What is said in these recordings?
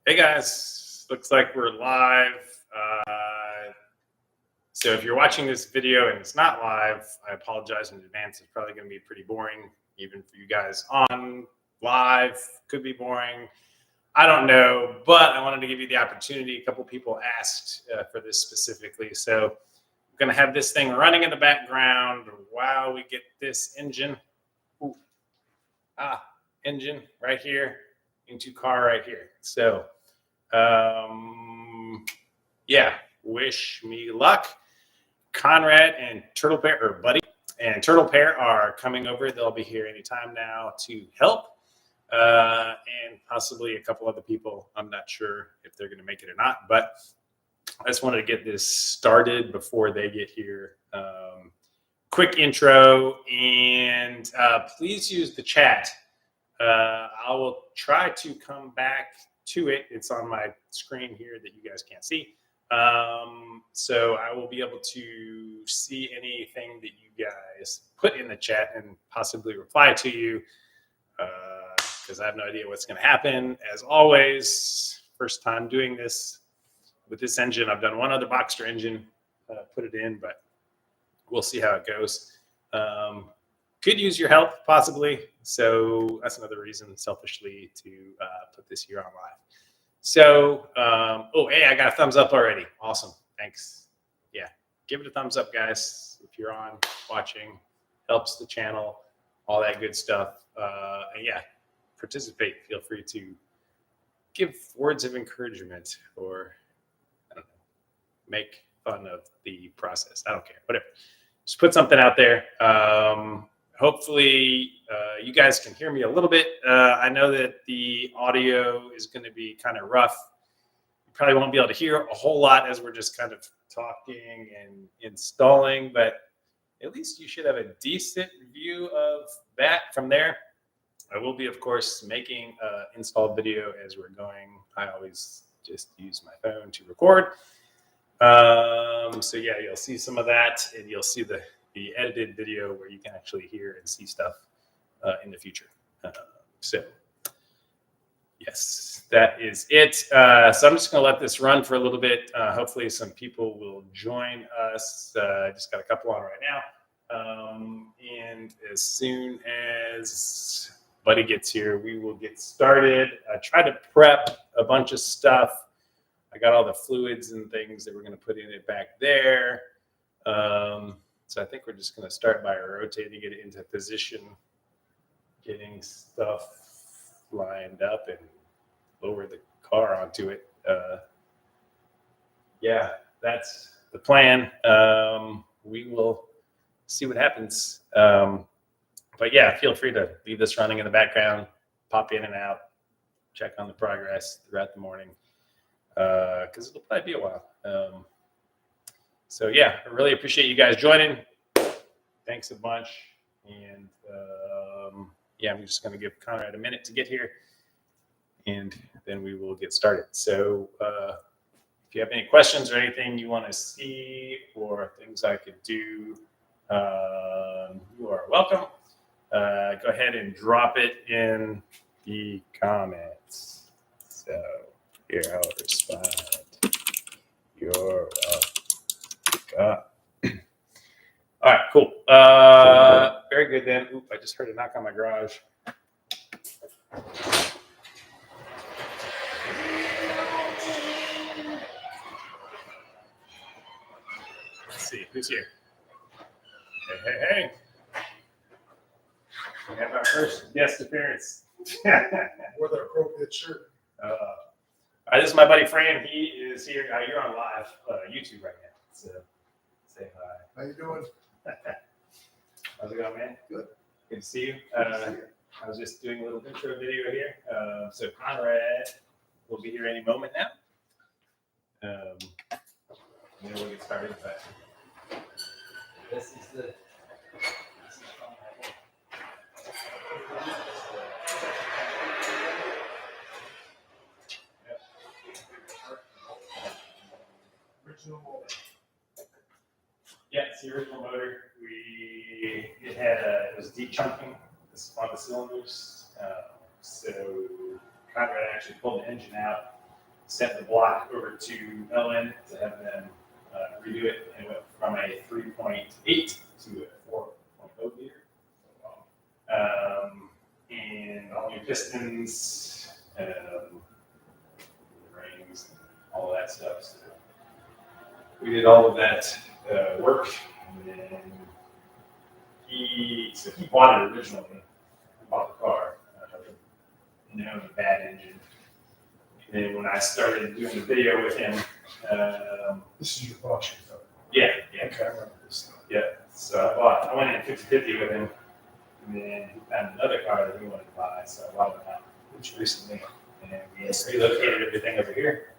Hey guys, looks like we're live. So if you're watching this video and it's not live, I apologize in advance. It's probably going to be pretty boring, even for you guys on live. Could be boring. I don't know, but I wanted to give you the opportunity. A couple people asked for this specifically. So I'm going to have this thing running in the background while we get this engine. Engine right here into car right here. So yeah, wish me luck. Conrad and Turtle Pear, or Buddy and Turtle Pear, are coming over. They'll be here anytime now to help, and possibly a couple other people. I'm not sure if they're going to make it or not, but I just wanted to get this started before they get here. Quick intro, and please use the chat. I will try to come back to it. It's on my screen here that you guys can't see. So I will be able to see anything that you guys put in the chat and possibly reply to you, because I have no idea what's going to happen. As always, first time doing this with this engine. I've done one other Boxster engine, put it in, but we'll see how it goes. Could use your help, possibly. So that's another reason, selfishly, to put this here on live. So, hey, I got a thumbs up already. Awesome. Thanks. Yeah, give it a thumbs up, guys. If you're on watching, helps the channel, all that good stuff. And yeah, participate. Feel free to give words of encouragement, or, I don't know, make fun of the process. I don't care. Whatever. Just put something out there. Hopefully you guys can hear me a little bit. I know that the audio is going to be kind of rough. You probably won't be able to hear a whole lot as we're just kind of talking and installing, but at least you should have a decent view of that from there. I will be, of course, making an install video as we're going. I always just use my phone to record. So yeah, you'll see some of that, and you'll see the edited video where you can actually hear and see stuff in the future. So yes, that is it. So I'm just going to let this run for a little bit. Hopefully some people will join us. I just got a couple on right now. And as soon as Buddy gets here, we will get started. I try to prep a bunch of stuff. I got all the fluids and things that we're going to put in it back there. So I think we're just going to start by rotating it into position, getting stuff lined up, and lower the car onto it. Yeah, that's the plan. We will see what happens. But yeah, feel free to leave this running in the background, pop in and out, check on the progress throughout the morning, because it'll probably be a while. So yeah, I really appreciate you guys joining. Thanks a bunch. And yeah, I'm just going to give Conrad a minute to get here, and then we will get started. So if you have any questions or anything you want to see, or things I could do, you are welcome. Go ahead and drop it in the comments. So here I'll respond. You're welcome. All right, cool. Very good then. Oop, I just heard a knock on my garage. Let's see, who's here? Hey. We have our first guest appearance. With an appropriate shirt. This is my buddy Fran. He is here. You're on live YouTube right now. So say hi. How you doing? How's it going, man? Good. Good to see you. I was just doing a little intro video here. So Conrad will be here any moment now. And then we'll get started. But this is the. Original motor. Yeah, it's the original motor. It was de-chunking on the cylinders. So Conrad actually pulled the engine out, sent the block over to Ellen to have them redo it, and went from a 3.8 to a 4.0 liter. And all new pistons, rings, all that stuff. So we did all of that work, and then he bought it originally. He bought the car, known a bad engine. And then when I started doing the video with him, This is your Porsche, though. yeah. Okay, I remember this. Yeah, so I went in 50-50 with him, and then he found another car that he wanted to buy, so I bought it out recently, and we relocated everything over here.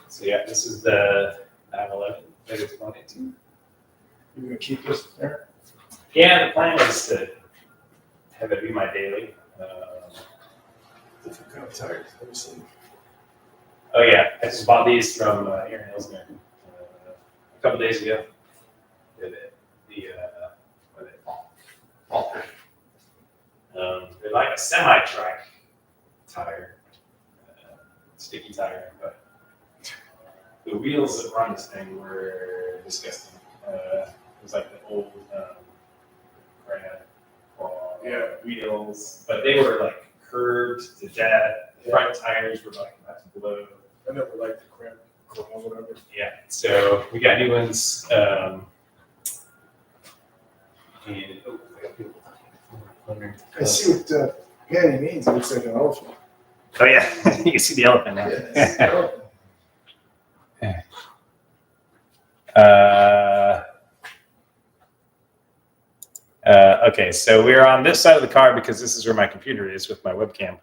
So yeah, this is the 911 that it's going into. You gonna keep this there? Yeah, the plan is to have it be my daily. Different kind of tires, let me see. Oh yeah, I just bought these from Aaron Hilsner a couple days ago. What are they called? Walker. They're like a semi-track tire, sticky tire, but the wheels that were on this thing were disgusting. It was like the old crab wheels, but they were like curved to death. The front tires were like about to blow. I never liked the chrome or whatever. Yeah, so we got new ones. I see what Patty means. It looks like an elephant. Oh yeah, you can see the elephant now. Yeah, Okay, so we're on this side of the car because this is where my computer is with my webcam.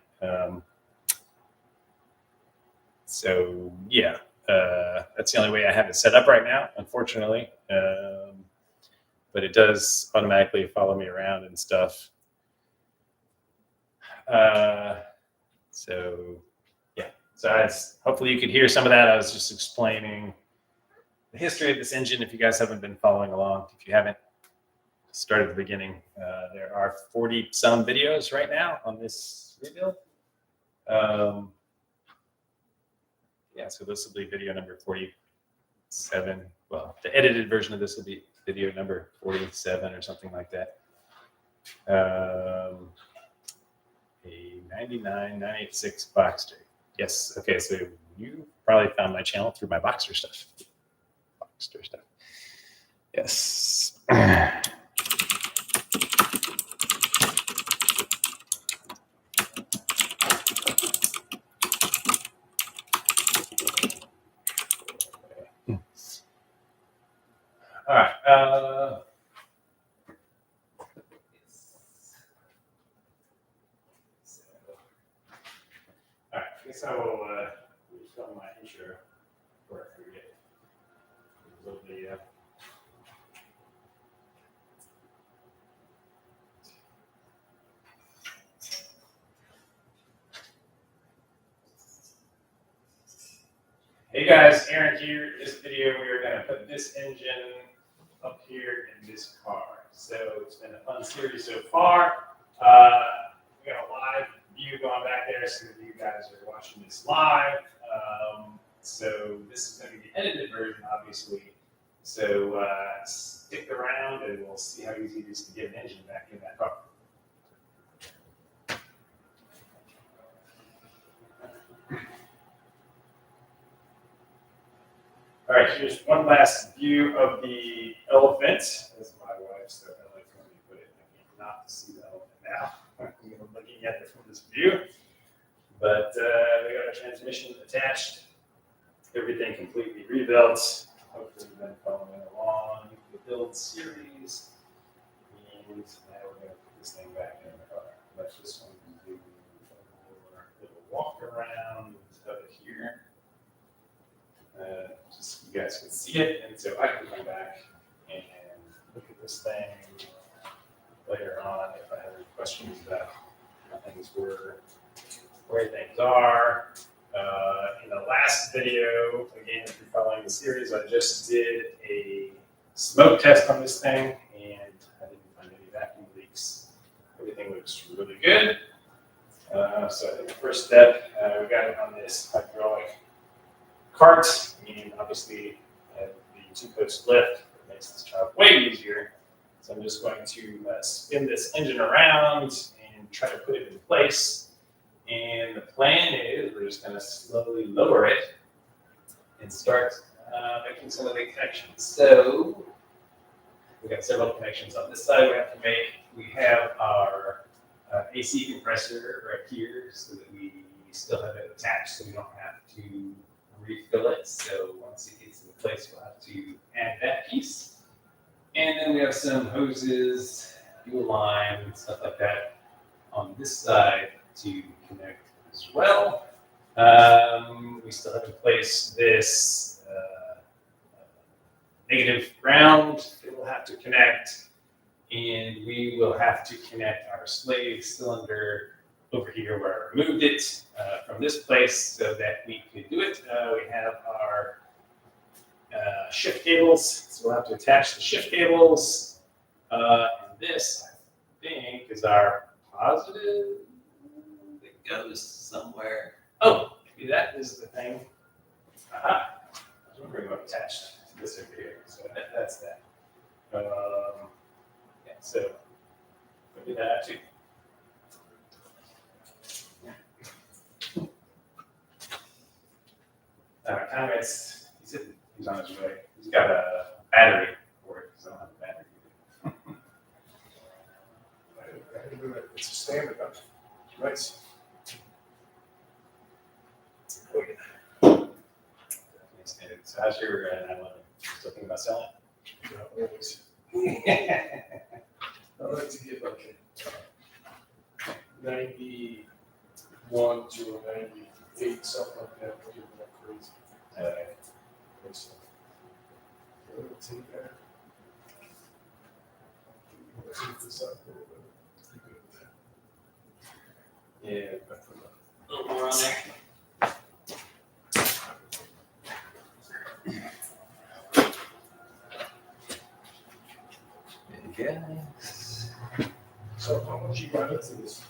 So yeah, that's the only way I have it set up right now, unfortunately. But it does automatically follow me around and stuff. So yeah, so hopefully you could hear some of that. I was just explaining the history of this engine. If you guys haven't been following along, if you haven't, start at the beginning. There are 40 some videos right now on this rebuild. Yeah, so this will be video number 47. Well, the edited version of this will be video number 47 or something like that. A 99, 986 Boxster. Yes, okay, so you probably found my channel through my Boxster stuff. Boxster stuff. Yes. All right. All right. I guess I will film my intro before I forget. A little video. Hey guys, Aaron here. This video, we are going to put this engine up here in this car. So it's been a fun series so far. We got a live view going back there, so you guys are watching this live. So this is going to be the edited version, obviously. So stick around, and we'll see how easy it is to get an engine back in that car. All right, here's one last view of the elephant. This is my wife, so I like when you put it. I cannot see the elephant now. I'm looking at it from this view. But we got a transmission attached. Everything completely rebuilt. Hopefully you've been following along the build series. And now we're going to put this thing back in the car. Let's just do a little walk around of it here. Just so you guys can see it, and so I can come back and look at this thing later on if I have any questions about how things were, where things are. In the last video, again, if you're following the series, I just did a smoke test on this thing, and I didn't find any vacuum leaks. Everything looks really good. So I think the first step, we got it on this hydraulic cart, and obviously the two-post lift makes this job way easier. So I'm just going to spin this engine around and try to put it in place. And the plan is we're just going to slowly lower it and start making some of the connections. So we've got several connections on this side we have to make. We have our AC compressor right here so that we still have it attached so we don't have to refill it. So once it gets in place, we'll have to add that piece. And then we have some hoses, fuel line, stuff like that on this side to connect as well. We still have to place this negative ground that we'll have to connect, and we will have to connect our slave cylinder over here where I removed it from this place so that we could do it. We have our shift cables, so we'll have to attach the shift cables. And this, I think, is our positive that goes somewhere. Oh, maybe that is the thing. Aha. I was wondering what attached to this over here. So that's that. Yeah, so we'll do that too. Conrad's, he's on his way. He's got a battery for it because I don't have a battery. It's a standard, huh? Nice. Oh, yeah. So how's your 911? Still thinking about selling Yeah, always. I like to get like a 91 to a 98, something like that. Don't get that crazy. So, let's take that. Let's take this up a little bit. Keep it with that. Yeah, Back from the- a little more on there. Yes. So how much you got into this?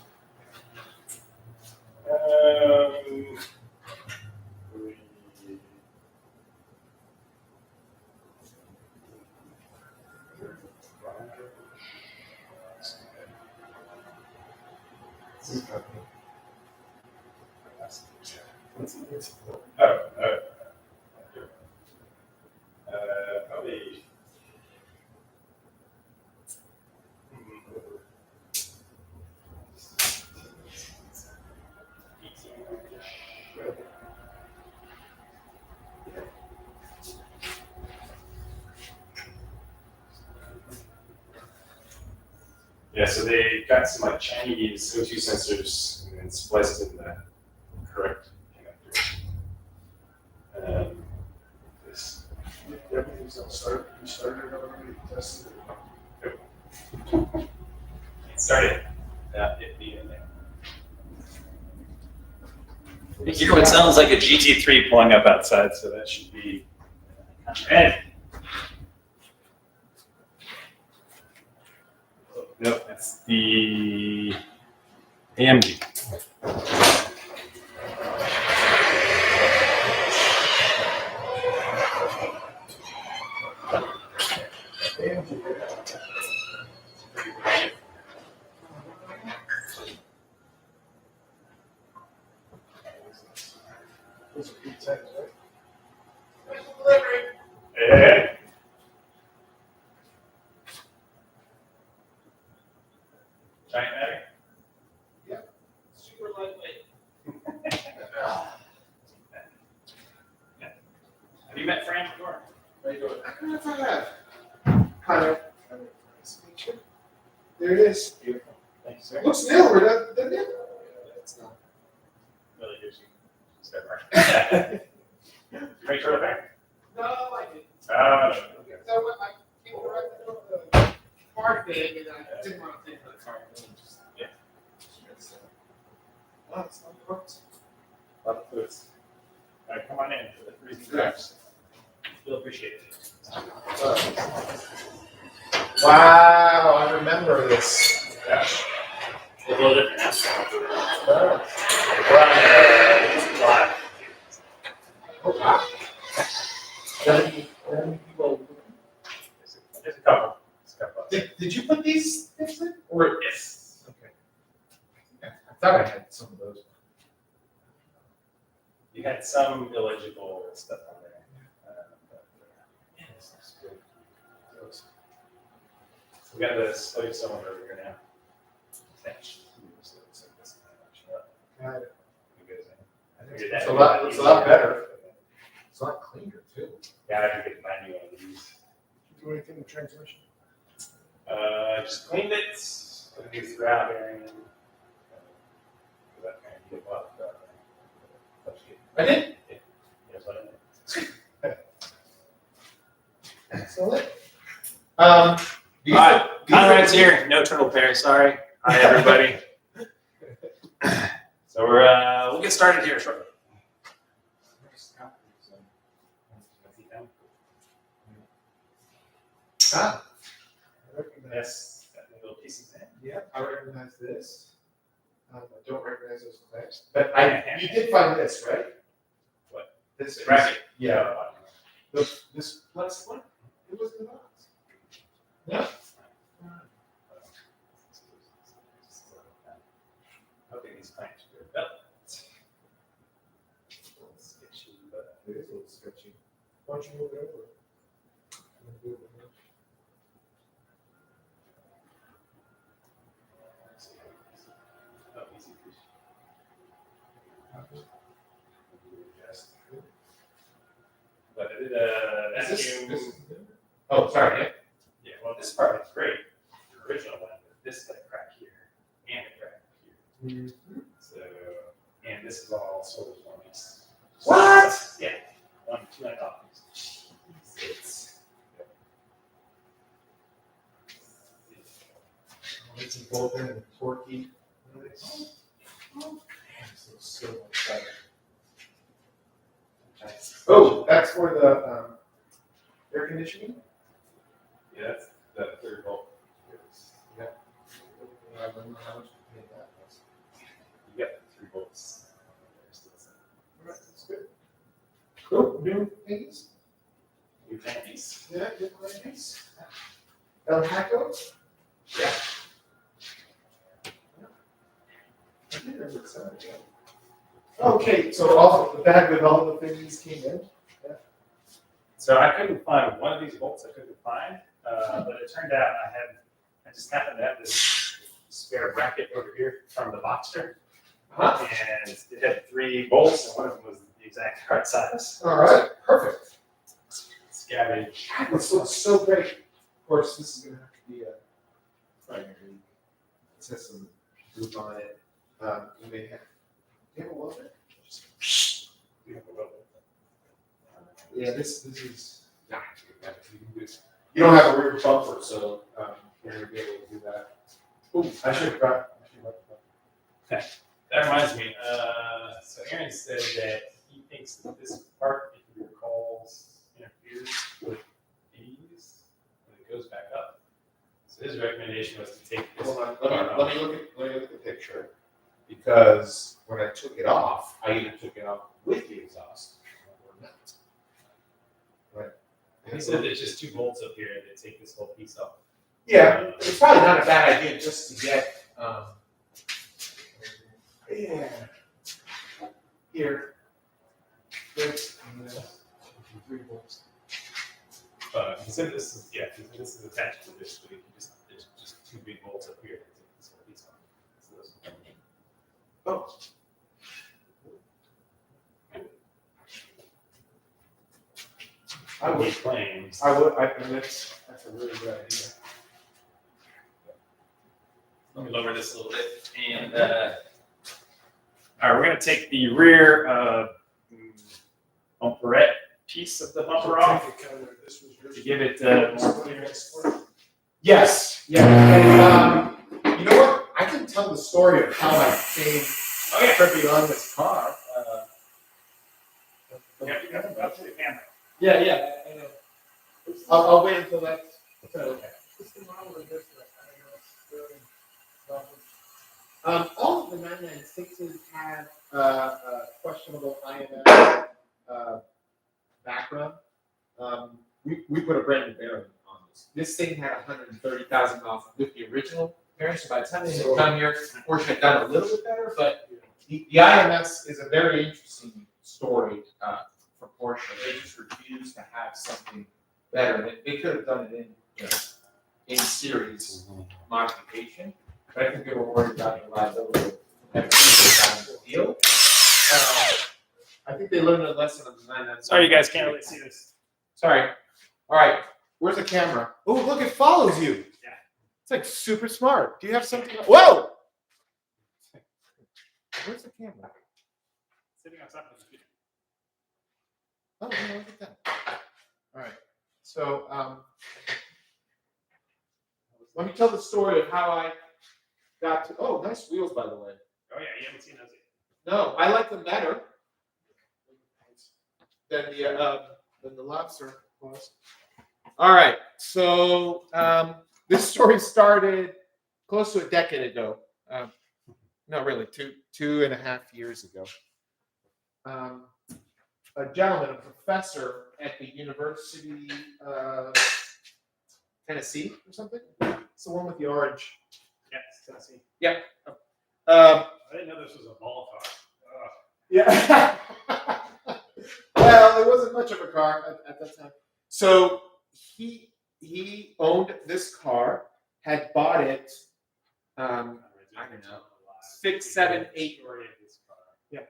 Probably. Yeah, so they got some like Chinese O2 sensors and then spliced in the correct connector. This. Everything's all started. You started already, tested it. It started without it being in there. You hear what sounds like a GT3 pulling up outside, so that should be ready. Nope, that's the AMG. Those are good times, right? Hey. Giant battery? Yeah. Super lightweight. Yeah. Have you met Fran before? How you doing? I don't know if I have. Kind of. Nice to meet you. There it is. Beautiful. Thank you, sir. Looks newer, doesn't it? It's not. Really gives you step right. You make sure to pair? No, I didn't. Okay. So I came directly from the car thing and I didn't want to take the car. Yeah. Oh, it's not cooked. Love the foods. All right, come on in for the freezing drives. We'll appreciate it. Wow, I remember this. Yeah. A little different now. We're on live. Oh, wow. thought I had some of those. You had some illegible stuff on there. Yeah, this looks good. So we got the slave cylinder over here now. Attached. So it's like this. Got it. Figured It's that a would lot, be it's a lot easier. better. It's a lot cleaner too. Yeah, I could find you one of these. Do anything with transmission? Just cleaned it. Put a new throughout bearing in. That kind of give up. I did. Yes, I did. Excellent. All right, Conrad's here. No turtle pair. Sorry. Hi, everybody. So we'll get started here shortly. Ah, I recognize. Yes, that little piece of sand. Yeah, I recognize this. I don't recognize those clamps, but you did find this, right? What? This Bracket. Yeah. This plastic one. It was in the box. Yeah. Okay, these clamps are good. Belt. Sketchy, but It is a little sketchy. Why don't you move it over? oh, easy fish. But it Is this- vacuum. this- Oh, sorry. Yeah. Yeah, well, this part is great. The original one, but this like crack here and a crack here. So, and this is all solar forms. What? Yeah, $200. It's a bolt and torquey. So much better. Oh, that's for the air conditioning? Yeah, that's the third bolt. Yeah. I don't know how much to pay that was. You got 3 bolts. Alright, that's good. Cool, new things? New panties. Yeah, new things. El Haco? Yeah. I think I looked at it. Okay, so all the bag with all the things came in. So I couldn't find one of these bolts. I couldn't find, but it turned out I just happened to have this spare bracket over here from the Boxster, Uh-huh. and it had 3 bolts, and one of them was the exact right size. All right, perfect. Scavenge. This looks so great. Of course, this is gonna have to be a primary. It has some group on it. You may have. Do you have a welder? Yeah, this is. Nah, you don't have a rear bumper, so you're gonna be able to do that. Ooh, I should have brought. That reminds me. So Aaron said that he thinks that this part, if he recalls, interferes with these when it goes back up. So his recommendation was to take this. Hold on, let me look at the picture. Because when I took it off, I either took it off with the exhaust or not. Right. He said there's just 2 bolts up here that take this whole piece off. Yeah, it's probably not a bad idea just to get yeah. Here. This and this. 3 bolts. He said this is this is attached to this, but there's just 2 big bolts up here that take this whole piece off. So those will come in. Oh. He claims. And that's a really good idea. Let me lower this a little bit. And all right, we're going to take the rear bumperette piece of the bumper off to give it more clearance. Yes, yeah. And you know what? I can tell the story of how I came tripping on this car. Yeah, yeah. I know. I'll wait until that's okay. What's the model of this? I don't know. All of the 996s have questionable IMF background. We put a brand new bearing on this. This thing had 130,000 miles with the original. variance. By the time they come here, Porsche had done a little bit better, but the IMS is a very interesting story for Porsche. They just refuse to have something better. They could have done it in series modification, but I think they were worried about the liability of the deal. I think they learned a lesson of design. Sorry, you guys can't really see this. Sorry. All right. Where's the camera? Oh, look, it follows you. Yeah. It's like super smart. Do you have something? Whoa! Where's the camera? Sitting on top of the computer. Oh, yeah, look at that. All right. So, let me tell the story of how I got to. Oh, nice wheels, by the way. Oh yeah, you haven't seen those yet. No, I like them better than the lobster was. All right. So, this story started close to a decade ago. No, really, 2.5 years ago. A gentleman, a professor at the University of Tennessee or something. It's the one with the orange. Yes, Tennessee. Yep. I didn't know this was a ball car. Yeah. Well, it wasn't much of a car at that time. So he owned this car, had bought it. I don't know, 6, 7, 8. Yeah.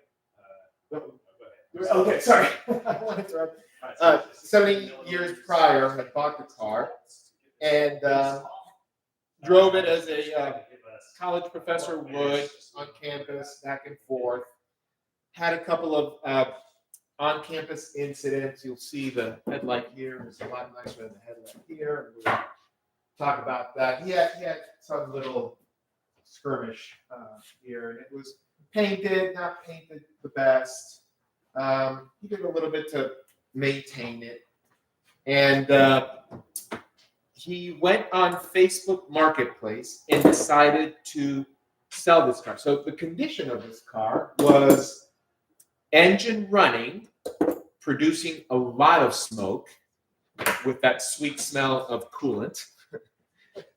Okay, sorry. I wanted to 7, 8 years prior, had bought the car and drove it as a college professor would on campus, back and forth. Had a couple of on-campus incidents. You'll see the headlight here. It's a lot nicer than the headlight here. We'll talk about that. He had some little skirmish here, and it was painted, not painted the best. He did a little bit to maintain it, and he went on Facebook Marketplace and decided to sell this car. So the condition of this car was engine running, producing a lot of smoke with that sweet smell of coolant.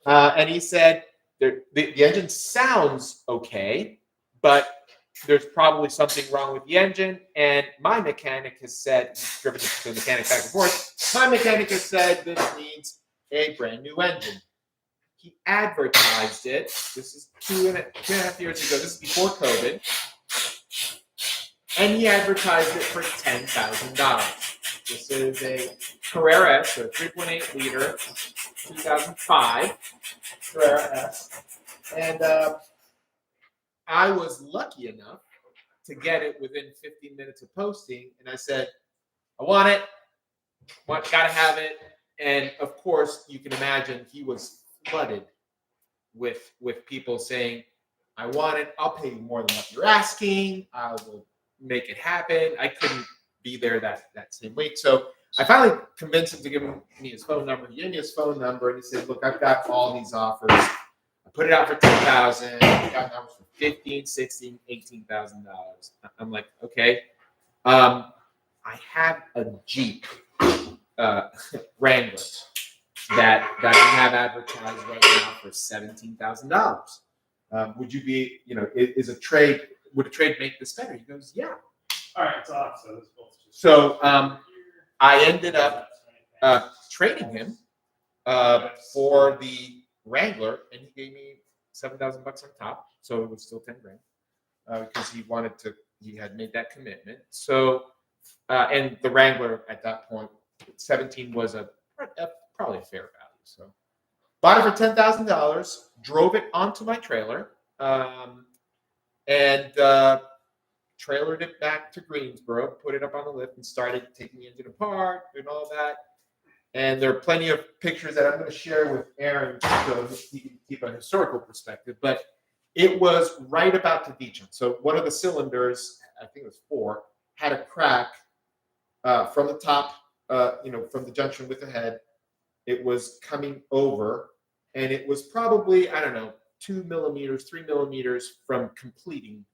And he said the engine sounds okay, but there's probably something wrong with the engine. And my mechanic has said, he's driven the mechanic back and forth, my mechanic has said this needs a brand new engine. He advertised it. This is 2.5 years ago. This is before COVID. And he advertised it for $10,000. This is a Carrera S, or 3.8 liter, 2005 Carrera S. And I was lucky enough to get it within 15 minutes of posting. And I said, I want it. Gotta have it. And of course, you can imagine he was flooded with people saying, I want it. I'll pay you more than what you're asking. I will make it happen. I couldn't be there that same week. So I finally convinced him to give me his phone number. He gave me his phone number and he said, look, I've got all these offers. I put it out for $10,000. I got numbers for $15,000, $16,000, $18,000. I'm like, okay. I have a Jeep Wrangler that I have advertised right now for $17,000. Would you be, would a trade make this better? He goes, yeah. All right, it's off. So this bolt's just. So I ended up trading him for the Wrangler, and he gave me $7,000 on top. So it was still $10,000 because he had made that commitment. So and the Wrangler at that point, 17 was probably a fair value. So bought it for $10,000, drove it onto my trailer. And trailered it back to Greensboro, put it up on the lift, and started taking the engine apart and all that. And there are plenty of pictures that I'm going to share with Aaron so he can keep a historical perspective. But it was right about to dejump. So one of the cylinders, I think it was 4, had a crack from the top, from the junction with the head. It was coming over, and it was probably, 2 millimeters, 3 millimeters from completing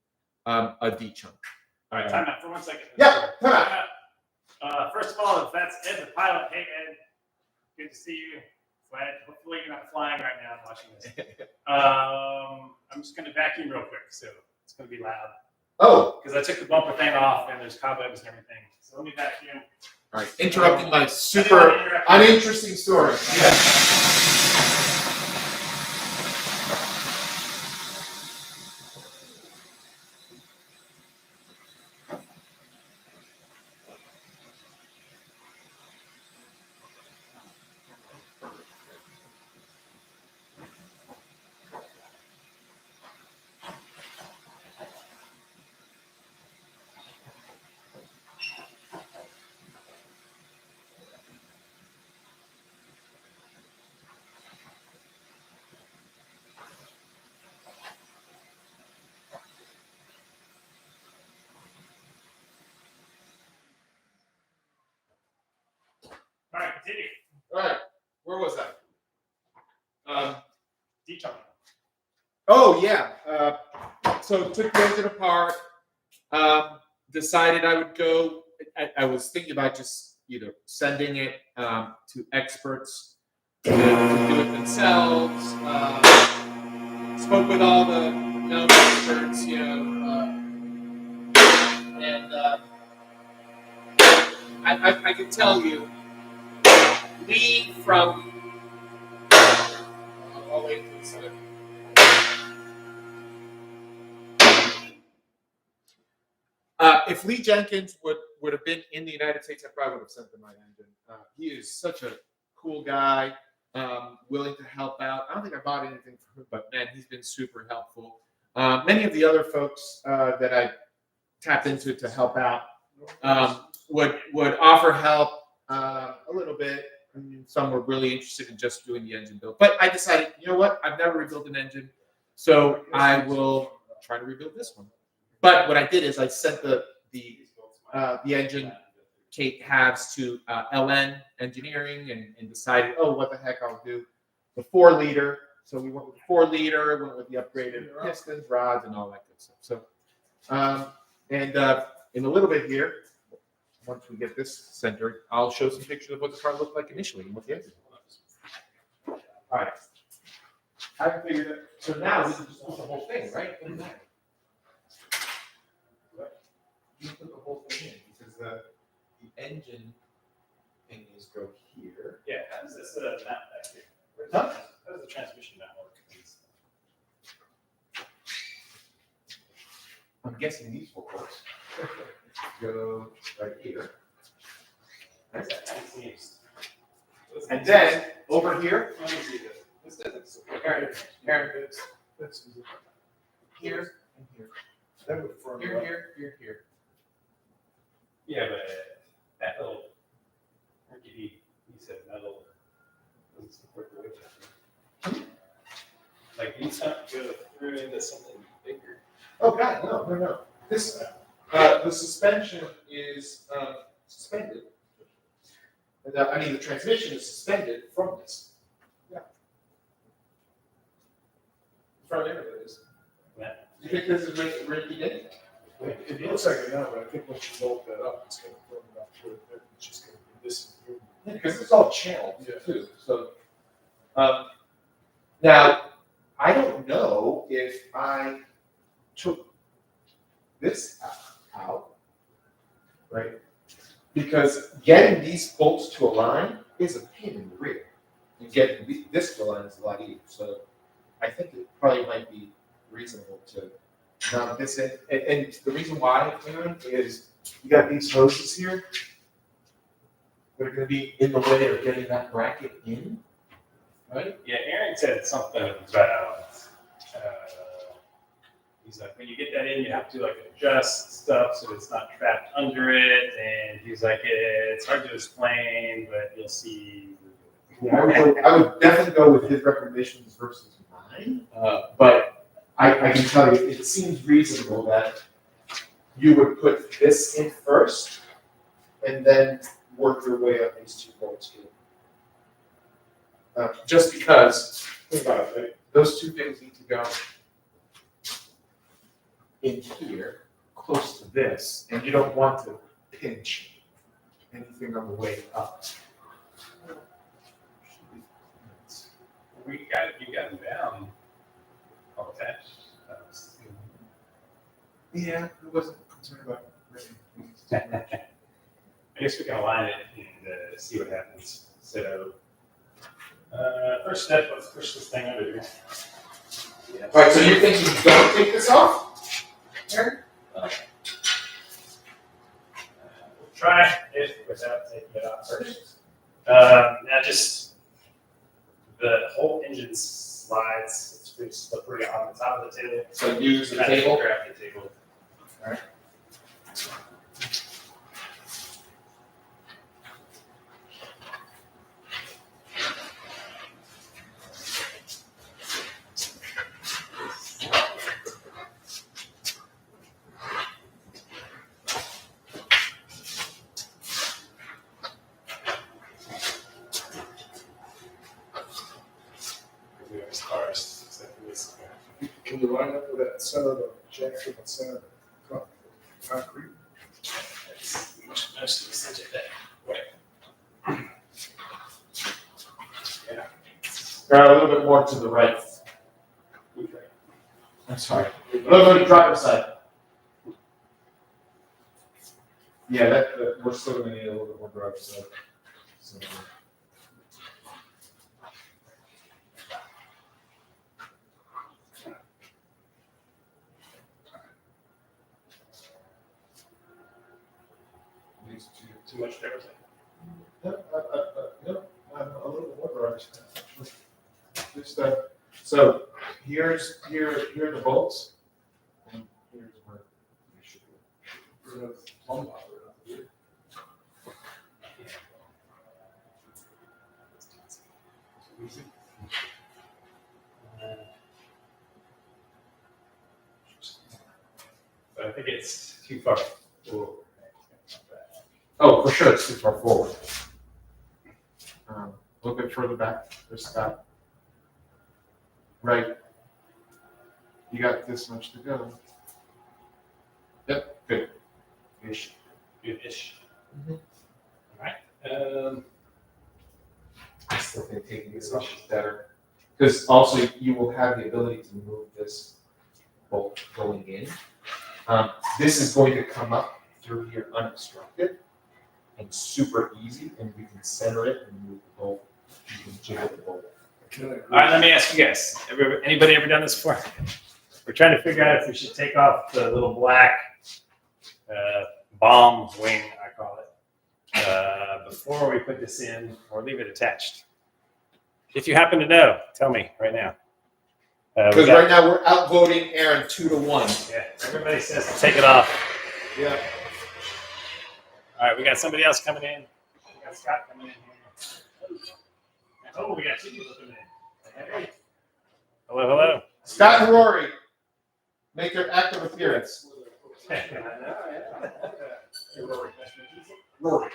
a dechunk. All right, time out for 1 second. Yeah, come on. First of all, if that's Ed the pilot, hey Ed, good to see you. glad. Hopefully you're not flying right now and watching this. I'm just going to vacuum real quick, so it's going to be loud. Oh, Because I took the bumper thing off, and there's cobwebs and everything. So let me vacuum. all right. Interrupting my I didn't super want to interrupt you. uninteresting story. All right, continue. All right. Where was I? Detail. Oh yeah. So took the engine apart. Decided I would go. I was thinking about just sending it to experts to do it themselves. Spoke with all the known experts, and I can tell you, Lee from. I'll wait for a second. If Lee Jenkins would have been in the United States, I probably would have sent him my engine. He is such a cool guy, willing to help out. I don't think I bought anything from him, but man, he's been super helpful. Many of the other folks that I tapped into to help out would offer help a little bit. I mean, some were really interested in just doing the engine build. But I decided, you know what? I've never rebuilt an engine, so I will try to rebuild this one. But what I did is I sent the engine halves to LN Engineering and decided, what the heck, I'll do the 4-liter. So we went with the 4-liter, went with the upgraded pistons, rods, and all that good stuff. So, in a little bit here, once we get this centered, I'll show some pictures of what the car looked like initially and what the engine was. All right. I figured it. So now we can just put the whole thing right in there. You put the whole thing in because the engine thingies go here. Yeah, how does this mount back here? Huh? How does the transmission mount work? I'm guessing these will work. Go right here. That's actually And then over here, Let me see this. This doesn't. Aaron, That's here and here. that would firm it Here, up. here. Yeah, but that little RGB, you said metal, doesn't support the weight. Like these have to go through into something bigger. Oh God, no. This the suspension is suspended. The transmission is suspended from this. Yeah. Front end of it is. Yeah. You think this is ready to get? It looks like it now, but I think once you bolt that up, it's gonna firm it up to it. It's just gonna be this. Yeah, because it's all channeled Yeah. too. So, now I don't know if I took this out, right? Because getting these bolts to align is a pain in the rear, and getting this to align is a lot easier. So, I think it probably might be reasonable to mount this in. And the reason why, Aaron, is you got these hoses here that are going to be in the way of getting that bracket in, right? Yeah, Aaron said something about, he's like, when you get that in, you have to like adjust stuff so it's not trapped under it. And he's like, it's hard to explain, but you'll see. Yeah, I would definitely go with his recommendations versus mine. But I can tell you, it seems reasonable that you would put this in first and then work your way up these 2 bolts here. Just because those 2 things need to go in here, close to this, and you don't want to pinch anything on the way up. you got them down. All attached. Yeah, I wasn't concerned about I guess we can align it and see what happens. So, first step, let's push this thing under here. Yeah. All right, so you're thinking don't take this off? Aaron? We'll try it without taking it off first. Now, just the whole engine slides. It's pretty slippery on the top of the table. So use the Kind of table. grab the table. All right. We have cars, except for this guy. Can you line up with that center of the jack in the center of the concrete? That's most of the subject there. A little bit more to the right. I'm sorry. A little bit to the driver's side. Yeah, that we're still gonna need a little bit more drive side. So, these two. Too much driver's side. Yep, a little bit more drive side. Actually. Just so here are the bolts, and here's where they should be. We're gonna plumb out here. But I think it's too far. Oh, for sure, it's too far forward. A little bit further back, there's Scott. Right. You got this much to go. Yep, good. Ish. Good-ish. Mhm. All right. I still think taking this off is better. Because also you will have the ability to move this bolt going in. This is going to come up through here unobstructed and super easy, and we can center it and move the bolt. You can jiggle the bolt. All right, let me ask you guys. Anybody ever done this before? We're trying to figure out if we should take off the little black bomb wing, I call it, before we put this in, or leave it attached. If you happen to know, tell me right now. Because right now we're outvoting Aaron 2-1. Yeah, everybody says to take it off. Yeah. All right, we got somebody else coming in. We got Scott coming in here. Oh, we got two people coming in. Hey. Hello, hello. Scott and Rory, make their active appearance. Rory.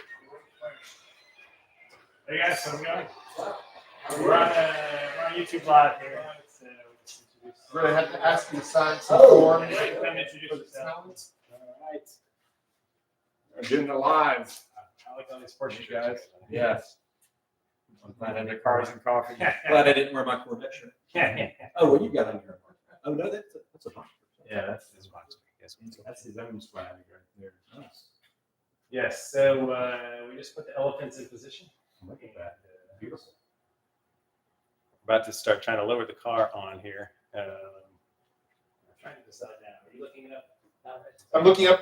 Hey guys, how's it going? We're on YouTube Live here. We're going to have to ask you to sign some forms. Come introduce yourself. I'm doing it live. I like all these Porsche guys. Yes. I'm glad I did cars and coffee. Glad I didn't wear my Corvette shirt. Yeah, Oh, what you got on here? Oh, no, that's a box. that's his box. Yes. That's his own swag right there. Nice. Yes. So we just put the elephants in position. Look at that. Beautiful. We're about to start trying to lower the car on here. I'm trying to decide now. Are you looking it up? I'm looking at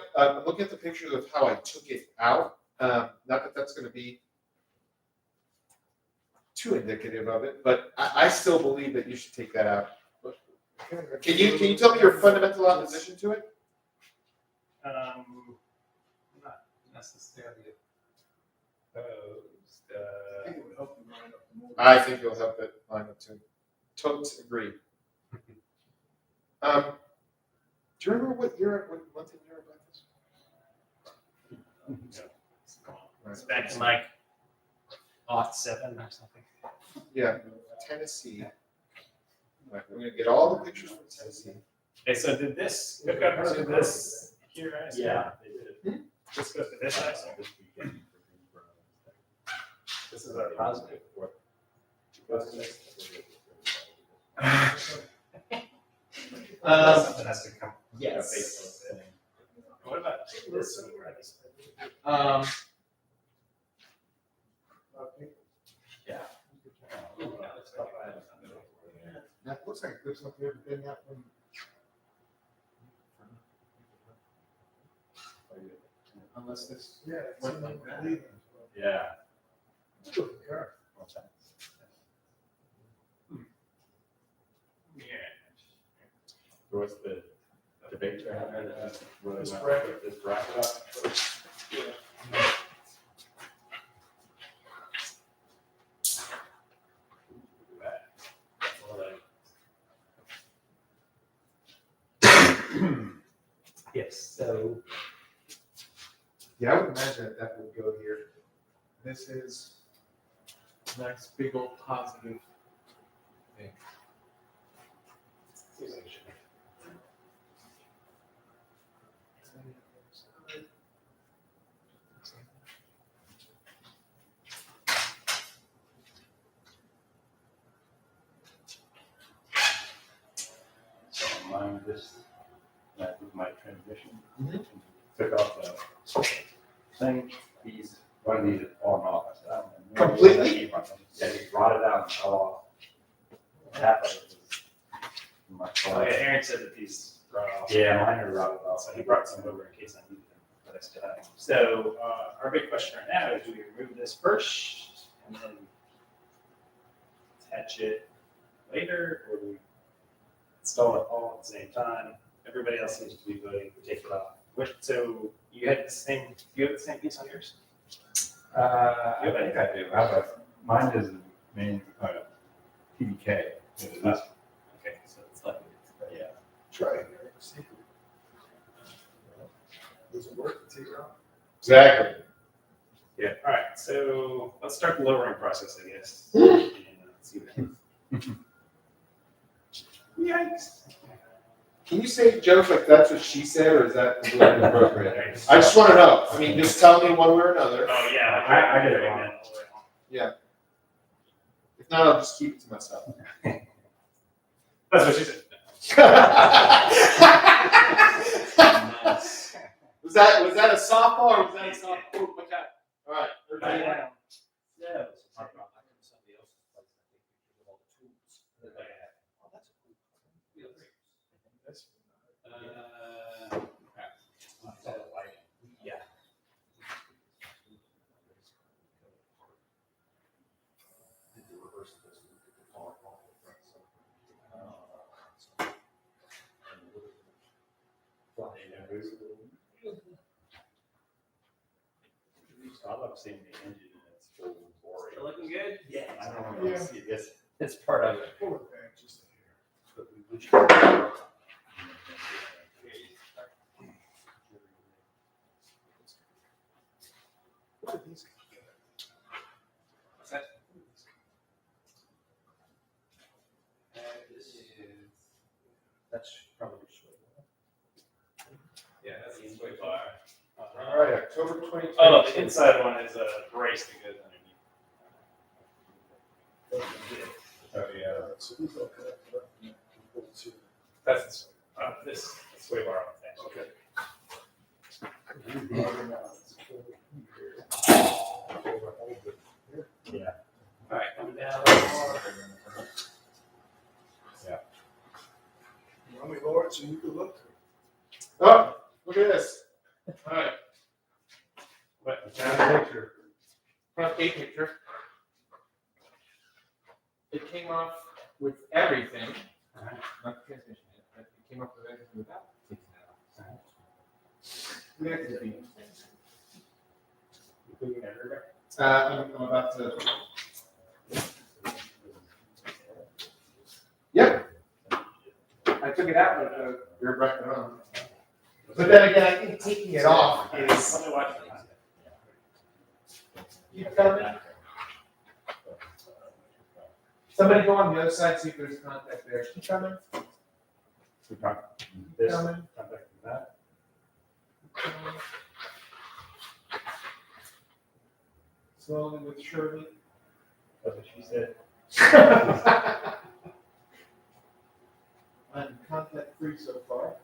the pictures of how I took it out. Not that that's going to be too indicative of it, but I still believe that you should take that out. Can you tell me your fundamental opposition to it? Not necessarily opposed. I think it'll help it line up too. Totes agree. Do you remember what month and year about this? It's back in like 07 or something. Yeah, Tennessee. Right, we're gonna get all the pictures from Tennessee. Okay, so did this hook up to this here? I assume? Yeah. This goes to this I assume? This is our positive. Something has to come. Yes. What about this? Yeah. That looks like there's something everything happening. Unless this. Yeah, it's What, in like that? the- Yeah. Look at the car. What's that? Yeah. What's the debate they're having? Whether or This not bracket. This bracket up? Yes, so Yeah, I would imagine that would go here. This is nice big old positive thing. seems like it should be. So mine just, that was my transmission. Mhm. Took off the thing, he's, one of these on off. I said, I don't know. Completely? Yeah, he brought it out and fell off. Half of it was my Oh, fault. yeah, Aaron said that these brought off. Yeah, mine are rotted off. So he brought some over in case I needed them, but I still have them. So our big question right now is, do we remove this first and then attach it later, or do we install it all at the same time? Everybody else seems to be voting to take it off. So you had the same, you have the same piece on yours? I think I do. I have a, mine is the main, PDK. It is this, Okay, so it's like, yeah. Try it. See. Does it work? Take it out. Exactly. yeah, all right, so let's start the lowering process, I guess. And see what happens. Yikes. Can you say jokes like that's what she said, or is that completely inappropriate? I just want to know. I mean, just tell me one way or another. Oh, yeah. I get it wrong. If not, I'll just keep it to myself. That's what she said. Was that a softball or was that a softball? Okay. All right. Everybody down. Yeah. Yeah. I love seeing the engine and it's full boring. Still looking good? Yeah. I don't want to see this. It's part of it. Pull it back just a What are these? What's that? This is, That's probably short. yeah, that's the way far. All right, October 22. Oh, the inside one is a brace that goes underneath. Oh, yeah. So these all connect up. Pull it to- That's this sway bar on the thing. Okay. Yeah. All right, coming down. You want me to lower it so you can look? Oh, look at this. All right. What? Picture. Front page picture. It came off with everything. Not the transmission. It came off with everything without taking that off. We have to be. I'm about to. Yep. I took it out with the rear bracket on. But then again, I think taking it off is. Let me watch it. Keep coming. Somebody go on the other side, see if there's contact there. Keep coming. This, Coming. contact that. Slowly with Shirley. That's what she said. so far.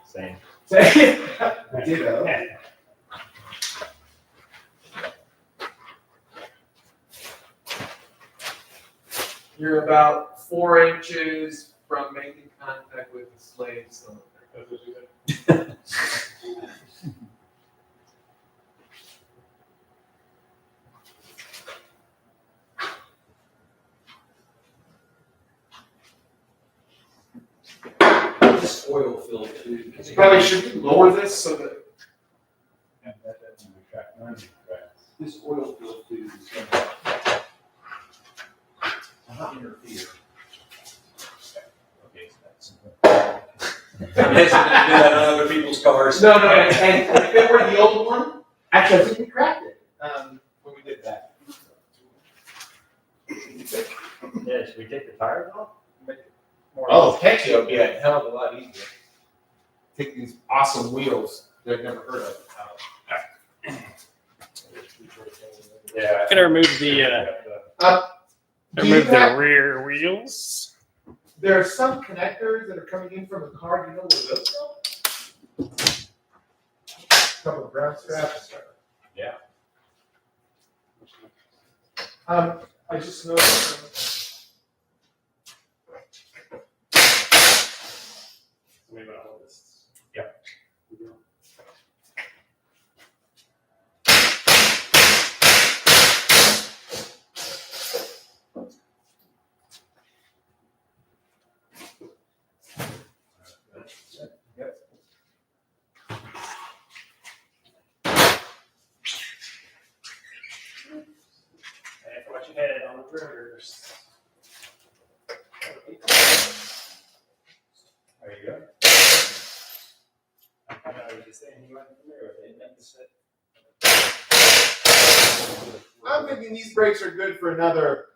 Same. Ditto. You're about 4 inches from making contact with the slave cylinder. This oil filled tube. Probably should we lower this so that Yeah, that doesn't retract. None of these retracts. This oil filled tube is going to interfere. Okay, so that's simple. I'm hesitant to do that on other people's cars. No, and if it were the old one, actually, I think we cracked it when we did that. Yeah, should we take the tires off? Make it more- Oh, heck yeah, it would be a hell of a lot easier. Take these awesome wheels that I've never heard of. Yeah. Gonna remove the Do you have- rear wheels. There are some connectors that are coming in from the car. Do you know where those go? couple of ground straps. Yeah. I just noticed. Maybe I'll hold this. Yep. Yep. And watch your head on the perimeters. There you go. I was just saying, you went familiar with it. Make this fit. I'm thinking these brakes are good for another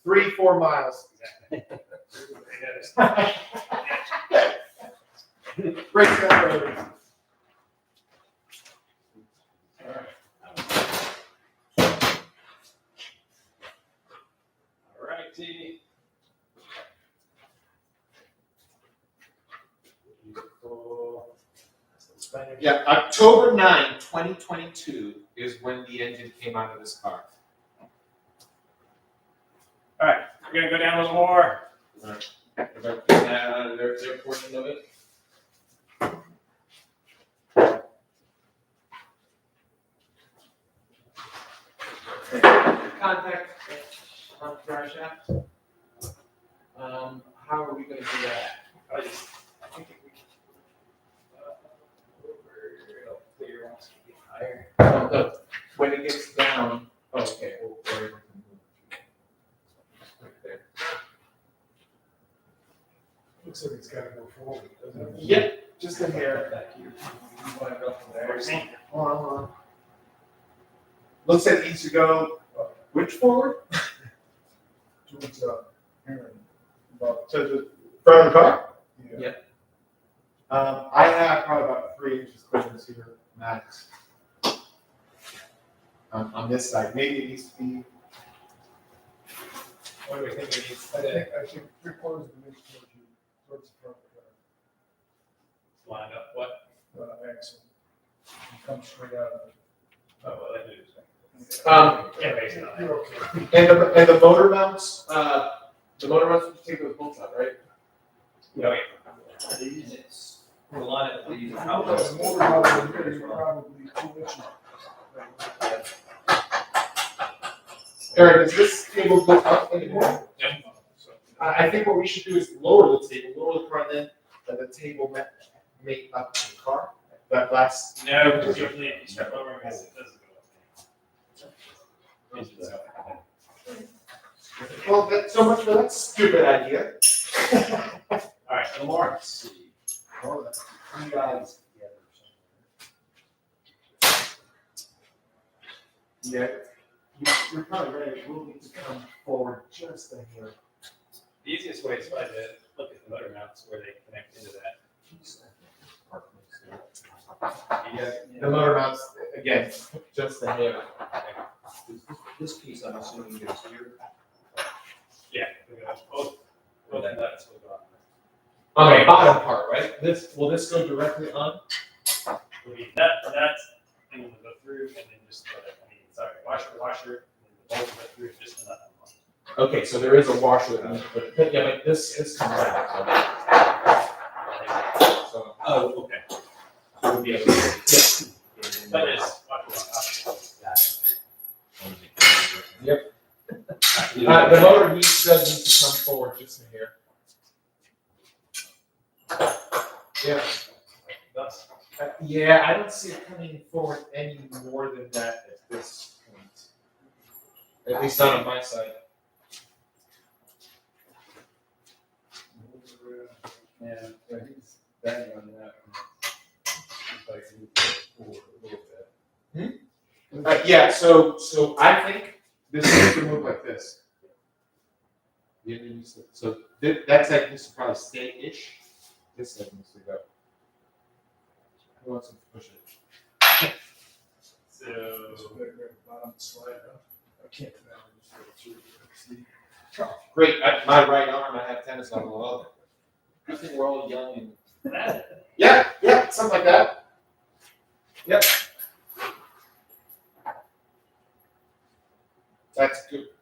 3-4 miles. Breaks that road. All righty. Yeah, October 9, 2022 is when the engine came out of this car. All right, we're gonna go down a little more. Their portion of it. Contact on the drive shaft. How are we going to do that? I think we can. It'll clear once we get higher. When it gets down, okay, we'll able to move. Right there. Looks like it's gotta go forward, doesn't it? Yep, just a hair. Back here. You want to go from there? Hold on. Looks like it needs to go, which forward? Towards, here, about, To the front of the car? yeah. I have probably about 3 inches clearance here, max. On this side, maybe it needs to be. What do we think it needs I to think 3/4 of the inch towards you, towards the front of line up? What? the axle. You come straight out of it. Oh, well, that is. Yeah, based on that. You're okay. And the motor mounts, you take those bolts out, right? No, They use it. For a lot of, they use it. If you look at the motor mount in here, you're probably 2 inches. Aaron, does this table go up anymore? I think what we should do is lower the table, lower the front end, and the table make up to the car. That last. No, because usually if you start lowering this, it doesn't go up. Well, that's so much for that stupid idea. All right, a little more. Let's see. Oh, that's- 3 guys together somewhere. Yeah, you're probably right, it will need to come forward just a hair. The easiest way is probably to look at the motor mounts where they connect into that. The motor mounts, again, just a hair. This piece, I'm assuming goes here. Yeah, both nuts will go on. On the bottom part, right? Will this go directly on? It'll be that, and we'll go through, and then just, washer, and the bolt will go through, just another one. Okay, so there is a washer, but yeah, but this comes out. So, Oh, okay. it'll be a- But it's, washer. Yep. The motor does need to come forward just in here. Yeah. Yeah, I don't see it coming forward any more than that at this point. At least not on my side. Yeah, he's banging on that. It's like he was forward a little bit. Yeah, so I think this needs to move like this. So that side needs to probably stay-ish. This side needs to go. Who wants to push it? So, Bottom slide, huh? I can't now, just go through it. See? Great, at my right arm, I have tennis on the other. I think we're all young and. Yeah, something like that. Yep. That's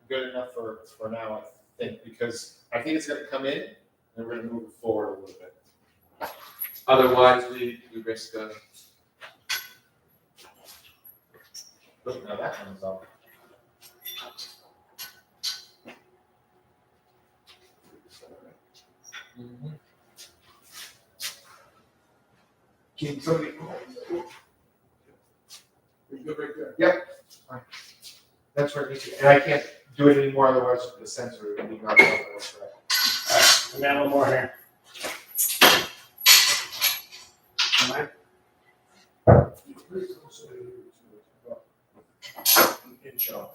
good enough for now, I think, because I think it's gonna come in and we're gonna move it forward a little bit. Otherwise, we risk look, now that one's on. Can somebody? You go right there. That's where it needs to, and I can't do it anymore, otherwise the sensor would be not correct. come down a little more here. Please don't say it. Inch off.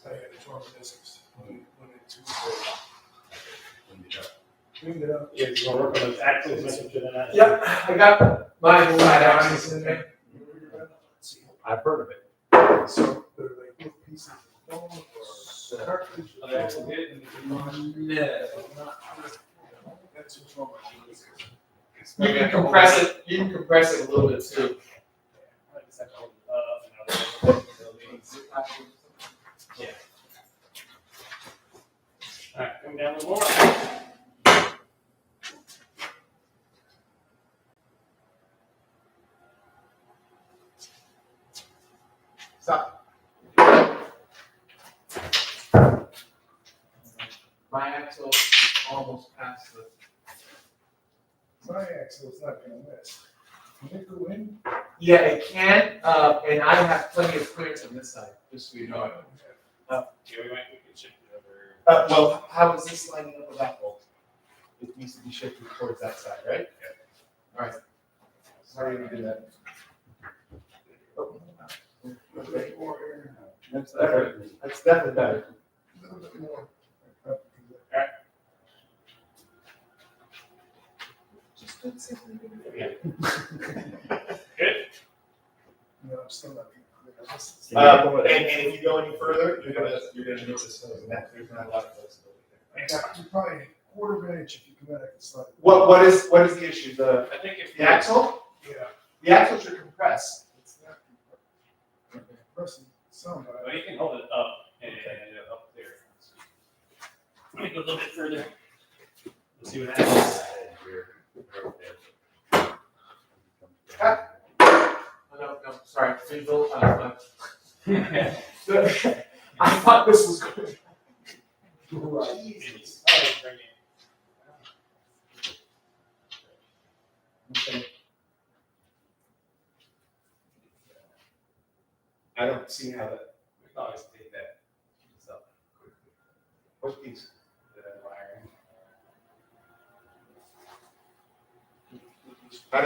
I had a torn meniscus when it Tuesday. Cleaned it up. Yeah, you want to work on those axles, making sure they're not. Yep, I got my side axis in there. I've heard of it. So they're like little pieces of bone or cartilage. Are they actually good? No. That's what's wrong with You can compress it. You can compress it a little bit too. I just have to hold it up, and Yeah. All right, come down a little more. Stop. My axle is almost past the. My axle is not gonna miss. Can it go in? Yeah, it can, and I have plenty of clearance on this side, just so you know. Yeah, we can shift it over. Well, how is this lining up with that bolt? It needs to be shifted towards that side, right? Yeah. All right. Sorry to do that. A bit more air. That's Better. That's definitely better. A little bit more. Yeah. Good. No, I'm still not gonna clear. And if you go any further, you're gonna need this. There's not a lot of flexibility there. Yeah, probably a quarter of an inch if you come in, I can slide. What is the issue? The I think if axle? Yeah, The axle should compress. it's not pressing some, but Well, you can hold it up and up there. Let me go a little bit further. Let's see what happens. No, sorry. I thought this was good. Jesus. Okay. I don't see how that. We can always take that piece up quickly. What piece? The wiring. I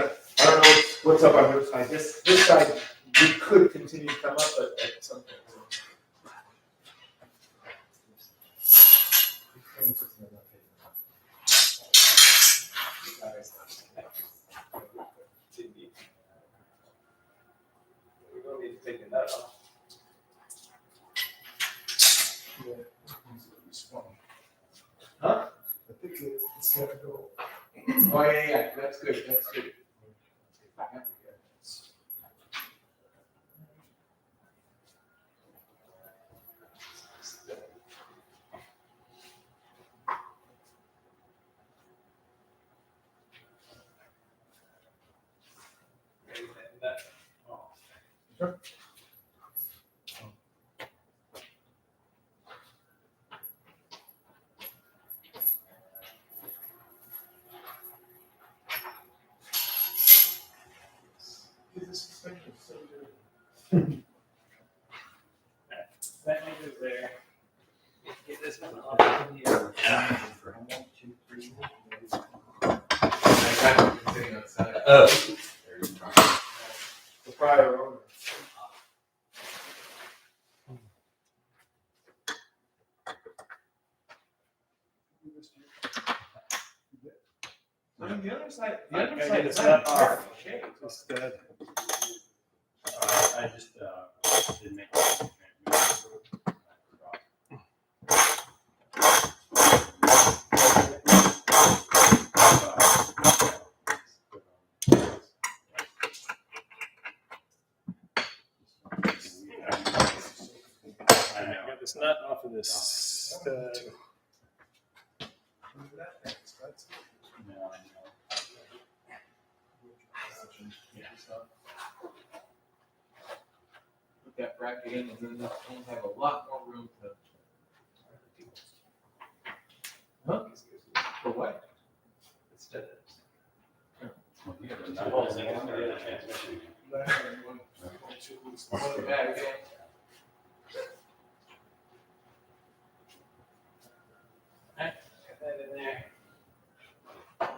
don't know what's up on your side. This side, we could continue to come up, but at some point. schedule. Oh, yeah, that's good, that's good. This suspension is so good. That nigga's there. Get this one off of here. I got it sitting outside. Oh. The prior owner. On the other side, the I other gotta side get is this not nut off. off. Instead. I just, didn't make it. I got this nut off of this stud. Put that bracket in, and then this will have a lot more room to. Huh? For what? Two holes in it for the transmission. Put it back in. Got that in there.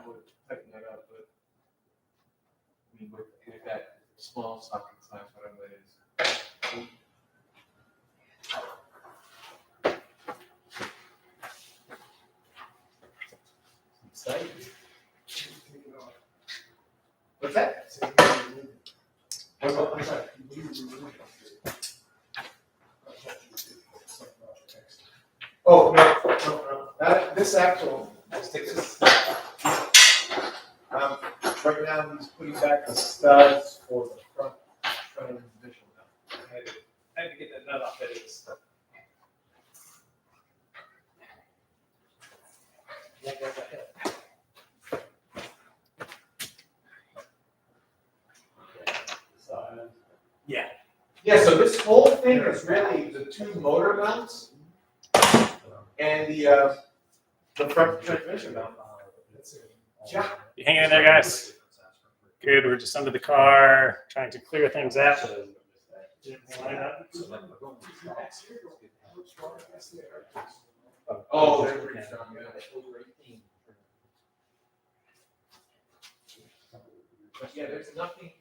We'll tighten that up, but. I mean, with that small socket size, whatever that is. Exciting. What's that? Oh, no. This actual, Let's take this. right now he's putting back the studs for the front end position now. I had to get that nut off of this. Yeah, go ahead. Yeah. Yeah, so this whole thing is really the two motor mounts and the front transmission mount. Yeah. You hanging in there, guys? Good. We're just under the car, trying to clear things out. Oh, they're pretty strong, yeah. But yeah, there's nothing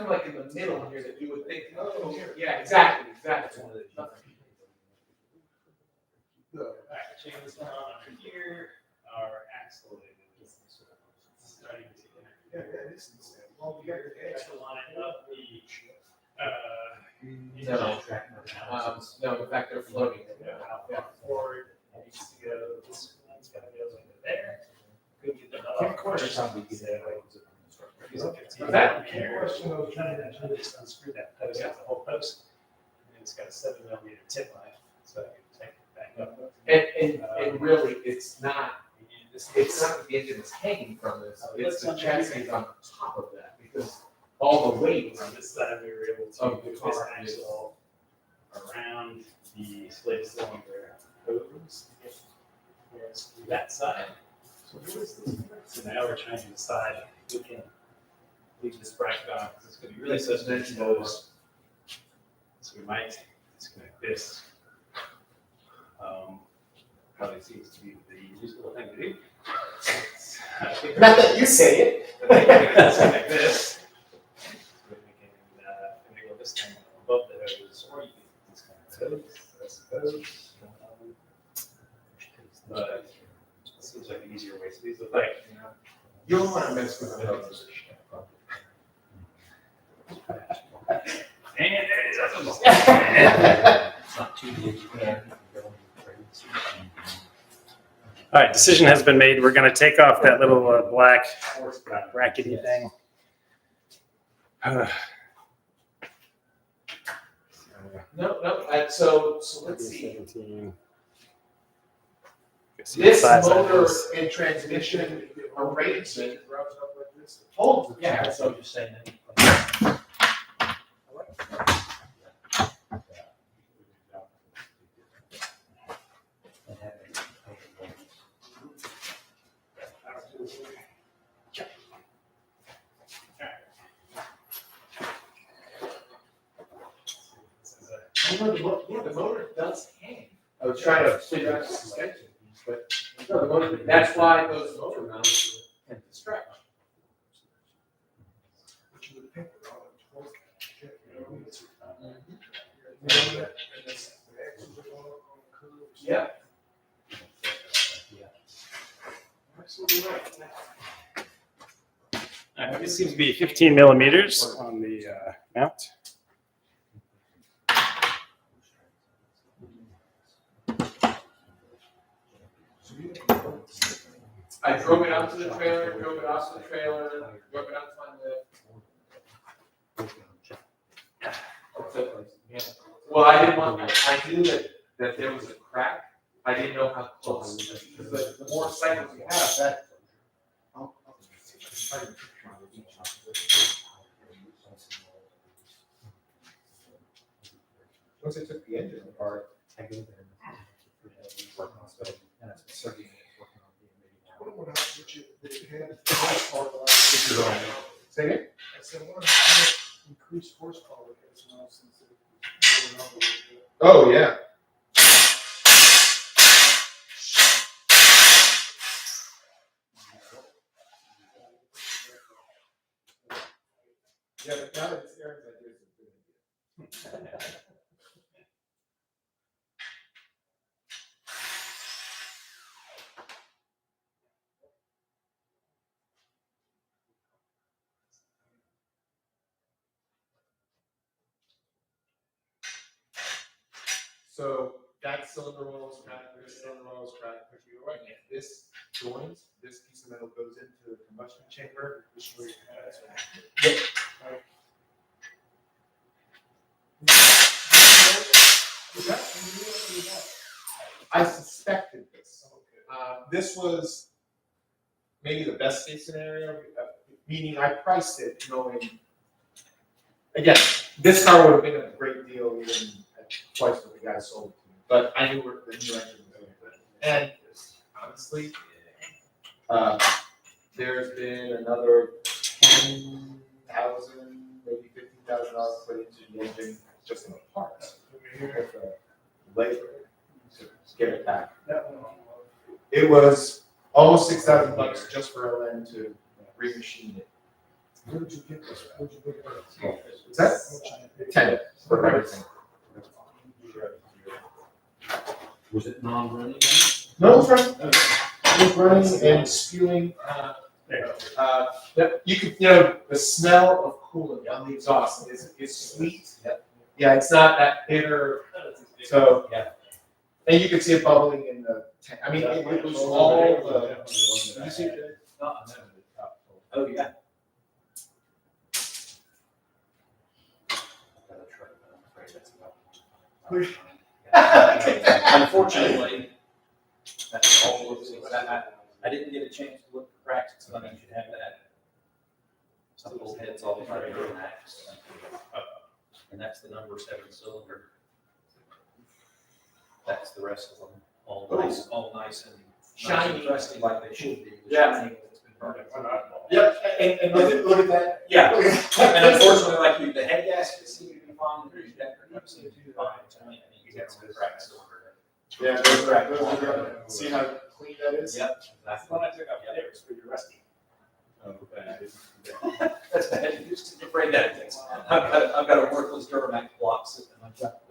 like in the middle here that you would think, oh, here. Yeah, exactly. Alright, chain this one on over here. Our axle is starting to extra line up No, in fact, they're floating. forward. It needs to go. This one's got to go into there. Could get the other Question. that question of trying to just unscrew that post out the whole post. And it's got a 7mm tip on it, so I can take it back up. And really, it's not that the engine is hanging from this, it's the chassis is on top of that, because all the weight On this side, we were able to of the move this car is. axle around the slave cylinder hose. Whereas that side. So now we're trying to decide if we can leave this bracket on, because it's going to be really suspension. So we might disconnect this. Probably seems to be the useful thing to do. Not that you say it. Disconnect this. So we can enable this thing above the hose, or you can disconnect the hose, that's the hose. But it seems like an easier way. So these look like, You don't want to mess with the hose. and there it is. That's It's not too big. All right, decision has been made. We're going to take off that little black brackety thing. No. So let's see. 17. This Size on motor this. and transmission arrangement. Oh, Yeah. So I'm just saying that. The motor does hang. I was trying to figure out the suspension, but no, the motor, that's why those motor mounts tend to stretch. Yeah. Absolutely right. This seems to be 15 millimeters on the mount. I drove it out to the trailer, drove it off to the trailer, drove it out to my lift. Well, I didn't want, I knew that there was a crack. I didn't know how close. Because the more cycles you have, that. Once I took the engine apart, I wonder what else would you, they had the horsepower line. say again? I said, I wonder how much increased horsepower it has now since it was going up a little bit. Oh, yeah. Yeah, but now that it's Aaron's idea, it's a good idea. So that cylinder wall is cracked, this cylinder wall is cracked, but you're right, if this joins, this piece of metal goes into the combustion chamber, this is where you have it. I suspected this. This was maybe the best case scenario, meaning I priced it knowing, again, this car would have been a great deal even at twice what the guy sold it to me, but I knew where the new engine was going to be. And honestly, there's been another $10,000, maybe $15,000 put into the engine just in the parts. With labor to get it back. It was almost $6,000 just for LN to remachine it. Where did you get this? Where'd you pick it up? Is that 10 for everything? Was it non-running? No, it's running. It's running and spewing. You could, the smell of coolant on the exhaust is sweet. Yeah, it's not that bitter. So, and you can see it bubbling in the tank. I mean, it was all the. You see it? Oh, yeah. Unfortunately, that's all. I didn't get a chance to look at cracks, so I should have that. Some old heads all the time, and that's the number 7 cylinder. That's the rest of them, all nice and Shiny. rusty like they should be. Yeah. Shiny, it's been burned. Yep, and look at that. Yeah, and unfortunately, like you, the head gaskets seem to be fine, the rear deck seem to be fine. I mean, you got some cracks over Yeah, those are, see how clean that is? there. Yep. That's the one I took up. Yeah, it was pretty rusty. That's bad. You're just afraid that things. I've got a worthless Duramax block sitting in my truck.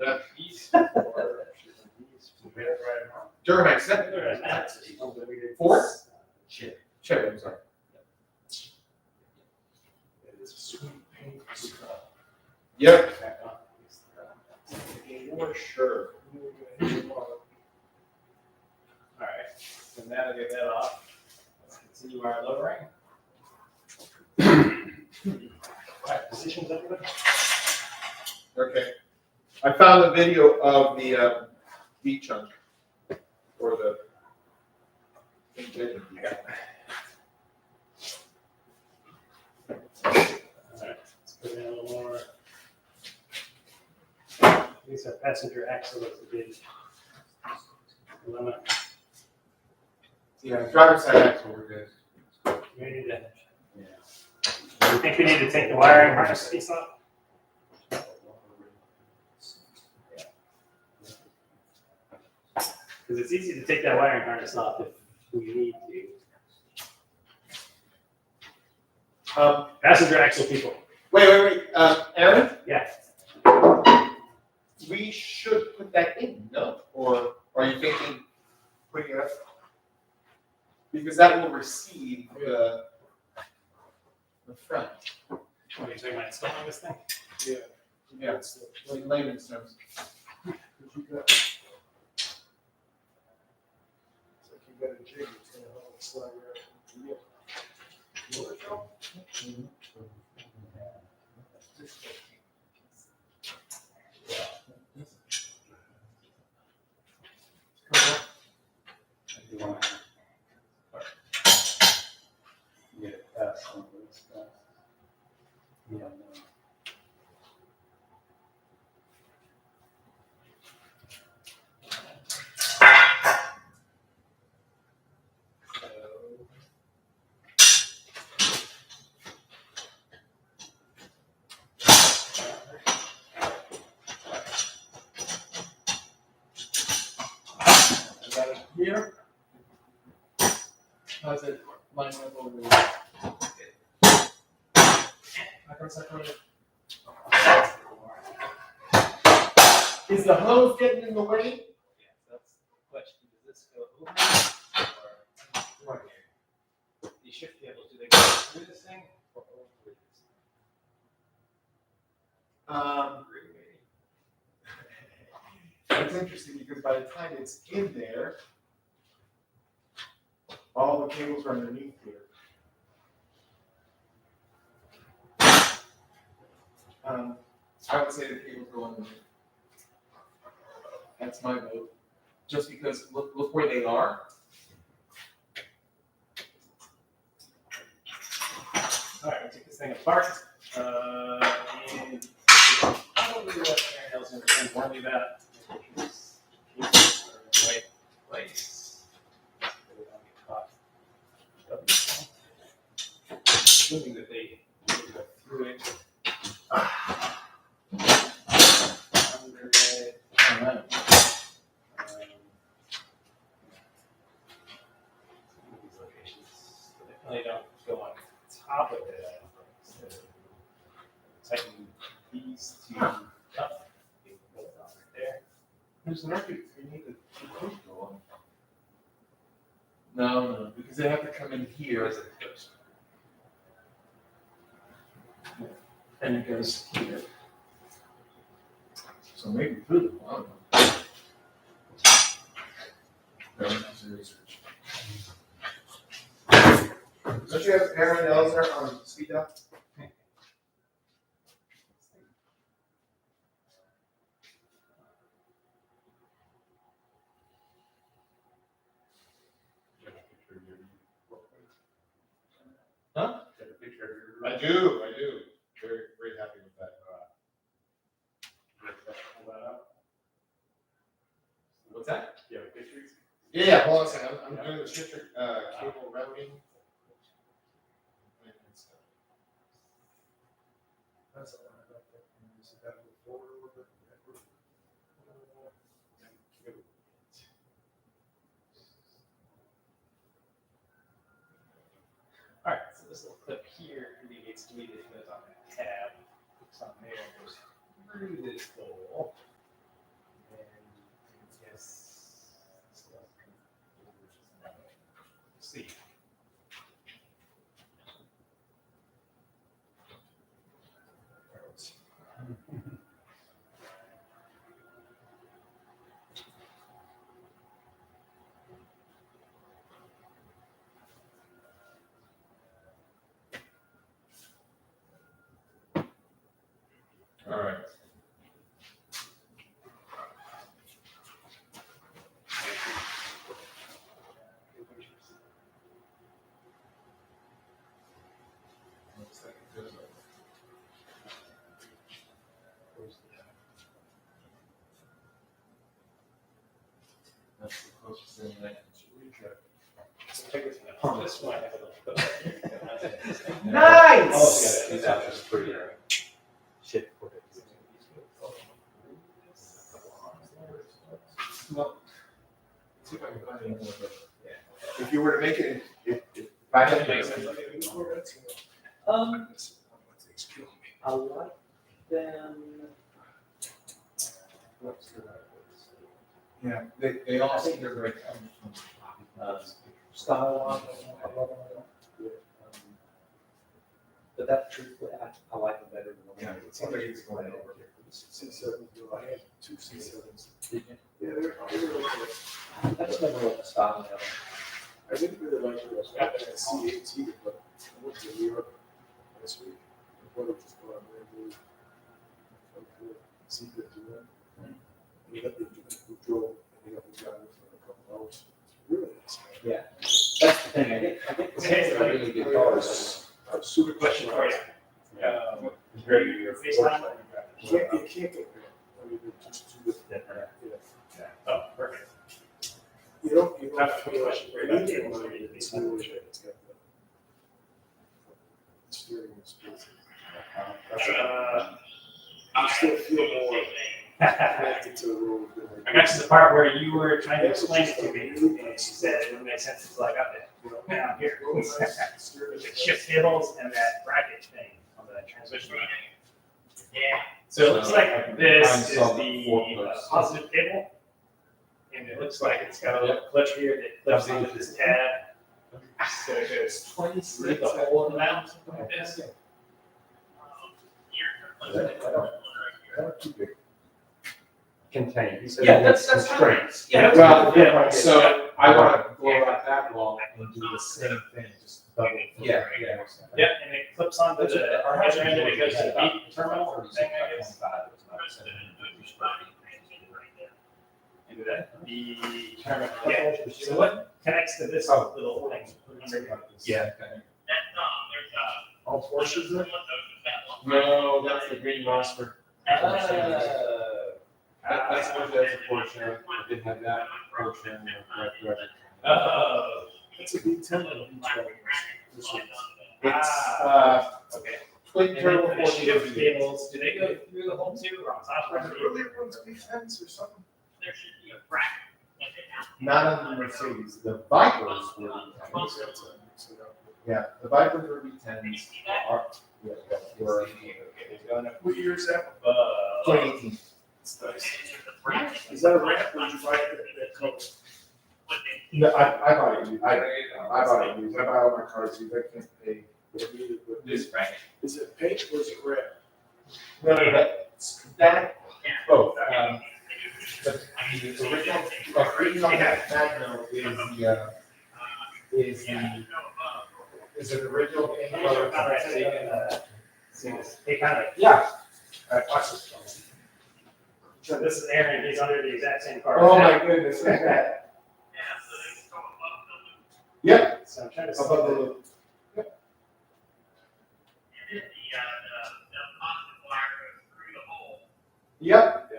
Duramax, that Ford? Shit. Chevy, I'm sorry. It's a sweet paint. Yep. For sure. All right. So now to get that off, let's continue our lowering. Right, positions everybody. Okay. I found a video of the beach chunk or the. Alright, let's put in a little more. These are passenger axle of the big limit. Yeah, driver's side axle, we're good. We need to. You think we need to take the wiring harness piece off? Because it's easy to take that wiring harness off if we need to. Passenger axle people. Wait. Aaron? Yeah. We should put that in, no? Or are you thinking putting it up? Because that will receive the front. What are you talking about installing this thing? Yeah, it's like layman's terms. Cause you got, it's like you got a jig, it's gonna help it slide right. Here. How's it lined up over there? Is the hose getting in the way? Yeah, that's the question. Does this go over or right here? These shift cables, do they go through this thing or over this It's interesting because by the time it's in there, all the cables are underneath here. I would say the cables go underneath. That's my vote. Just because look where they are. All right, we'll take this thing apart. And probably what Aaron Nelson was warning me about. Cables are in the right place. So we don't get caught. Assuming that they go through it. Under it. These locations definitely don't go on top of it. So tighten these two up. They both on right there. There's an argument. We need to go on. No, because they have to come in here. Where's it goes? And it goes here. So maybe through the bottom. Research. Don't you have Aaron Elzer on speed up? Huh? I do. Very, very happy with that. What's that? Yeah, pictures. Yeah, hold on a second. I'm doing the shifter cable routing. That's all I got there. Is it that little folder with it? All right, so this little clip here indicates to me that it goes on that tab. It's on there, it goes through this hole. And yes, see. focusing on that. So take this one. This one. Nice! These out just pretty shit. Well, see if I can find any more, but, yeah. If you were to make it, if I had to make it. I like them. Yeah, they all seem they're great. Style. But that truthfully, I like them better than the one. Yeah, it seems like it's going over. C7, I had two C7s. Did you? Yeah, they're really good. I just never like the style of them. I didn't really like it. I got that C8 either, but I went to New York last week. My brother just bought a brand new C51. We got the drove, and we got the driver for a couple hours. It's really nice. Yeah, that's the thing. I get Okay, the really good cars. Super Question for you. Compared to your FaceTime? You can't compare. I mean, they're just two different. Yeah. Oh, perfect. You don't I have a quick feel question for you. anything like it's new. It's got the steering wheel space. You still feel more connected to the road. I got to the part where you were trying to explain it to me, and you said it would make sense until I got there. Now, here. The shift tables and that bracket thing on the transmission. Yeah. So it looks like this is the positive table. And it looks like it's got a little clutch here that clips onto this tab. So it goes 26 the whole amount like this. Contain. Yeah, that's constraints. Yeah. Well, yeah, so I want to go out that long and do the same thing, just double. Yeah. Yep, and it clips onto the other end and it goes to the beep terminal thing, I guess. Into that B terminal. Yeah. So what connects to this little thing? Yeah. All Porsches there? No, that's the green monster. That's a Porsche. I didn't have that Porsche in the Oh. It's a B10 and a B12. This one. It's, Okay. twin And turbo then the 40 shift tables, do they go through the whole tube or on top Are of the it? earlier ones B10s or something? Not on the Mercedes, the Vipers were B10s. Yeah, the Vipers were B10s. Were What year is that? 2018. It's nice. Is that a ramp or did you buy that color? No, I bought it. I bought it used. I buy all my cars used. I can't pay. This bracket. Is it paint or is it red? No, that both. But the original Magno is an original paint color. They kind of, Yeah. watch this. So this is Aaron, he's under the exact same car. Oh my goodness, look at that. Yep, So I'm trying to. above the loop. Yep.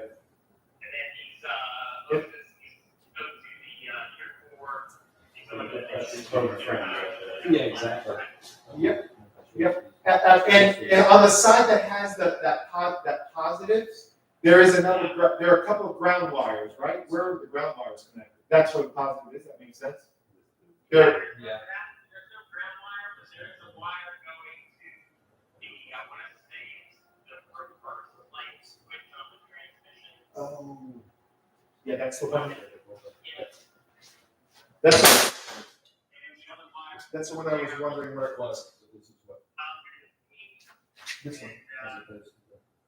Yeah, exactly. Yep. And on the side that has that positive, there is another, there are a couple of ground wires, right? Where are the ground wires connected? That's where the positive is, that makes sense? There, Yeah. There's no ground wire, but there is a wire going to the, I want to say, the reverse lane switch on the transmission. oh, yeah, that's the one. Yes. That's, And the other wire. that's the one I was wondering where it was. This one.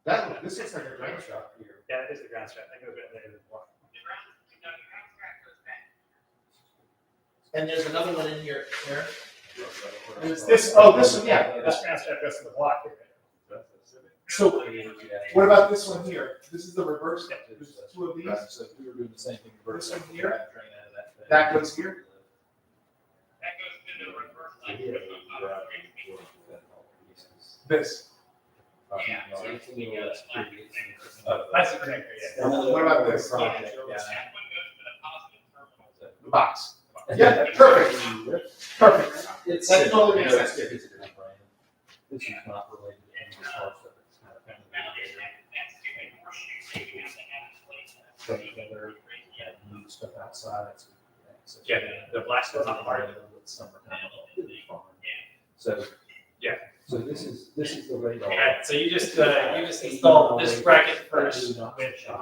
That one, this looks like a ground shot here. Yeah, that is the ground strap, that goes right there. And there's another one in here, Aaron. Is This one, yeah. This ground strap goes to the block. So, what about this one here? This is the reverse, there's two of these. So we were doing the same thing. This one here? Train out of that thing. That goes here? That goes to the reverse lane switch on the transmission. This. Yeah. That's the connector, yeah. What about this? Yeah. Yeah. That one goes to the positive terminal. box. Yeah, perfect. Perfect. It's That totally makes it's sense. a different brand. This is not related to any of the parts of it. It's kind of family related. Put together, move stuff outside. So Yeah, the black stuff on the part. Summertime, it's fun. So. Yeah. So this is the radar. Yeah, so you just install this bracket first with the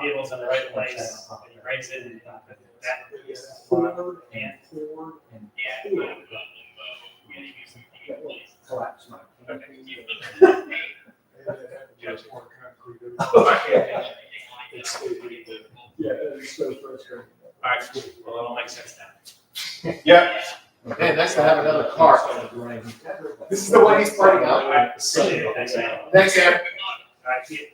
cables in the right place, and you raise it, and that is and Collapse my. Just pour concrete in. okay. It's yeah, it's so frustrating. All right, well, it all makes sense now. Yeah. Man, nice to have another car. This is the one he's parting All out. right, appreciate it. Thanks, man. Thanks, Sam. All right, see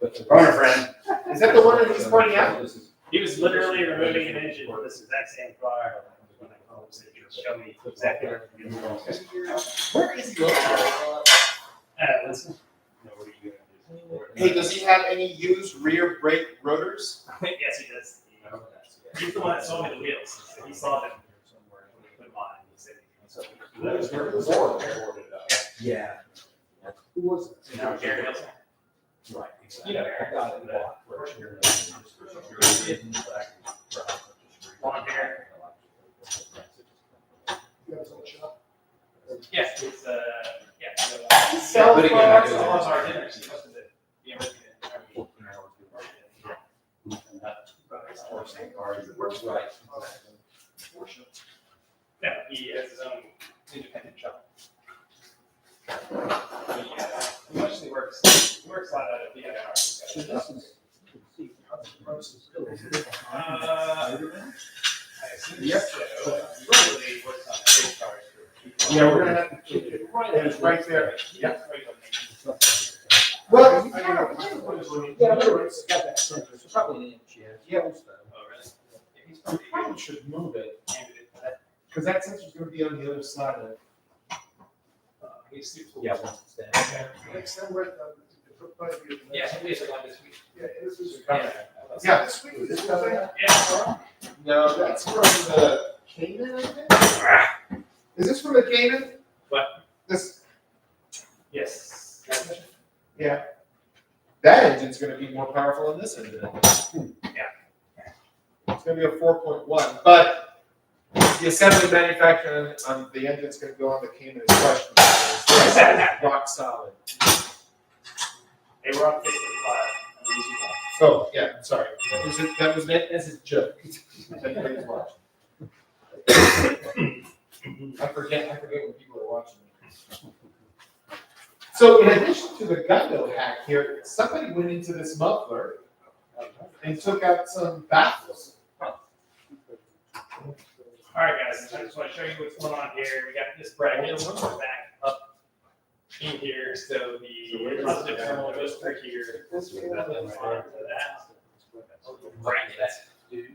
you. Runner friend. Is that the one that he's parting out? He was literally removing an engine for this exact same car. When I called him, said, show me exactly where to get it. Where is he located? Listen. Hey, does he have any used rear brake rotors? Yes, he does. He's the one that sold me the wheels. He saw them. Put them on. He said, Yeah. Who was it? you know, Gary Hilton. Right. You know, I got it. Long hair. You guys on shop? Yes, it's yeah. So, Sell but again, cars. I all of our dinners. Most of it. Yeah, Right. yeah, he has his own independent shop. He mostly works. He works a lot out of the So this is. I assume Yep. so. He really works on big cars. Yeah, we're gonna have to keep it right, it's right there. Yeah. Well, Yeah, it's got that center. It's probably an inch, yeah. Yeah. Oh, really? Yeah, he's we probably probably should move it, candidate for that. because that sensor's gonna be on the other side of it. He's super cool. Yeah, once it's down. Next time we're at the. Yeah, he leaves it on this week. Yeah, this is. Yeah, this week, this coming up. Yeah. No, that's from the Cayman, I think. Is this from the Cayman? What? This, Yes. yeah. That engine's gonna be more powerful than this engine. Yeah. It's gonna be a 4.1, but the assembly manufacturing on the engine's gonna go on the Cayman is questionable. It's rock solid. They were up 55. Oh, yeah, I'm sorry. That was meant as a joke. Everybody's watching. I forget when people are watching. So in addition to the Gundo hack here, somebody went into this muffler and took out some baffles. All right, guys, I just want to show you what's going on here. We got this bracket back up in here, so the positive terminal goes through here. Bracket.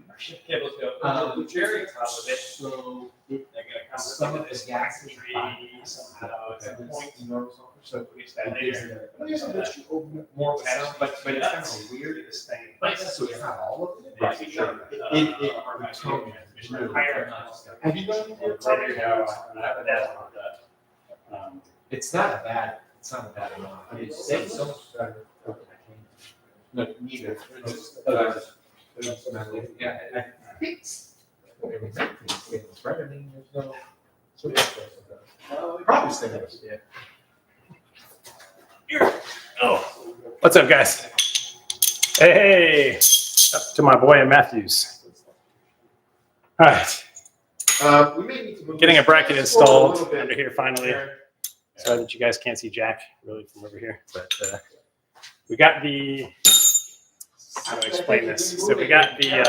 Our shift cables go over the very top of it. So They're gonna come some some of of this the gas gas is tree somehow at some point. So we use that it later. is More with sound, but it's kind of weird. This thing in place. So it's not all of it? Right. Higher. Have you done your Later, It's not a bad amount. I mean, it's so much better. No, neither. Yeah, I think it's. Probably same. Yeah. Oh, what's up, guys? Hey, up to my boy Matthews. All right, We may need to move. getting a this bracket just forward a installed little bit. under here finally. Karen. Sorry that you guys can't see Jack really from over here, but we got the. How do I explain this? So we got the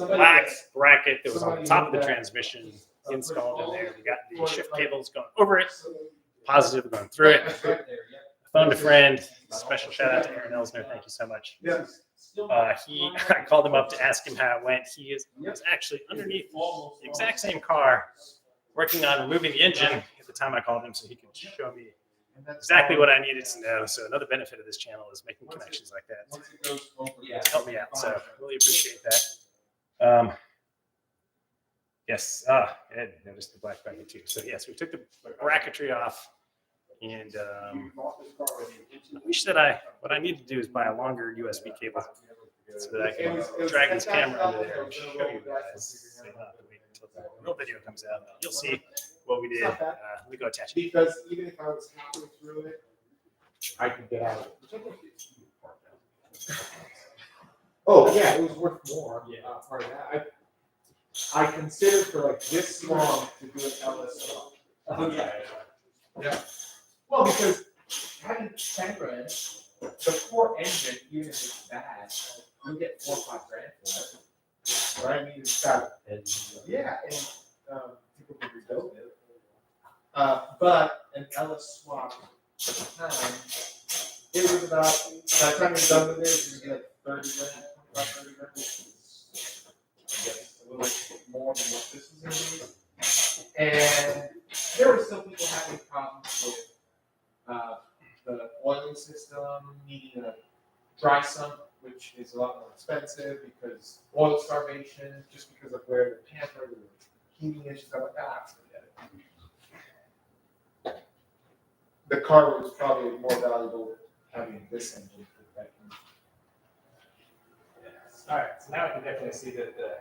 black bracket that was on the top of the transmission installed in there. We got the shift cables going over it, positive going through it. Phoned a friend. Special shout out to Aaron Elsner. Thank you so much. Yes. I called him up to ask him how it went. He was actually underneath the exact same car, working on removing the engine at the time I called him, so he could show me exactly what I needed to know. So another benefit of this channel is making connections like that. Once it goes over, Yeah. Help me out. So really really appreciate that. Yes, Ed noticed the black bracket too. So yes, we took the bracketry off, and I wish that what I need to do is buy a longer USB cable so that I can drag this camera under there and show you guys. So you don't have to wait until the real video comes out. You'll see what we did. Let me go attach it. Because even if I was halfway through it, I could get out of it. Oh, yeah, it was worth more. Part of that. I considered for like this long to do an LS swap. Oh, yeah. Yeah. Well, because having 10 grand, the core engine, even if it's bad, you get 4 or 5 grand for it. Right? I mean, it's got, yeah, and people can rebuild it. But an LS swap at the time, it was about, by the time you're done with it, it's gonna be like 30 grand, 25, 30 grand, which is, I guess, a little more than what this is gonna be. And there were still people having problems with the oiling system, needing a dry sump, which is a lot more expensive because oil starvation, just because of where the pamper, the heating issues, stuff like that. Forget it. The car was probably more valuable having this engine. All right, so now I can definitely see that the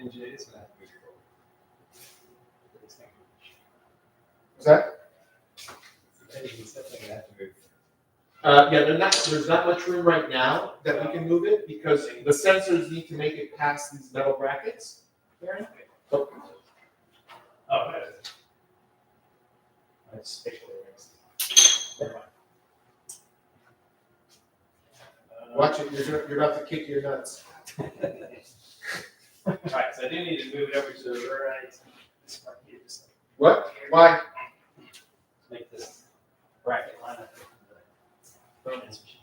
engine is going to have to move forward. Was that? It's definitely going to have to move. Yeah, there's not much room right now that we can move it because the sensors need to make it past these metal brackets. So, Oh, that is. That's spatially Never mind. watch it, you're about to kick your nuts. All right, so I do need to move it over to the right. This part here, just What? Why? make this bracket line up with the bonus machine.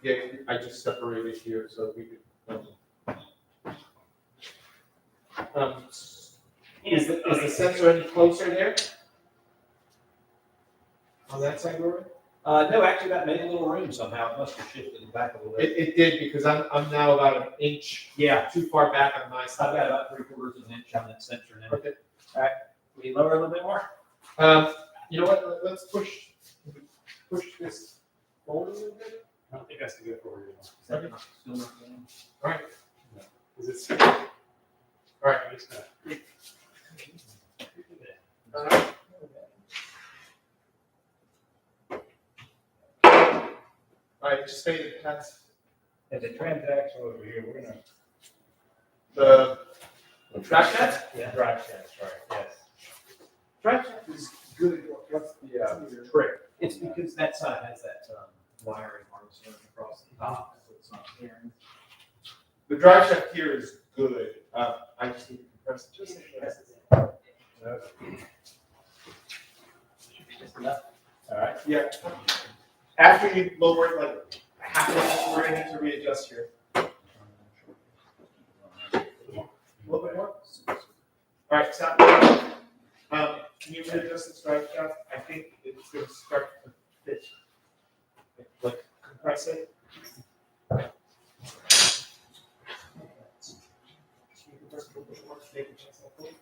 Yeah, I just separated here so we could. Is the sensor any closer there? On that side, Rory? No, actually, that made a little room somehow. It must have shifted it back a little bit. It did because I'm now about an inch too far back on my I've side. got about 3/4 of an inch on that sensor now. Okay. We lower a little bit more? You know what? Let's push this forward a little bit. I don't think that's the good forward. Okay. Still not going? All right. Is it? All right. It's not. All right. Just made it past And the transaction over here, we're gonna. the drive shaft. Yeah. Drive shaft, sorry, yes. Drive shaft is good. What's the Trick. It's because that side has that wiring harness running across the top, so it's not tearing. The drive shaft here is good. I just need to compress it just a bit. Just enough. All right. Yeah. After you lower it like half an inch, we're gonna need to readjust here. A little bit more. All right, stop. Can you readjust this drive shaft? I think it's gonna start to fit. Like compress it. Can you compress it a little bit more? Make it just like that.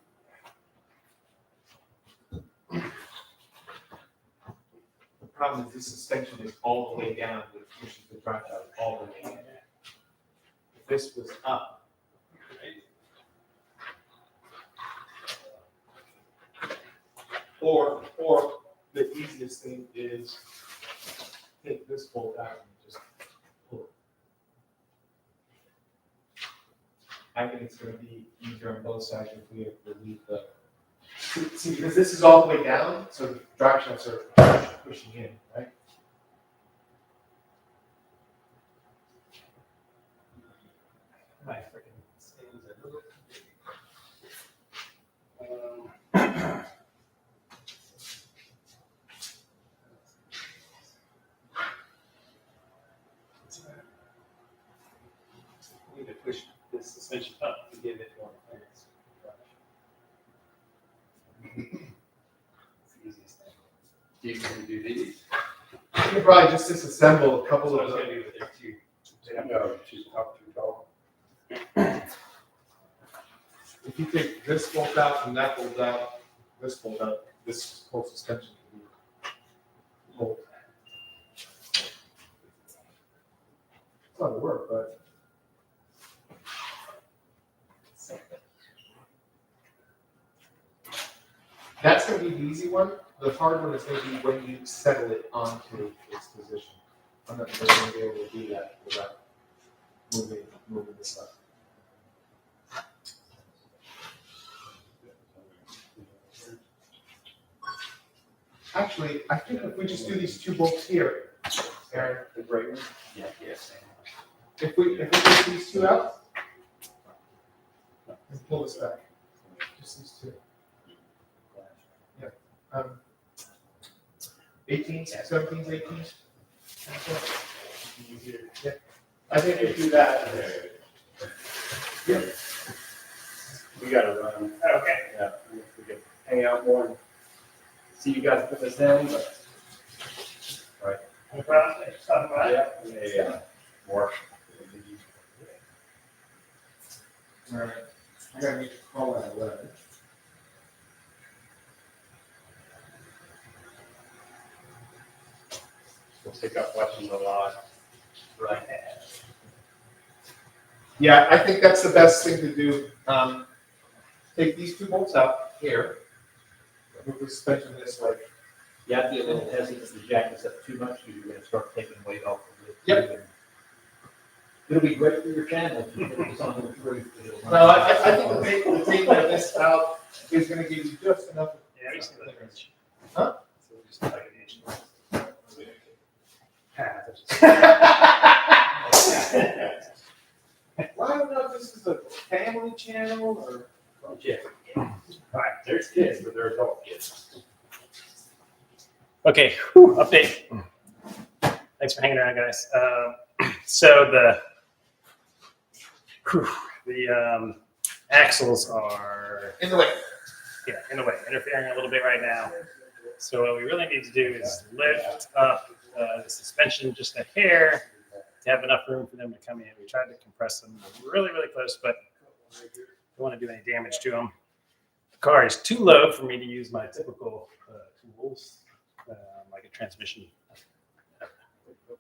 The problem is this suspension is all the way down, which pushes the drive shaft all the way in. If this was up, or the easiest thing is take this bolt out and just pull it. I think it's going to be easier on both sides if we relieve the. See, because this is all the way down, so the drive shafts are pushing in, right? My freaking stands are a little. We need to push this suspension up to give it more clearance. It's the easiest thing. Do you can do these? You can probably just disassemble a couple So of it's them. gonna be with their two. No, she's up too tall. If you take this bolt out and that bolt out, this bolt out, this whole suspension can be bolt. It's not gonna work, but. That's gonna be the easy one. The hard one is gonna be when you settle it onto its position. I'm not really gonna be able to do that without moving this up. Actually, I think if we just do these two bolts here, Aaron, The gray one? Yeah, yes. if we take these two out and pull this back, just these two. 18s, 17s, 18s. Yeah. I think we do that. Yeah. We gotta run. Okay. Yeah, we could hang out more and see you guys put this in, but. No problem. Just talking about it. Yeah. More. Alright, I gotta make a call at 11. We'll take up watching a lot. Right. Yeah, I think that's the best thing to do. Take these two bolts out here. Move the suspension this way. You have to be a little hesitant to jack this up too much, because you're gonna start taking weight off of it. Yep. It'll be great for your channel if you put this on the roof. No, I think the taking of this out is gonna give you just enough. Yeah, we see that range. Huh? So we just like an inch. Well, I don't know if this is a family channel or. Yeah. All right, there's kids, but they're adult kids. Okay, update. Thanks for hanging around, guys. So the axles are In the way. in the way, interfering a little bit right now. So what we really need to do is lift up the suspension just a hair to have enough room for them to come in. We tried to compress them really, really close, but don't want to do any damage to them. The car is too low for me to use my typical tools, like a transmission. What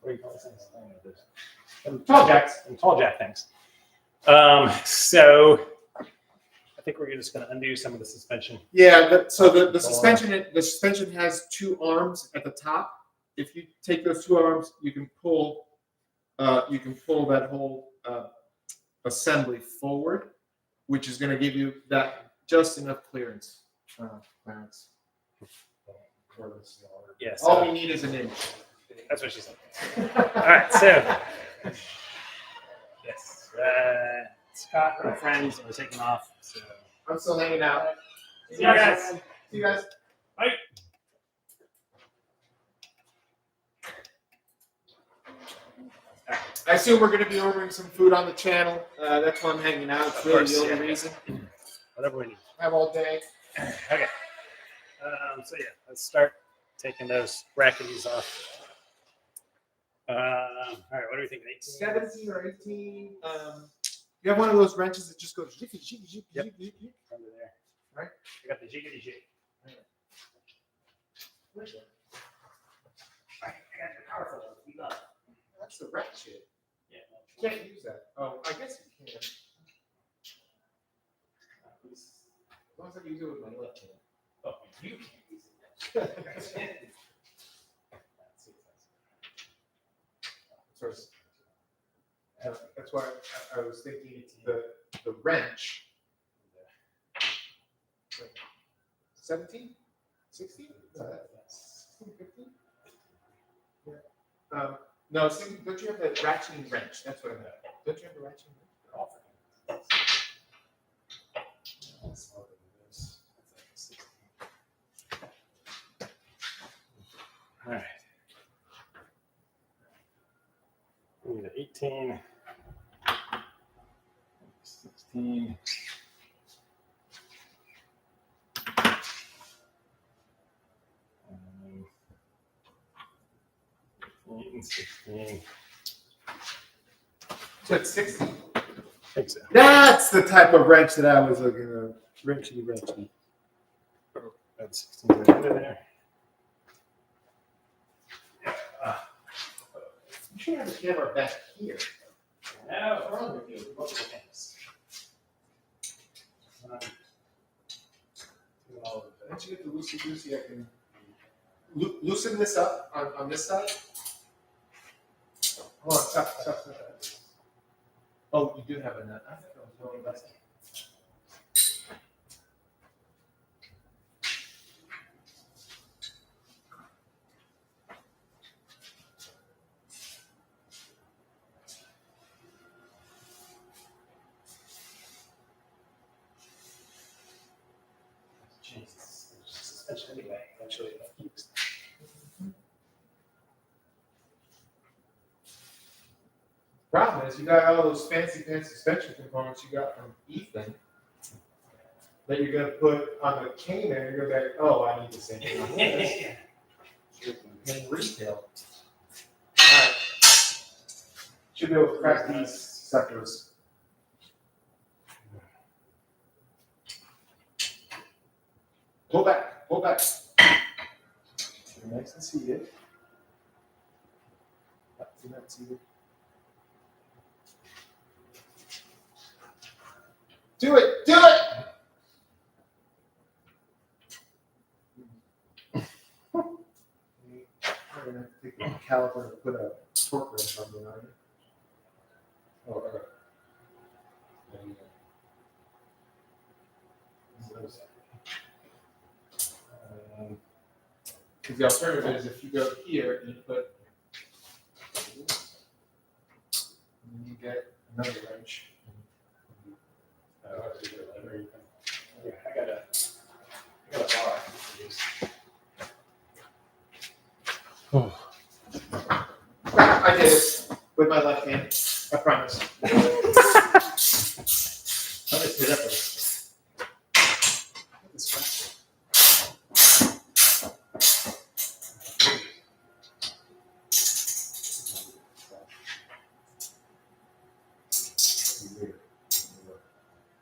do you call these things? I don't know those. Tall jacks and tall jack things. So I think we're just going to undo some of the suspension. Yeah, so the suspension has two arms at the top. If you take those two arms, you can pull that whole assembly forward, which is going to give you that just enough clearance. Yeah, All so we need is an inch. that's what she said. All right, so yes, Scott and my friends are taking off. So I'm still hanging out. see you guys. See you guys. Bye. I assume we're going to be ordering some food on the channel. That's why I'm hanging out. It's Of really course, the only yeah. reason. Whatever we need. I have all day. Okay. So yeah, let's start taking those brackets off. All right, what do we think? 18? 17 or 18. You have one of those wrenches that just goes. Yep. Under there. Right. I got the jiggity jig. Where's that? I got the powerful one. We love. That's the ratchet. Yeah. You can't use that. Oh, I guess you can. As long as I use it with my left hand. Oh, you can't use it. That's why I was thinking the wrench. 17? 16? 15? Yeah. No, don't you have the ratcheting wrench? That's what I meant. Don't you have the ratcheting wrench? All right. We need an 18, 16. and 16. So it's 60. I think so. That's the type of wrench that I was looking at. Wrenchy. That's 16 right under there. You should have the camera back here. Now, what's wrong with you? Multiple things. Once you get the loosey-goosey, I can loosen this up on this side. Hold on, stop. Oh, you do have a nut. I think I was going last time. Jesus. It's just suspension anyway. Eventually, it keeps. Problem is, you got all those fancy suspension components you got from Ethan that you're gonna put on the Cayman. You're gonna be like, oh, I need the same thing on this. In retail. All right. Should be able to crack these suckers. Pull back. You're nice and seated. You're not seated. Do it! I'm gonna take the caliper and put a torque wrench on the iron. Oh, all right. Because the alternative is if you go here and you put, and then you get another wrench. Yeah, I got a bar I can use. I did it with my left hand. I promise. How much did that for?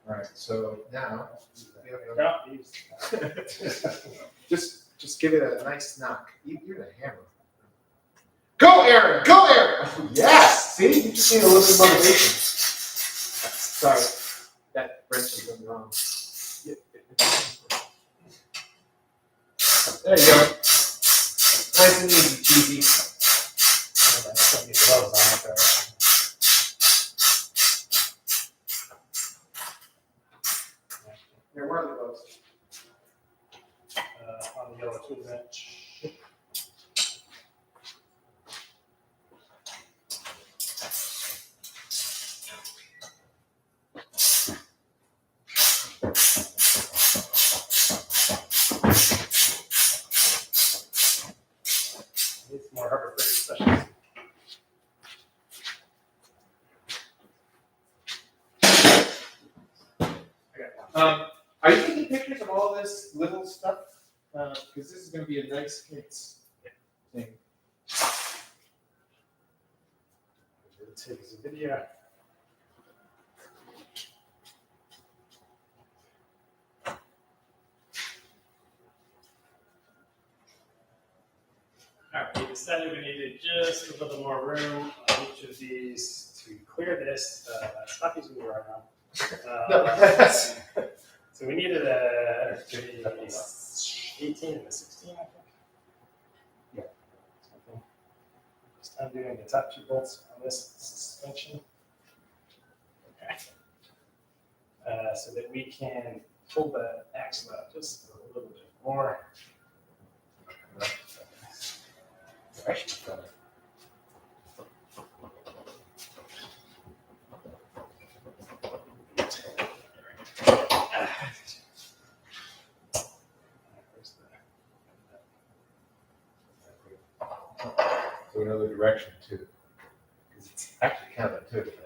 All right, so now just give it a nice knock. You're the hammer. Go, Aaron! Oh, yes! See, you just need a little bit of motivation. Sorry, that wrench is going wrong. There you go. Nice and easy, cheesy. There were the gloves. On the yellow tool bench. Need some more Harbor Freight specials. Are you taking pictures of all this little stuff? Because this is going to be a nice kids thing. Take a video. All right, we decided we needed just a little more room on each of these to clear this. Stop using the right arm. So we needed a 18 and a 16, I think. Yeah. Something. Just undoing the top two bolts on this suspension. Okay. So that we can pull the axle out just a little bit more. So another direction too. Because it's actually counterintuitive.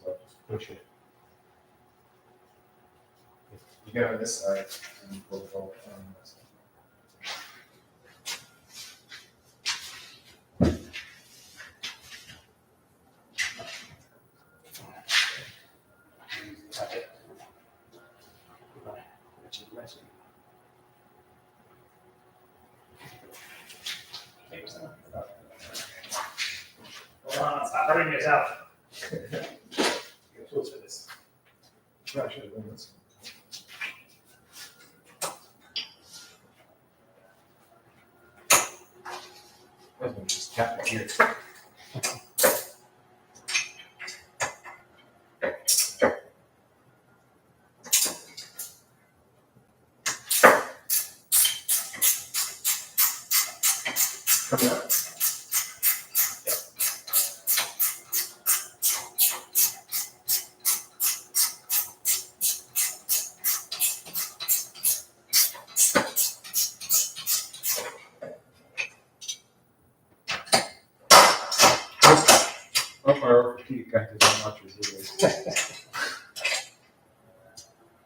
So I'll just push it. You get on this side and you pull the bolt on this side. guys out. Tools for this. Yeah, I should have done this. Let me just tap it here. Coming up. Oh, my orthopedic guy doesn't watch his videos.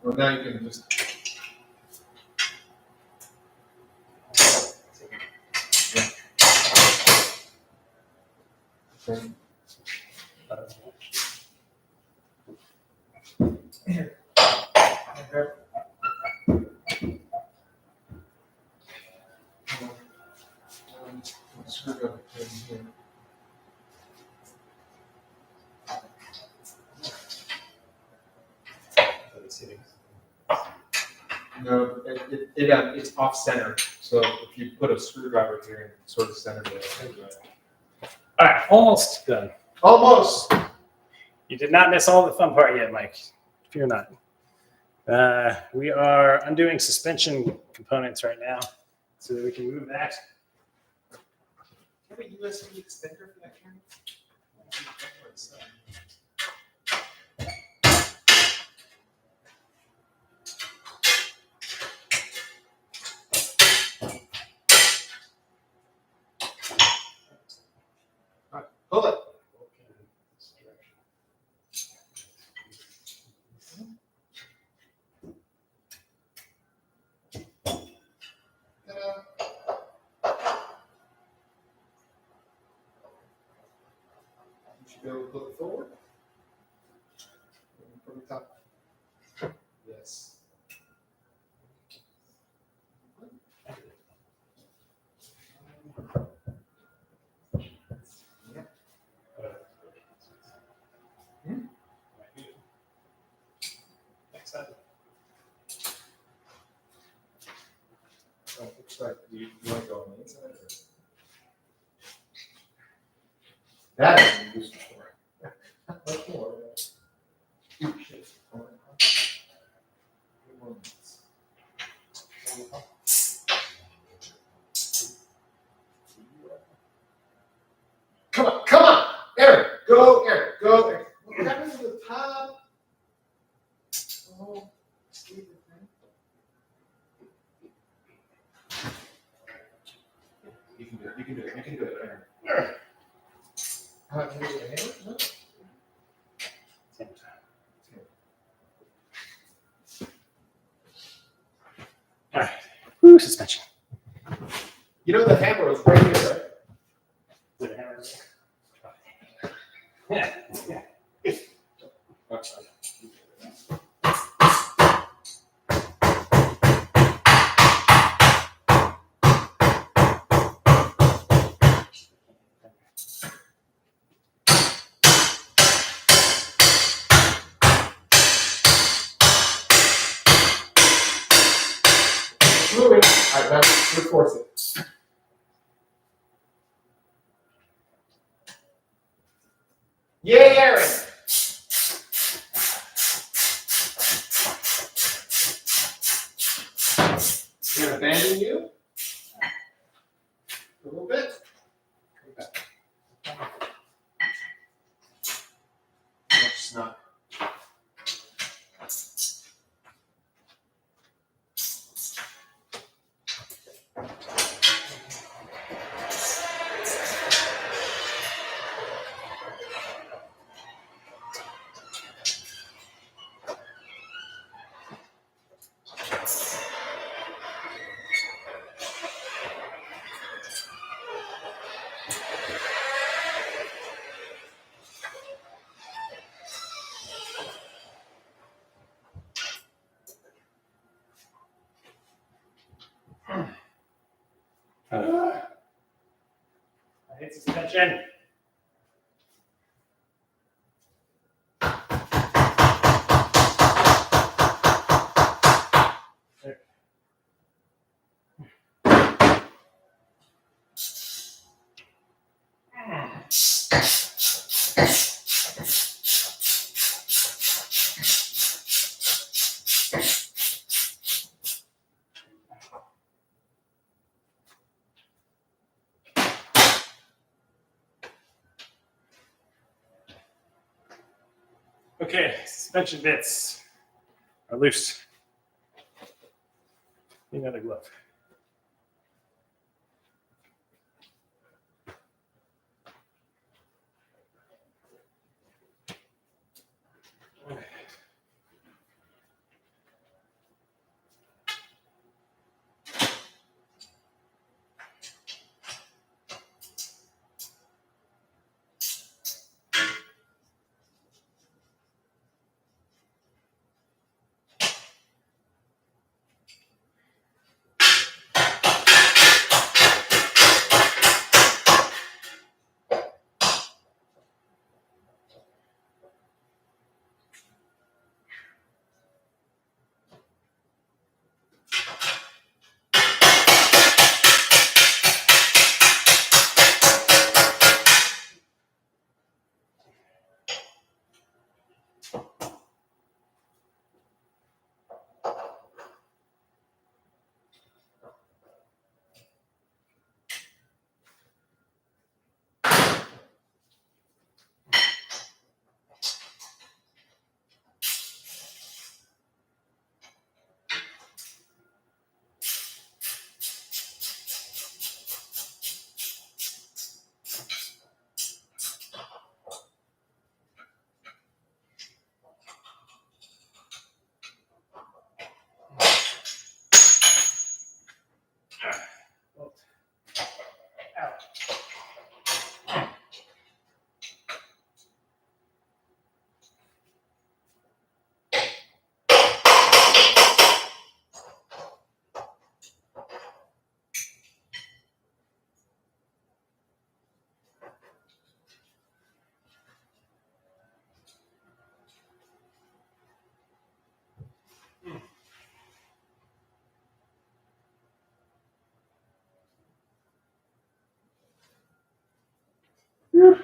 Well, now you can just. Okay. Here. Okay. Screwdriver in here. No, it's off center. So if you put a screwdriver here and sort of center it. All right, almost done. Almost. You did not miss all the fun part yet, Mike. Fear not. We are undoing suspension components right now so that we can move that. Have a USB extender for that camera? Hold it. You should be able to pull it forward. From the top. Yes. Next side. Oh, looks like you want to go on the inside or? That is a useful for it. Much more. Ooh, shit. Come on, Aaron, go, Aaron, go, Aaron. What happened to the top? Oh, Steve, you can do it, you can do it, you can do it, Aaron. Can you do it again? No? Same time. All right. Woo, suspension. You know the hammer was right here, right? Is it a hammer? Yeah. Yeah. Moving. All right, now reinforce it. Yay, Aaron! I'm gonna abandon you. A little bit. Come back. Much snug. I hate suspension. Okay, suspension bits are loose. Need another glove.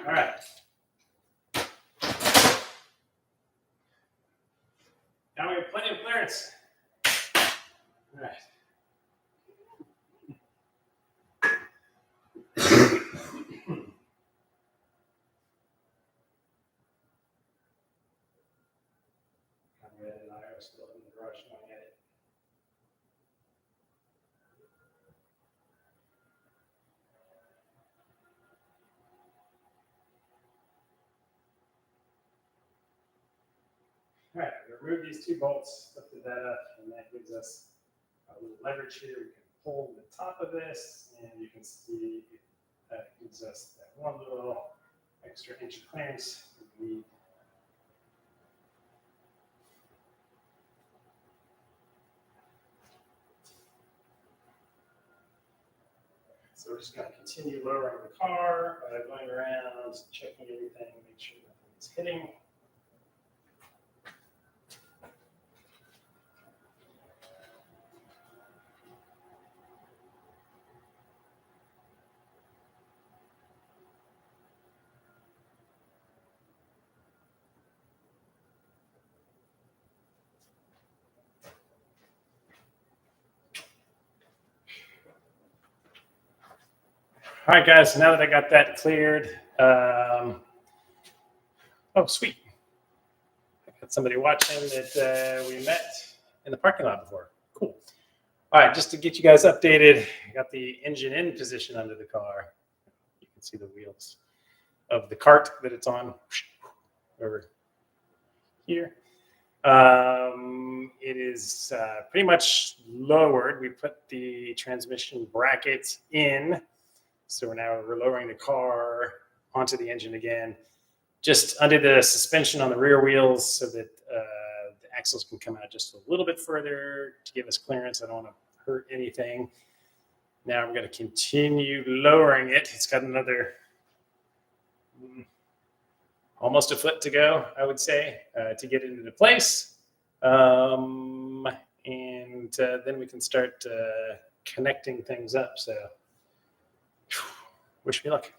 All right. Now we have plenty of clearance. All right. Conrad and I are still in the garage going at it. All right, we remove these two bolts, lifted that up, and that gives us a little leverage here. We can pull the top of this, and you can see that gives us that one little extra inch of clearance we need. So we're just going to continue lowering the car by going around, checking everything, make sure nothing is hitting. All right, guys, now that I got that cleared, oh, sweet. I got somebody watching that we met in the parking lot before. Cool. All right, just to get you guys updated, I got the engine in position under the car. You can see the wheels of the cart that it's on over here. It is pretty much lowered. We put the transmission brackets in. So we're lowering the car onto the engine again, just under the suspension on the rear wheels so that the axles can come out just a little bit further to give us clearance. I don't want to hurt anything. Now I'm going to continue lowering it. It's got another almost a foot to go, I would say, to get it into place. And then we can start connecting things up. So wish me luck.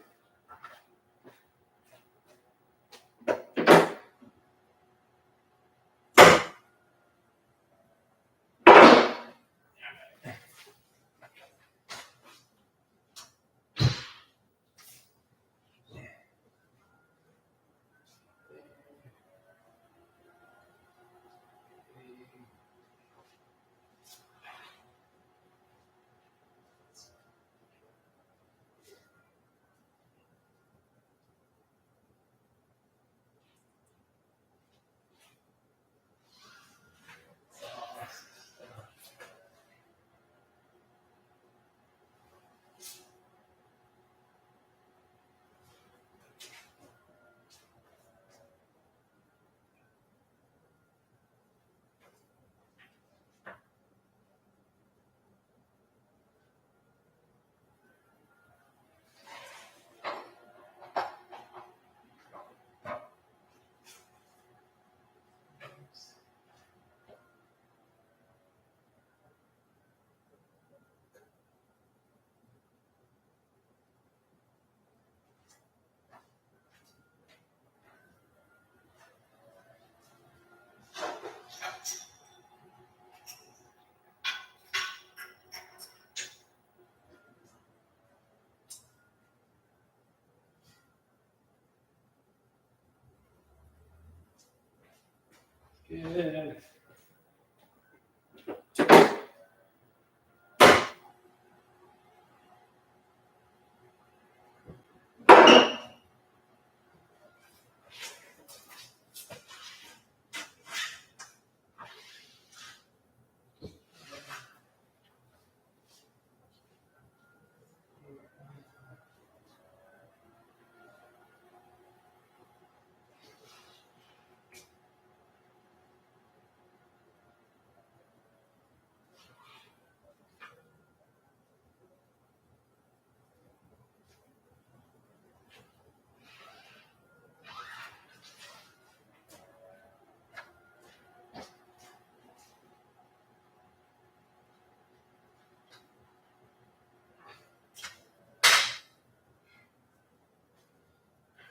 And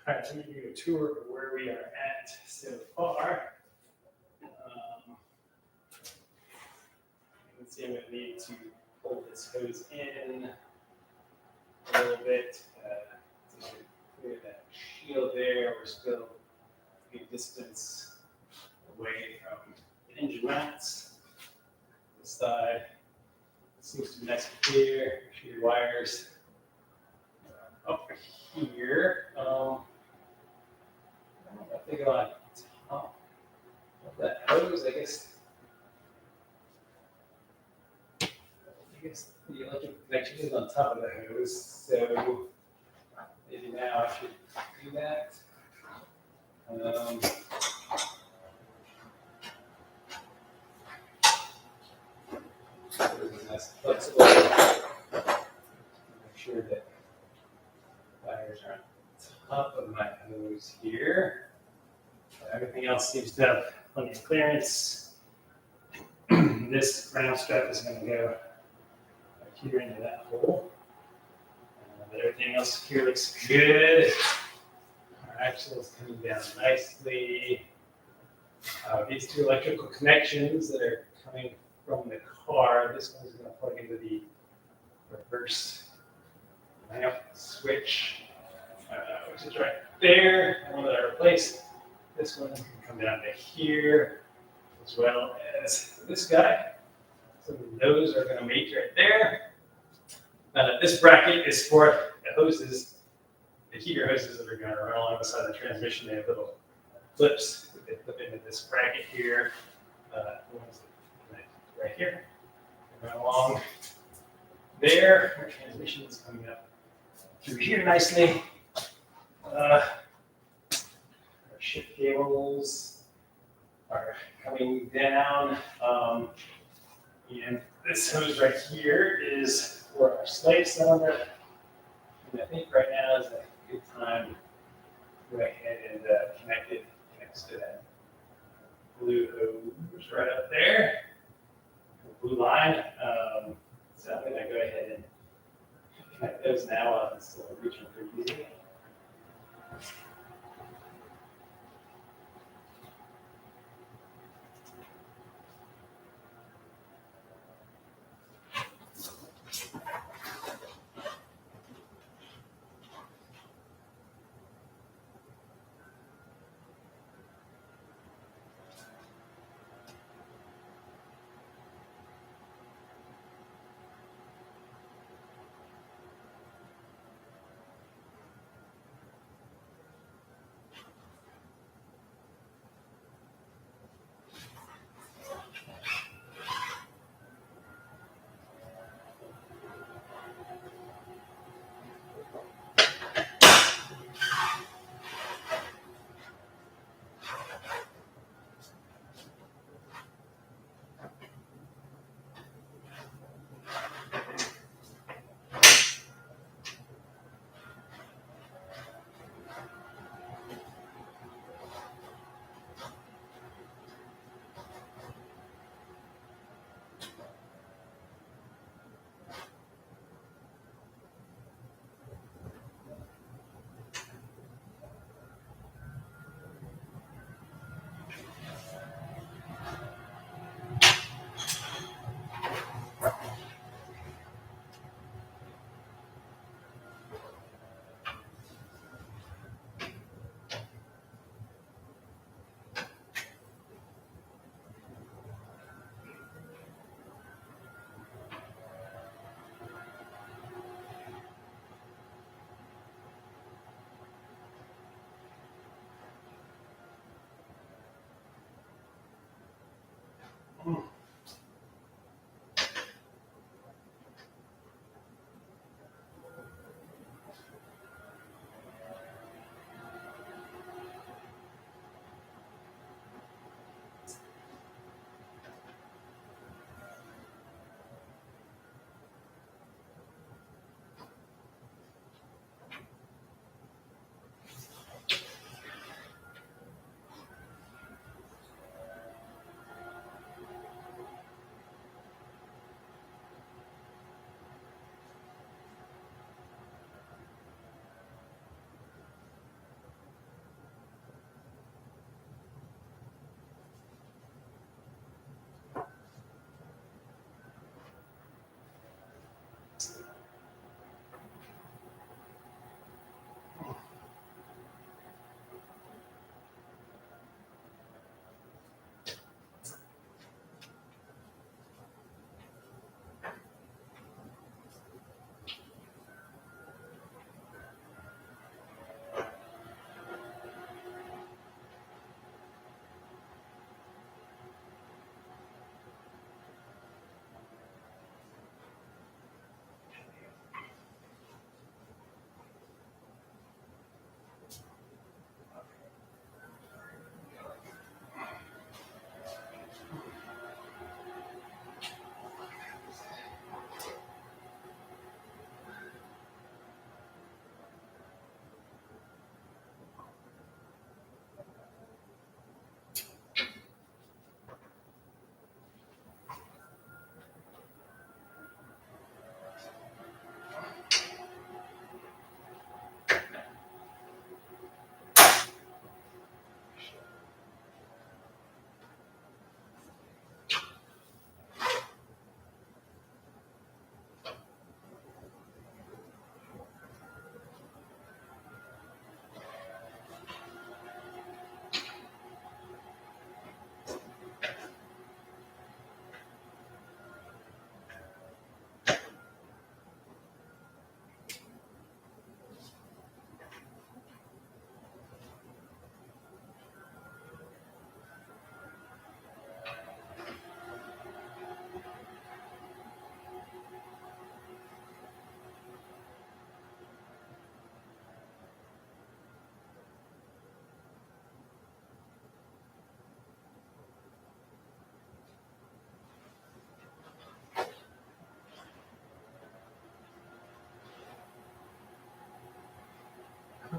all right, so I'm going to give you a tour of where we are at so far. Let's see, I'm going to need to pull this hose in a little bit to clear that shield there. We're still a good distance away from the engine mounts. This side seems to be nice and clear. Make sure your wires are up here. I don't know if they go on top of that hose. I guess the electrical connection is on top of the hose, so maybe now I should do that. So this is nice and flexible. Make sure that wires are on top of my hose here. Everything else seems to have plenty of clearance. This ground strap is going to go here into that hole. But everything else here looks good. Our axle is coming down nicely. These two electrical connections that are coming from the car, this one's going to plug into the reverse lamp switch, which is right there. The one that I replaced. This one can come down to here, as well as this guy. So those are going to meet right there. This bracket is for the hoses, the heater hoses that are going to run along the side of the transmission. They have little clips that they clip into this bracket here. The ones that connect right here. They run along there. Our transmission is coming up through here nicely. Our shift cables are coming down. And this hose right here is for our slave cylinder. And I think right now is a good time to go ahead and connect it next to that blue hose right up there, the blue line. So I'm going to go ahead and connect those now. I'm still reaching pretty easy.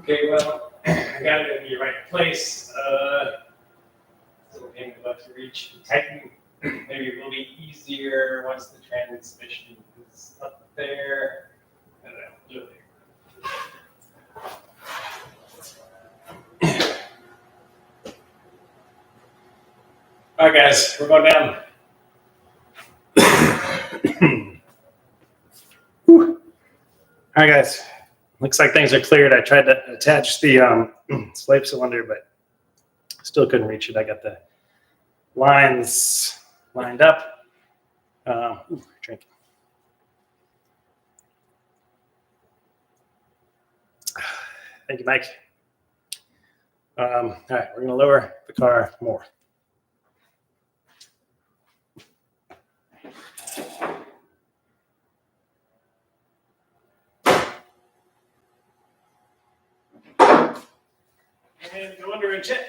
Okay, well, I got it in the right place. Little pain in the butt to reach. Tighten maybe a little bit easier once the transmission is up there. I don't know. Do it there. All right, guys, we're going down. Whew. All right, guys. Looks like things are cleared. I tried to attach the slave cylinder, but still couldn't reach it. I got the lines lined up. Drinking. Thank you, Mike. All right, we're going to lower the car more. And go under and check.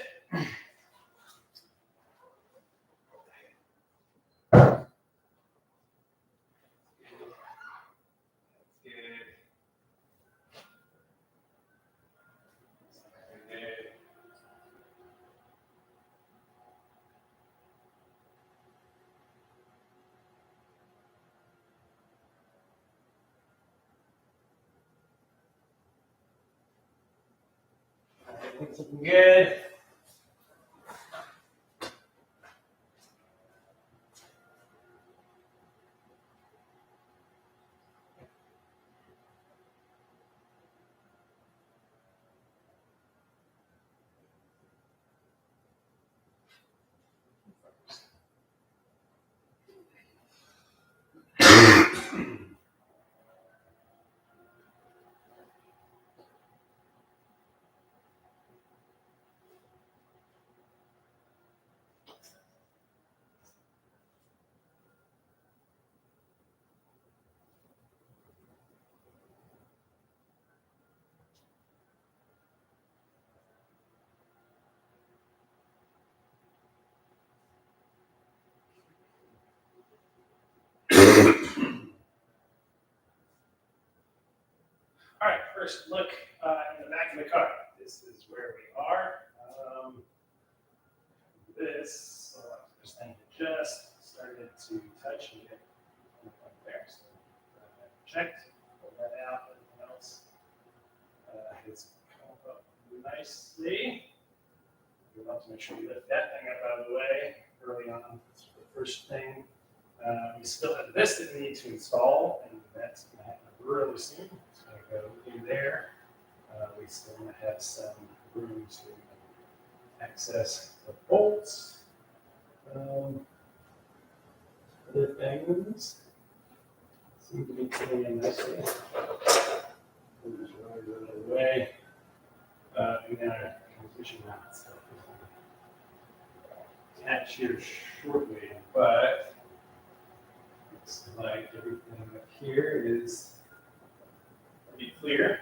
Everything's looking good. All right, first look in the back of the car. This is where we are. First thing just started to touch and get there. So checked, pull that out, everything else it's come up nicely. We want to make sure we lift that thing up out of the way early on. That's the first thing. We still have this that we need to install, and that's going to happen really soon. It's going to go in there. We still want to have some room to access the bolts. Other things seem to be fitting in nicely. Just right away. And then our transition mount stuff is attached here shortly, but looks like everything up here is pretty clear.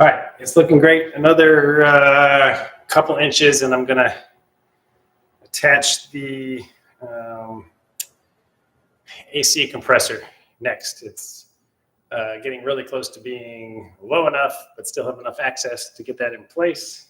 All right, it's looking great. Another couple inches, and I'm going to attach the AC compressor next. It's getting really close to being low enough, but still have enough access to get that in place.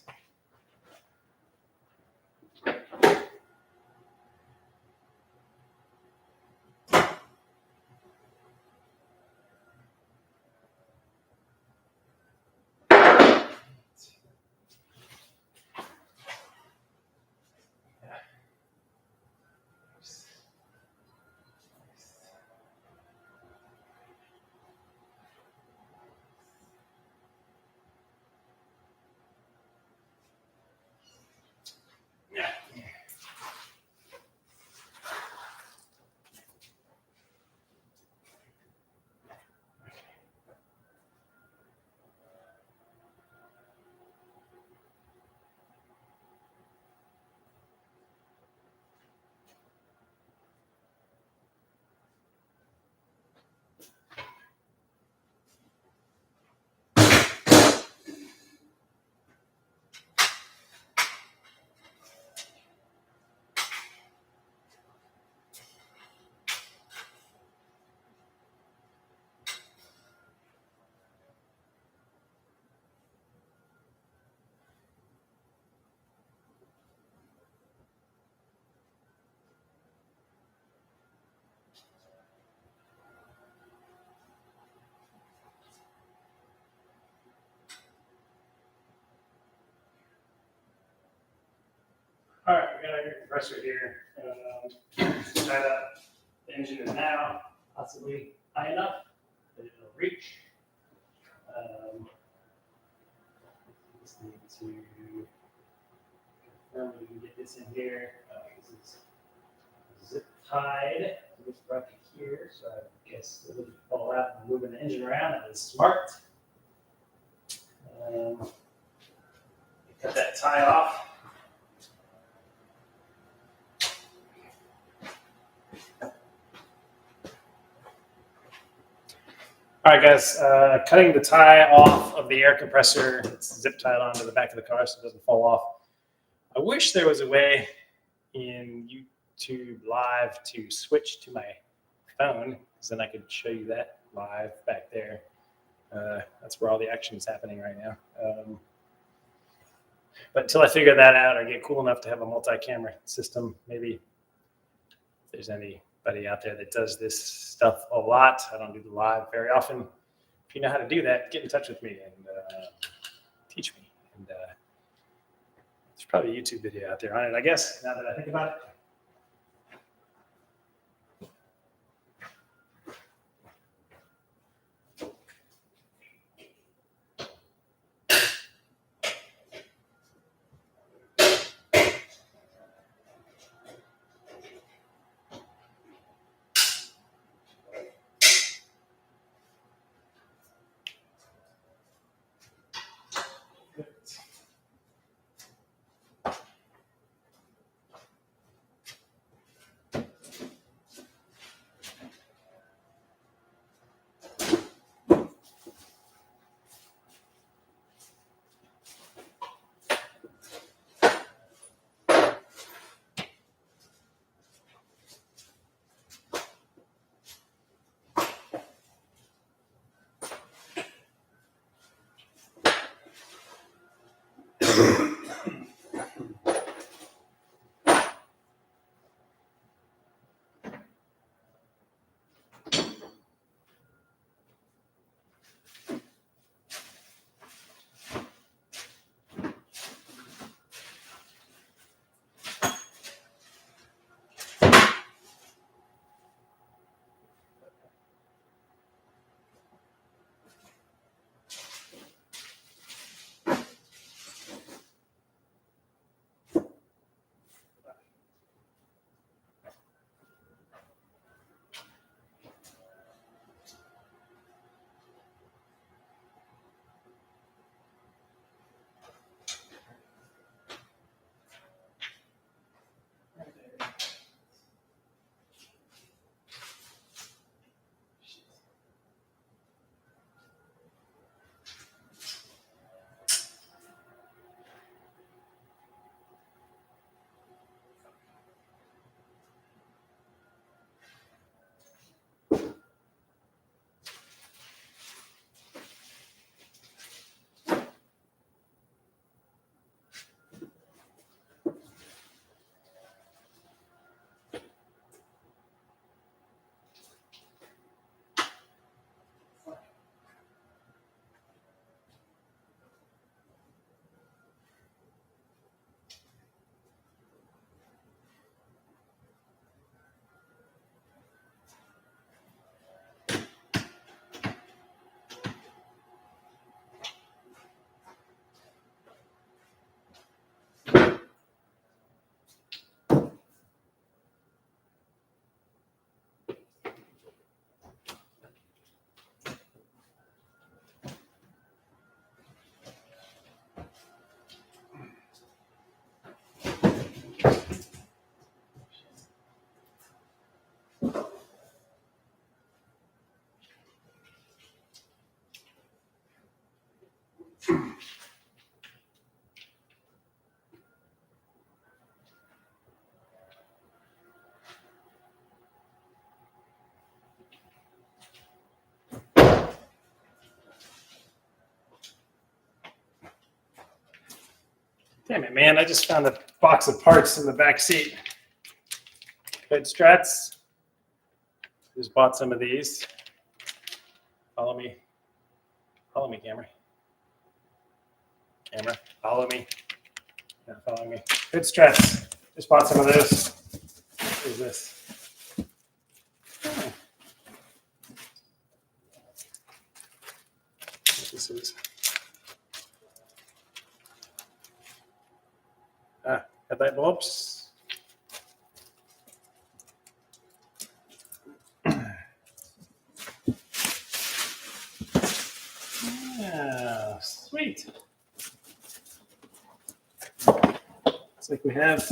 All right, we got our air compressor here. Tied up. The engine is now possibly high enough that it'll reach. Just need to confirm we can get this in here. This is zip tied. It's right here, so I guess it would fall out and moving the engine around. That is smart. Cut that tie off. All right, guys, cutting the tie off of the air compressor. It's zip tied onto the back of the car so it doesn't fall off. I wish there was a way in YouTube Live to switch to my phone, because then I could show you that live back there. That's where all the action is happening right now. But until I figure that out or get cool enough to have a multi-camera system, maybe if there's anybody out there that does this stuff a lot. I don't do the live very often. If you know how to do that, get in touch with me and teach me. And there's probably a YouTube video out there on it, I guess, now that I think about it. Damn it, man. I just found a box of parts in the back seat. Hood struts. Just bought some of these. Follow me. Follow me, camera. Camera, follow me. Not following me. Hood struts. Just bought some of those. What is this? Oh. What this is? Headlight bulbs. Yeah, sweet. Looks like we have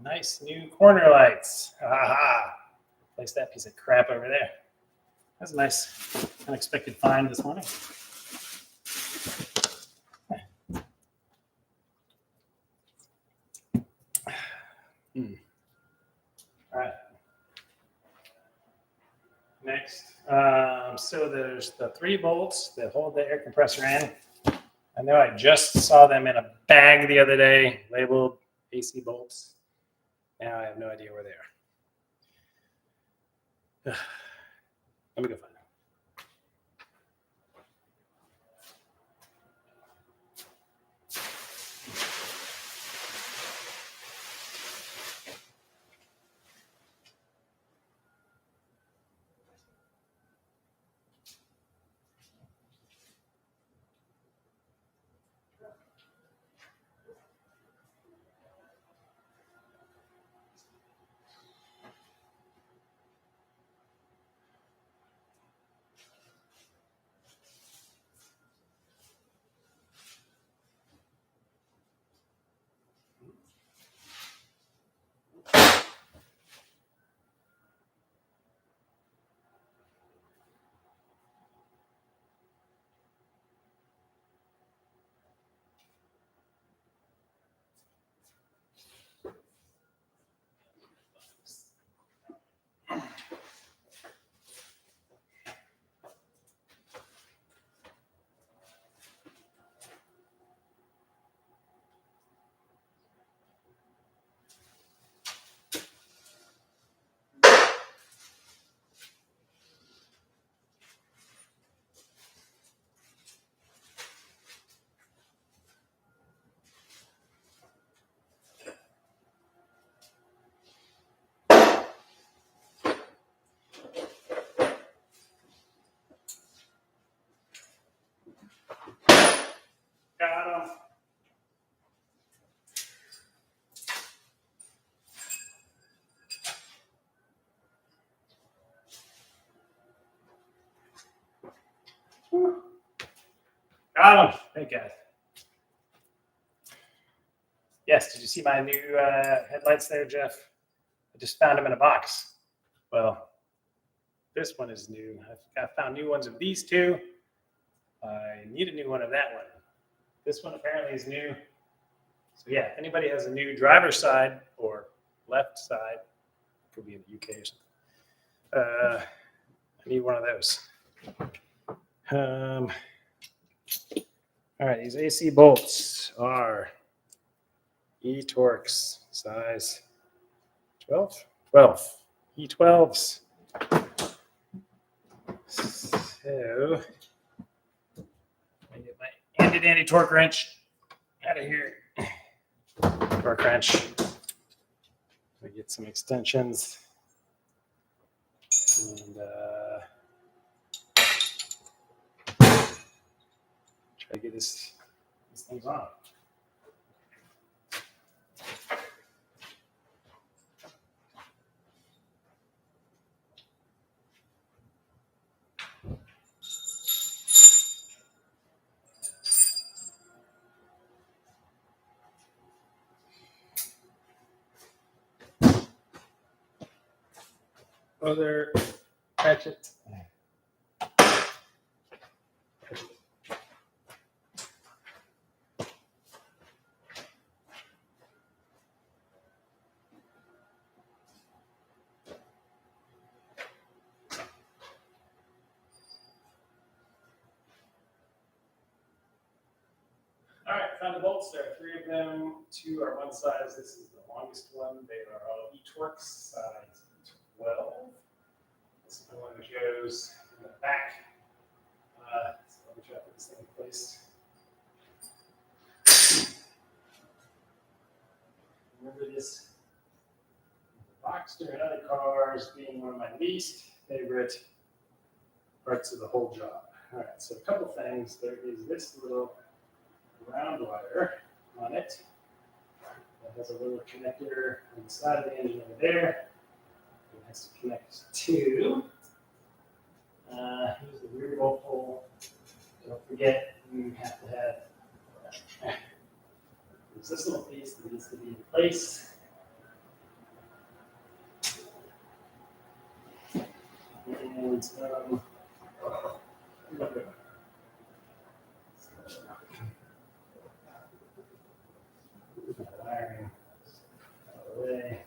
nice new corner lights. Aha! Place that piece of crap over there. That's a nice unexpected find this morning. All right. Next, so there's the 3 bolts that hold the air compressor in. I know I just saw them in a bag the other day, labeled AC bolts. Now I have no idea where they are. Let me go find them. Got them. Got them. Hey, guys. Yes, did you see my new headlights there, Jeff? I just found them in a box. Well, this one is new. I found new ones of these 2. I need a new one of that one. This one apparently is new. So yeah, if anybody has a new driver's side or left side, could be in the UK or something. I need one of those. All right, these AC bolts are E-Torx size 12? 12. E12s. So, let me get my handy dandy torque wrench out of here. Torque wrench. Let me get some extensions. And try to get this thing on. Other ratchet. All right, found the bolts. There are 3 of them. 2 are one size. This is the longest one. They are all E-Torx size 12. This is the one that goes in the back. So let me try to put this thing in place. is Boxster and other cars being one of my least favorite parts of the whole job. All right, so a couple things. There is this little round wire on it that has a little connector on the side of the engine over there. It has to connect to. Here's the rear bolt hole. Don't forget, you have to have. There's this little piece that needs to be in place. And wiring out of the way.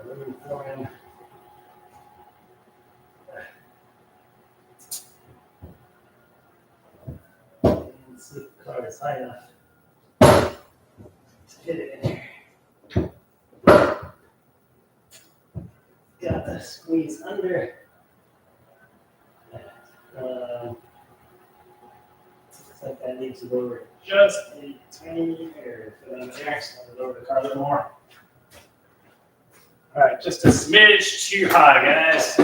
Aluminum foil. And see if the car is high enough to hit it in here. Got to squeeze under. Looks like I need to lower it just a tiny hair. Put it under there, so I'm going to lower the car a little more. All right, just a smidge too high, guys.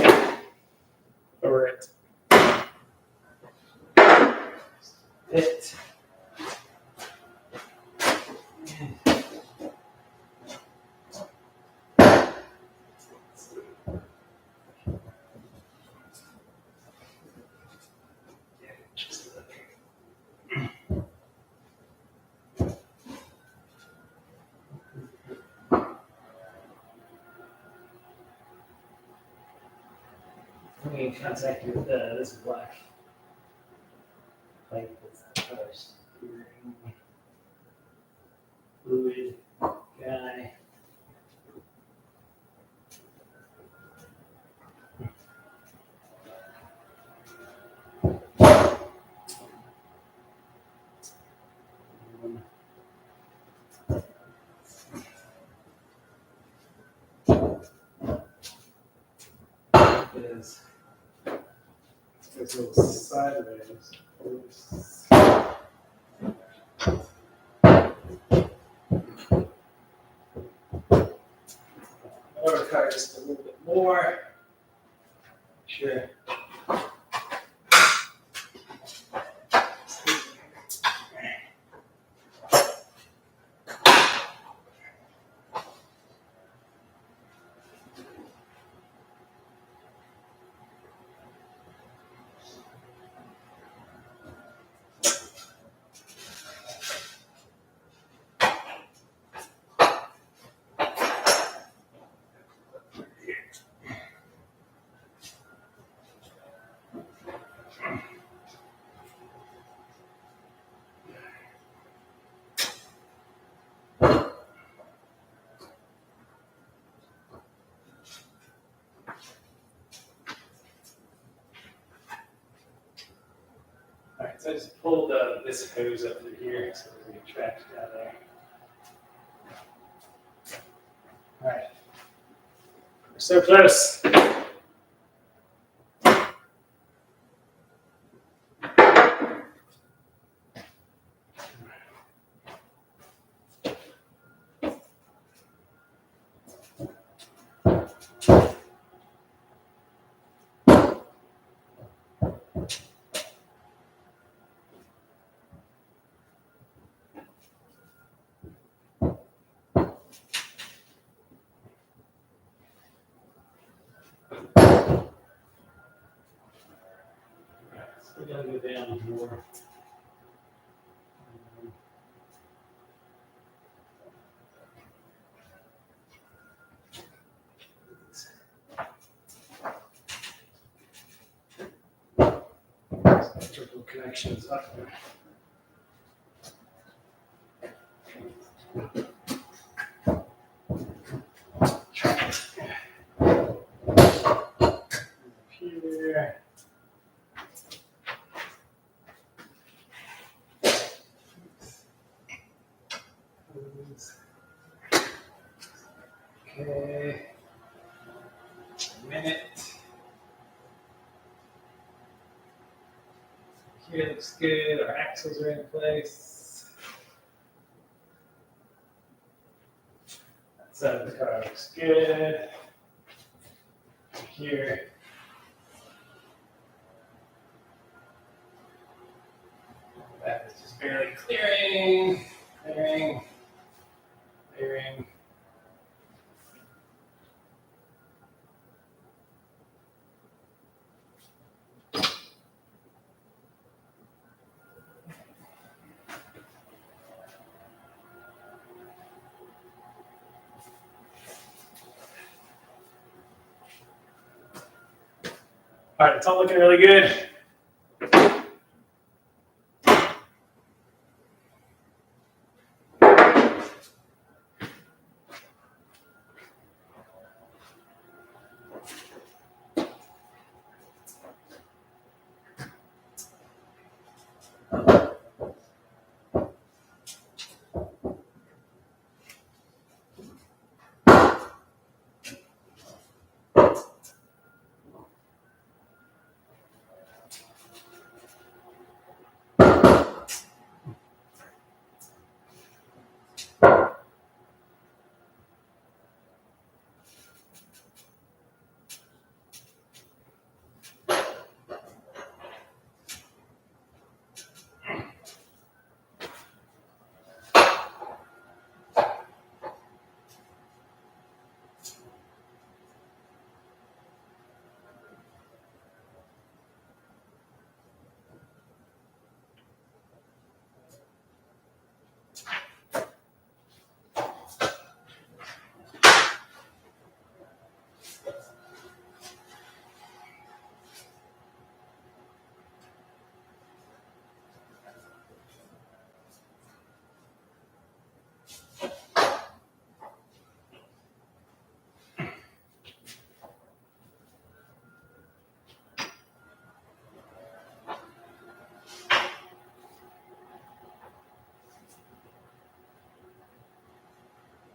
Lower it. It. I'm in contact with this black pipe with our steering fluid guy. Is it's a little sideways. Oops. Lower car just a little bit more. Sure. All right, so I just pulled this hose up through here so we can track down there. All right, we're so close. We gotta go down more. Electrical connections up there. Here. Okay. A minute. Here looks good. Our axles are in place. That side of the car looks good. Here. That is just barely clearing. Clearing. Clearing. All right, it's all looking really good.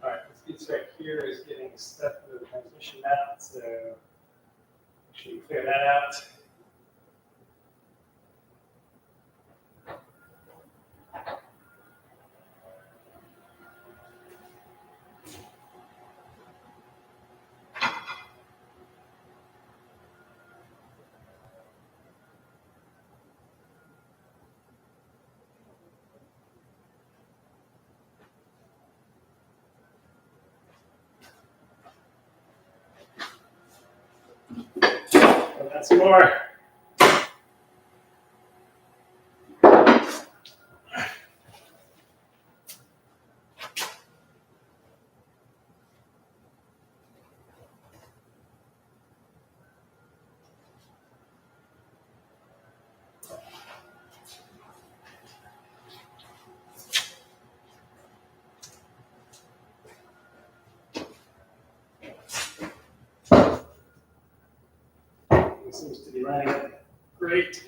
All right, this piece right here is getting stuff with the transmission out, so make sure you clear that out. And that's more. It seems to be running great.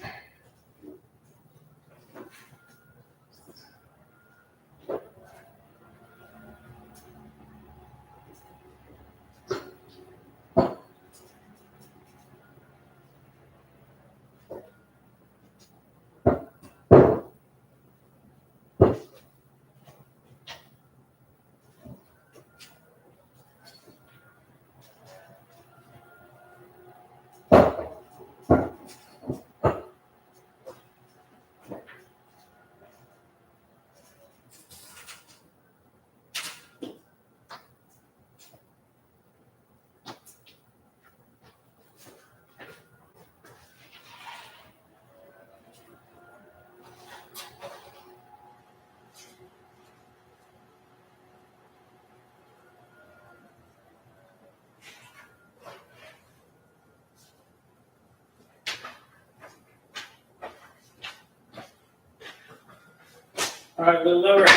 All right, a little lower.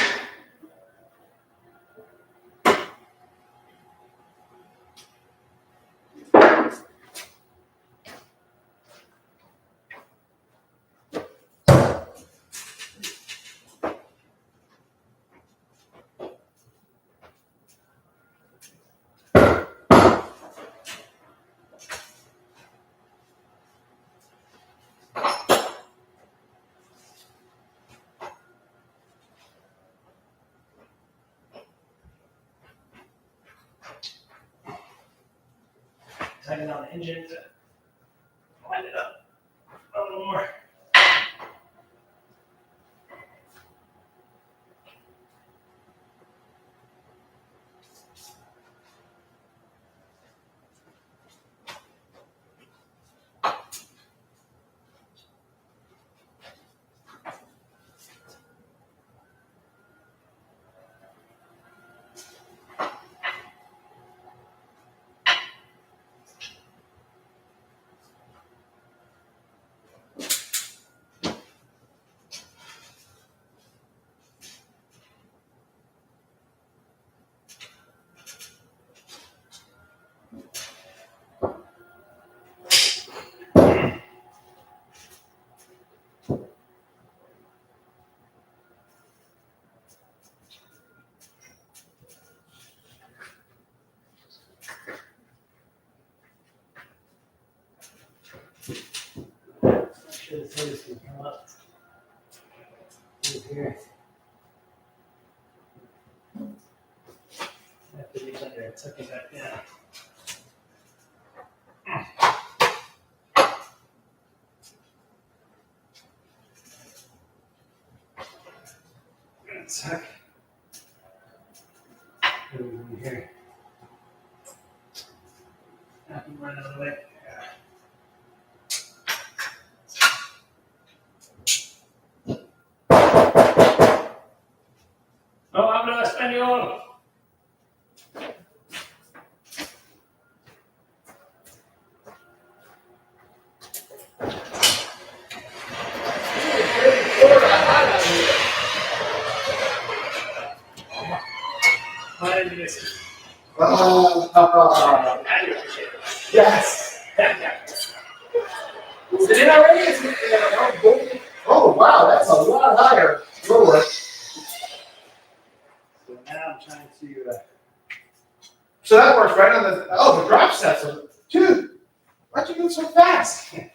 depending on the engine to line it up a little more. Sure this hose can come up through here. I have to reach under and tuck it back down. Tuck. Over here. Now you run out of the way. No hablo español. Yes. Is it in already? Is it, oh, wow, that's a lot higher. Lower. So now I'm trying to. So that works right on the, oh, the drop sensor. Dude, why'd you move so fast? With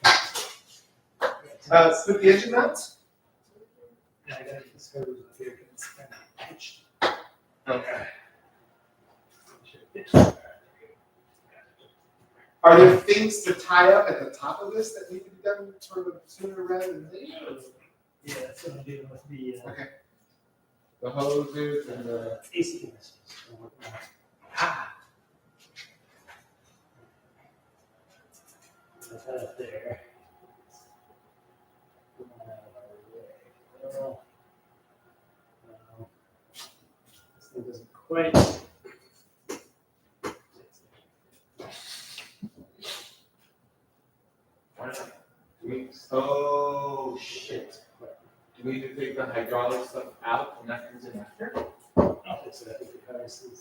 the engine mounts? Yeah, I gotta get this hose up here because it's kind of pitched. Okay. Are there things to tie up at the top of this that need to be done sort of sooner rather than later? Yeah, that's what I'm doing with the Okay. The hoses and the. AC units. Ah. Put that up there. Come on out of our way. Well, no. This thing doesn't quite. Oh, shit. Do we need to take the hydraulic stuff out and that comes in after? I don't think so. I think the car needs to be.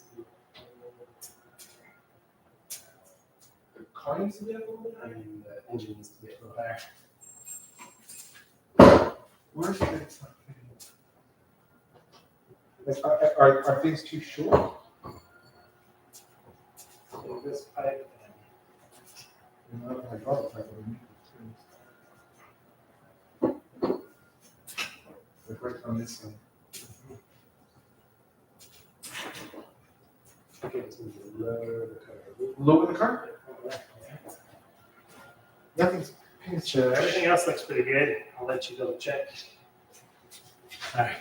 The car needs to be a little bit I mean, the engine needs to be a little higher. Where's the are things too short? So this pipe and Hydraulic pipe. Like right on this one. okay, it's going to lower the car. Lower the carpet. Nothing's So everything else looks pretty good. I'll let you double check. All right.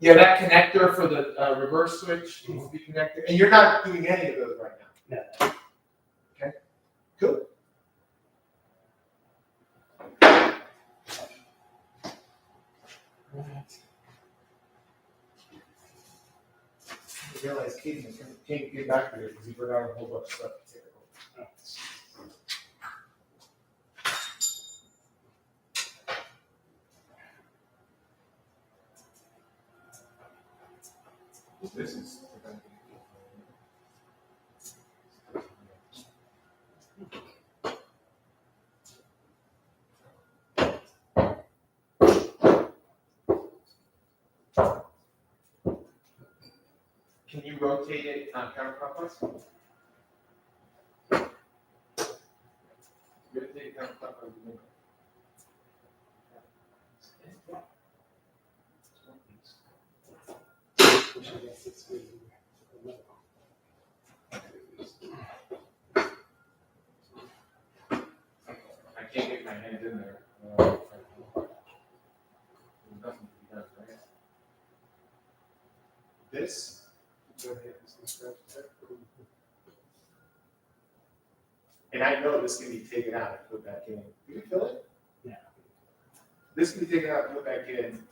Yeah, that connector for the reverse switch needs to be connected, and you're not doing any of those right now. No. Okay. Good. Right. I realized Katie can't get back to it because he forgot a whole bunch of stuff to take over. This is. Can you rotate it counterclockwise? Rotate it counterclockwise. my hand in there. There's nothing to be done, right? This. And I know this can be taken out and put back in. You can feel it? Yeah. This can be taken out and put back in,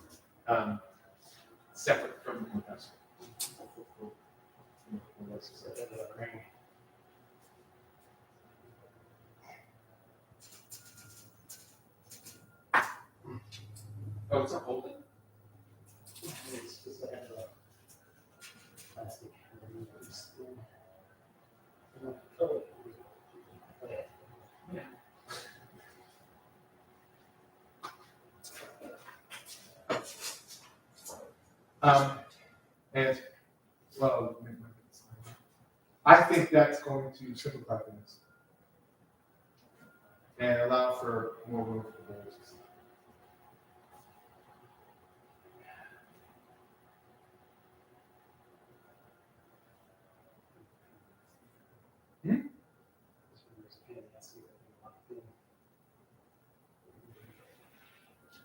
separate from the compressor. Oh, it's not holding? It's just like a plastic. And, well, I think that's going to simplify things. And allow for more room for goals.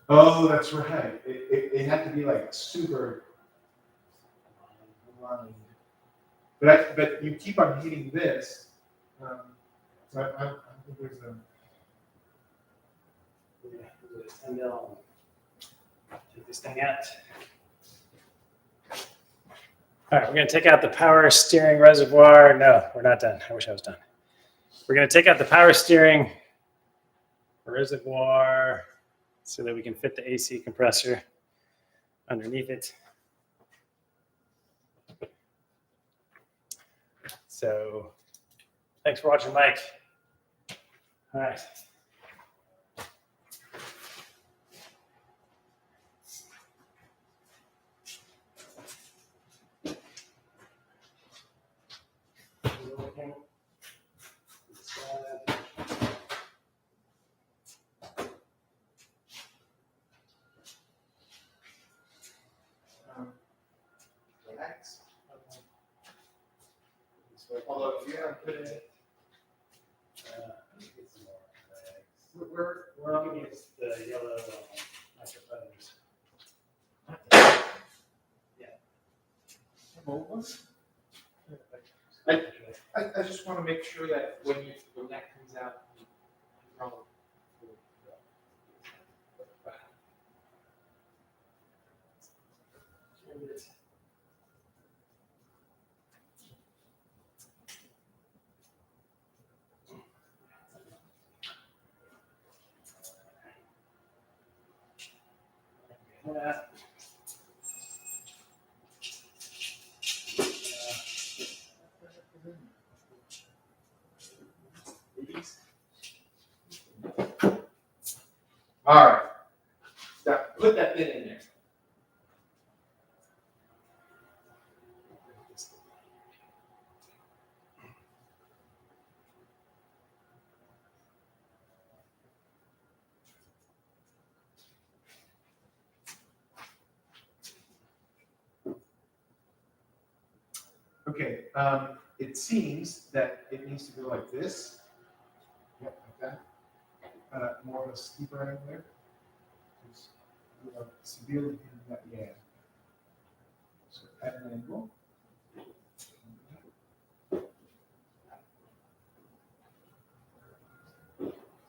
Oh, that's right. It had to be like super aligned. But you keep on heating this. So I think there's a. And they'll take this thing out. All right, we're going to take out the power steering reservoir. No, we're not done. I wish I was done. We're going to take out the power steering reservoir so that we can fit the AC compressor underneath it. So thanks for watching, Mike. All right. Relax. Although if you haven't put it, We're up against the yellow microphones. I just want to make sure that when that comes out, you probably. All right. Now put that pin in there. Okay, it seems that it needs to go like this. Yep, like that. More of a steeper angle there. Just, severely in that, yeah. So add an angle. I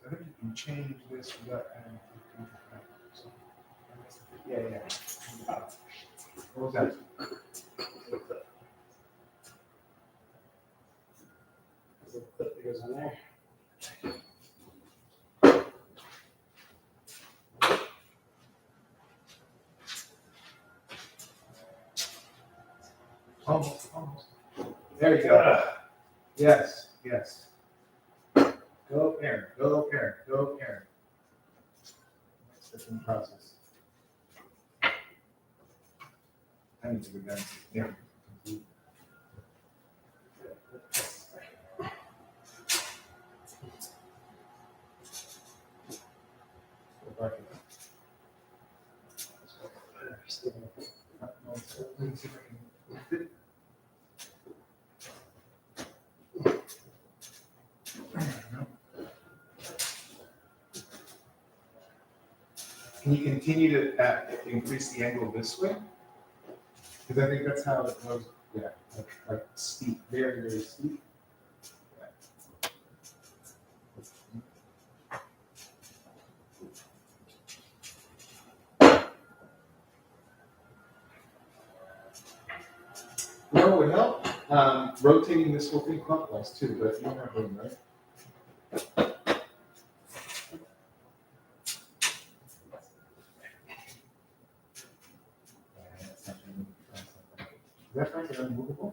think you can change this without adding. So, yeah. What was that? There's a clip that goes on there. Almost. There you go. Yes. Go Aaron. That's the process. I need to go down. Yeah. Can you continue to increase the angle this way? Because I think that's how it goes. Yeah, like steep, very, very steep. You know what would help? Rotating this whole thing clockwise too, but you don't have room, right? Is that bracket unmovable?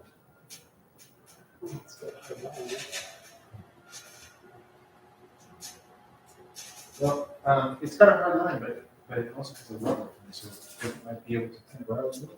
Well, it's got a hard line, but it also has a rubber, so it might be able to temporarily move.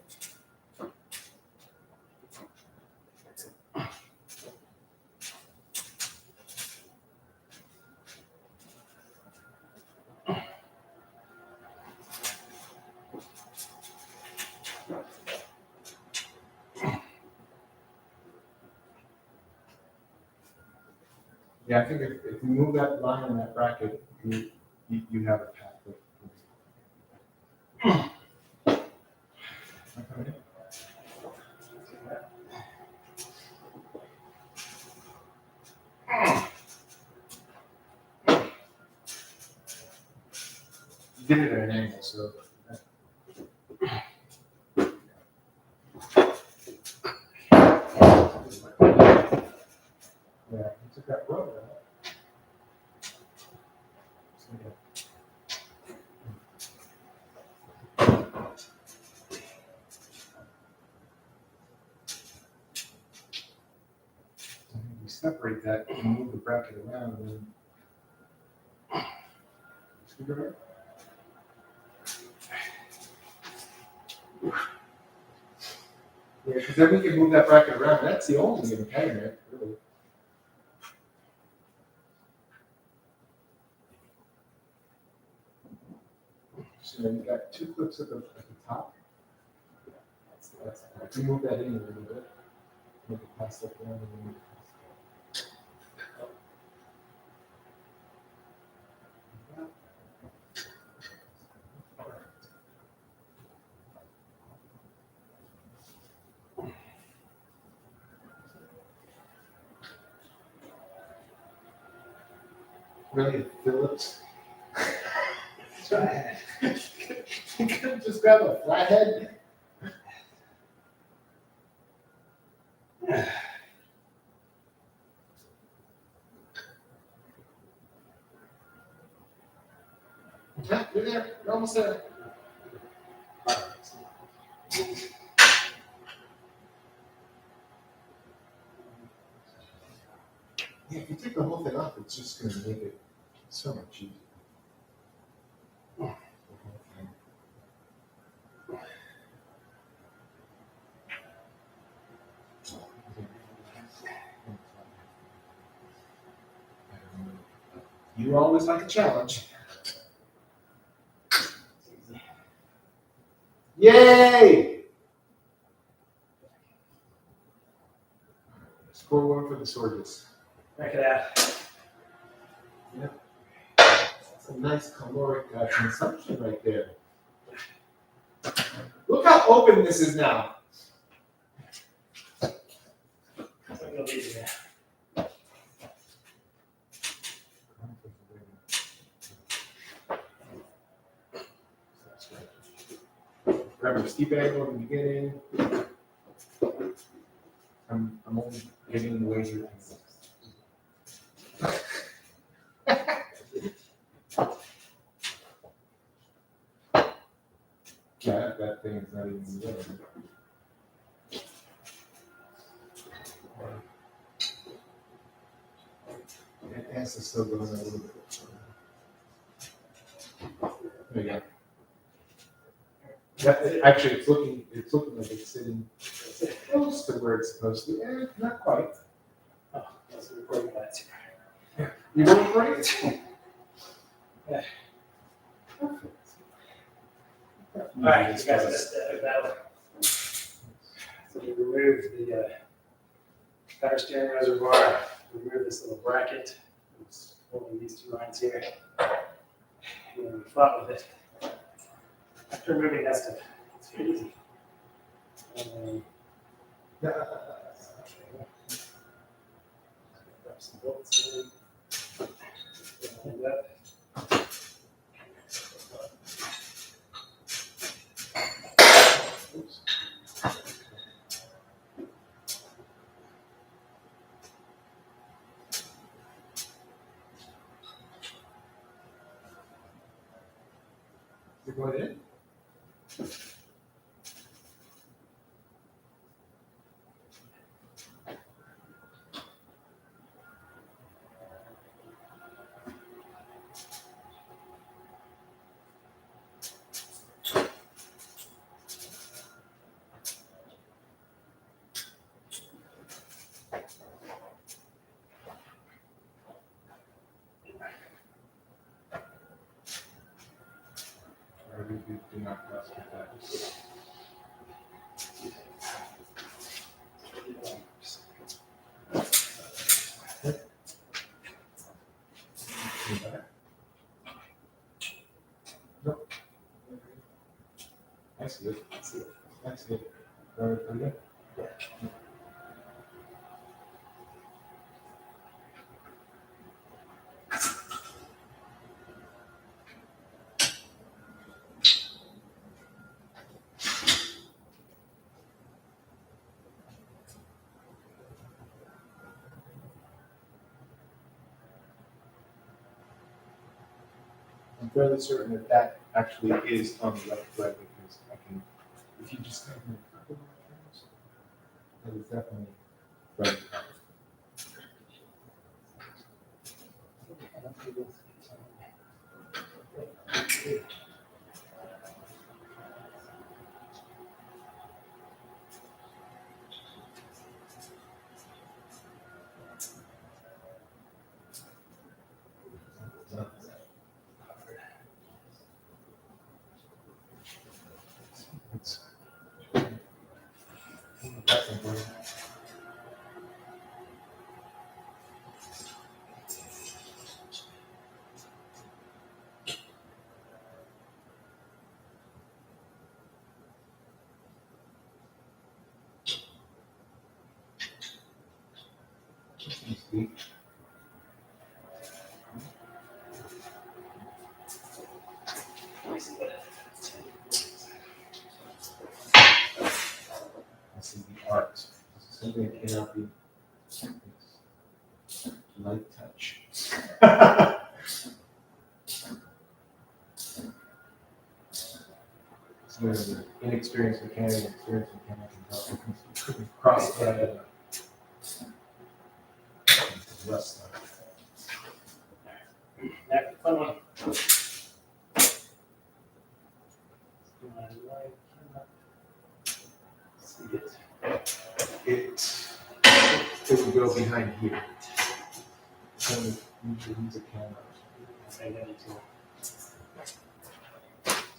Yeah, I think if you move that line in that bracket, you have a path. Okay. You did it at an angle, so. Yeah, you took that rubber out. We separate that and move the bracket around and then. Screwdriver? Yeah, because then we can move that bracket around. That's the only impediment, really. So you've got two clips at the top. If you move that in a little bit, make it pass that down and then move it past. Really, Phillips? Try it. You could just grab a flathead. Yeah, you're there. You're almost there. Yeah, if you take the whole thing off, it's just going to make it so much easier. You always like a challenge. Yay! Score one for the Sorges. Check it out. Yep. That's a nice caloric consumption right there. Look how open this is now. Grab a steep angle in the beginning. I'm only getting in the way here. Yeah, that thing is not even there. It has to still go in a little bit. There you go. Actually, it's looking like it's sitting close to where it's supposed to be. Not quite. Oh, that's the recording lights. You know what, right? Yeah. Perfect. All right, you guys missed that one. So we removed the power steering reservoir, removed this little bracket. It's holding these two lines here. And then we fought with it. After moving has to, it's pretty easy. Grab some bolts in. Line up. Oops. You're going in? Do not cross with that. Nope. That's good. That's good. Okay. I'm fairly certain that that actually is on the left side because I can, if you just have a couple more turns, that is definitely right. I see the art. This is something that cannot be light touch. So an inexperienced mechanic, an experienced mechanic can cross that. Rust. Now, fun one. See it. It would go behind here. So you should use a camera.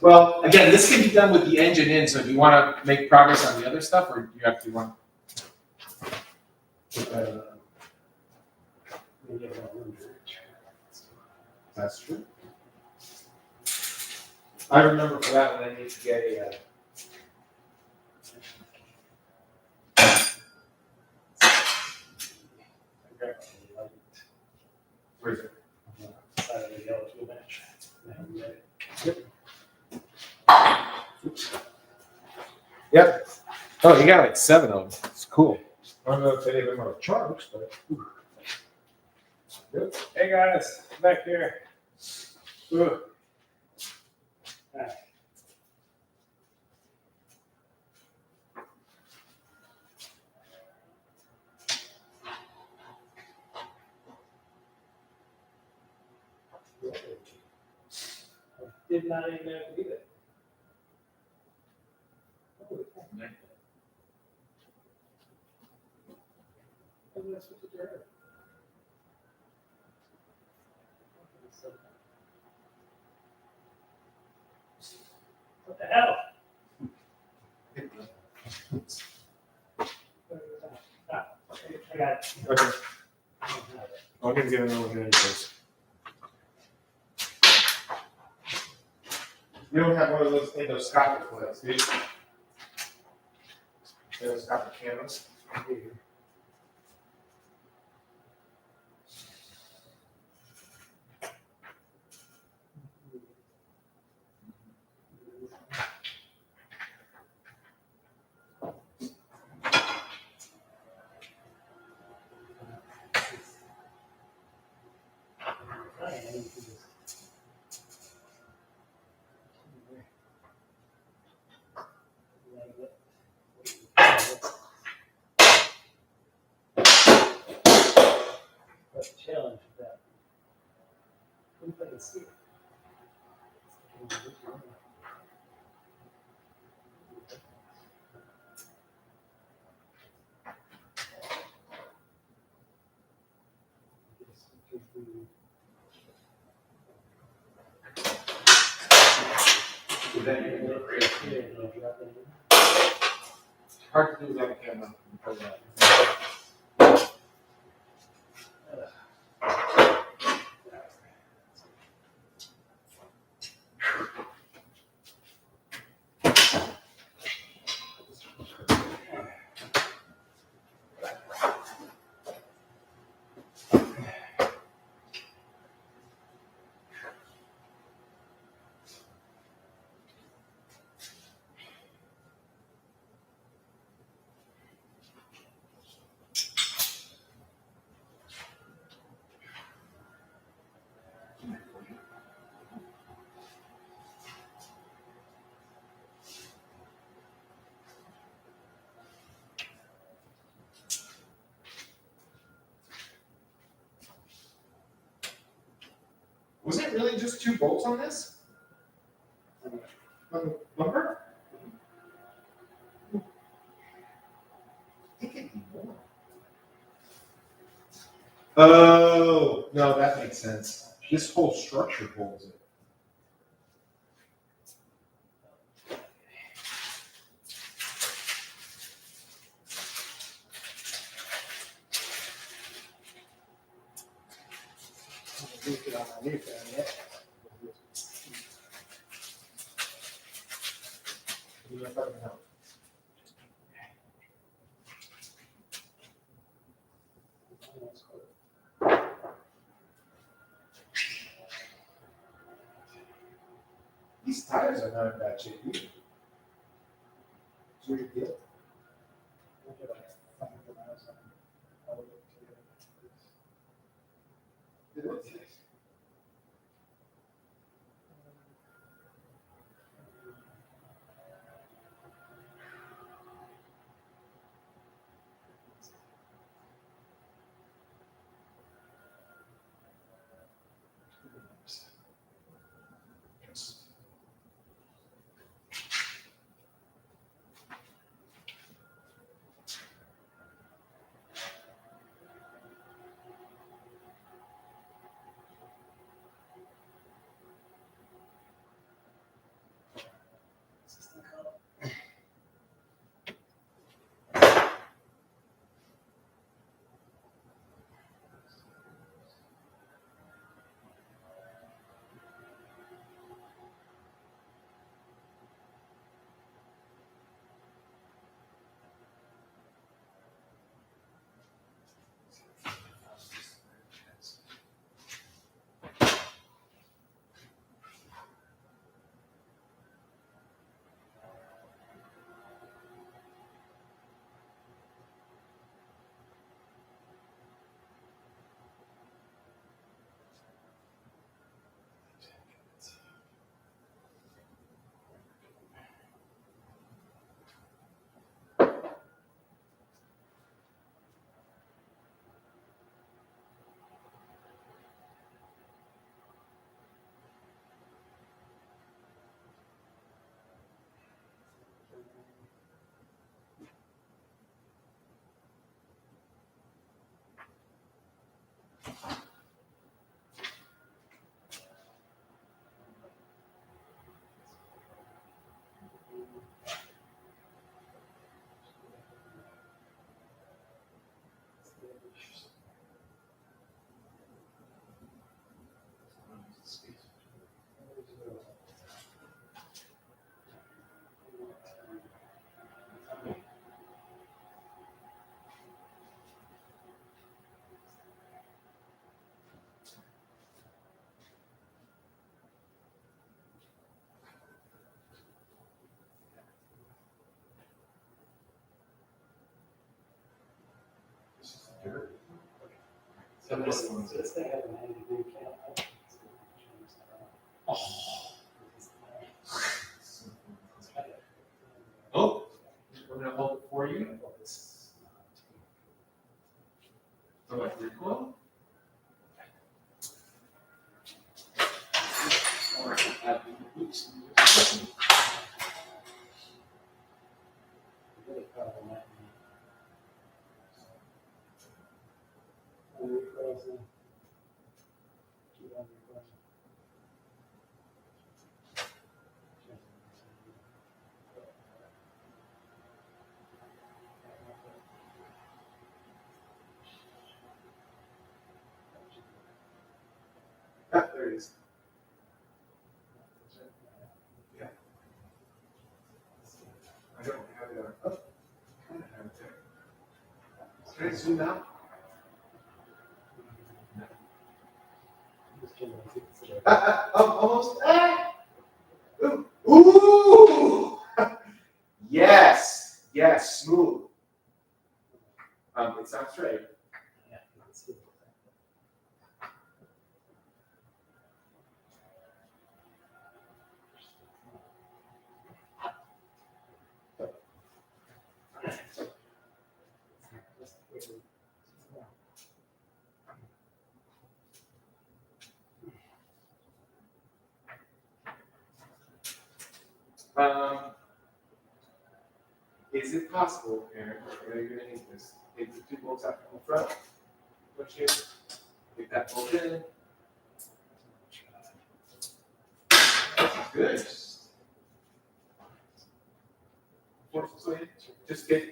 Well, again, this can be done with the engine in, so do you want to make progress on the other stuff, or do you actually want? That's true. I remember for that one, I need to get a. Where is it? Side of the yellow tool bench. Yep. Oh, you got like 7 of them. It's cool. I don't know if any of them are charged, but. Good. Hey guys, back here. Ooh. Did not even know to do that. What the hell? I got it. Okay. I'm gonna get another one here anyways. You don't have one of those endoscopic ones, do you? Endoscopic cameras? That's the challenge with that. What if I can see it? Hard to do without a camera. Was it really just 2 bolts on this? On the lumber? I think it'd be more. Oh, no, that makes sense. This whole structure holds it. These tires are not in bad shape either. Is your deal? It looks nice. So this thing has a 90-degree count. Oh, we're gonna hold it for you. So like recoil? Oops. Really proud of that. Frozen. Keep on frozen. Ah, there it is. Yeah. I don't have it on. Oh, kind of have it there. Can I zoom out? Almost. Ooh. Ooh. Yes. Yes. Smooth. It's not straight. Yeah, you can see it. Is it possible, Aaron, I know you're gonna need this, take the two bolts out from the front, push it, get that bolt in. Good. So just get.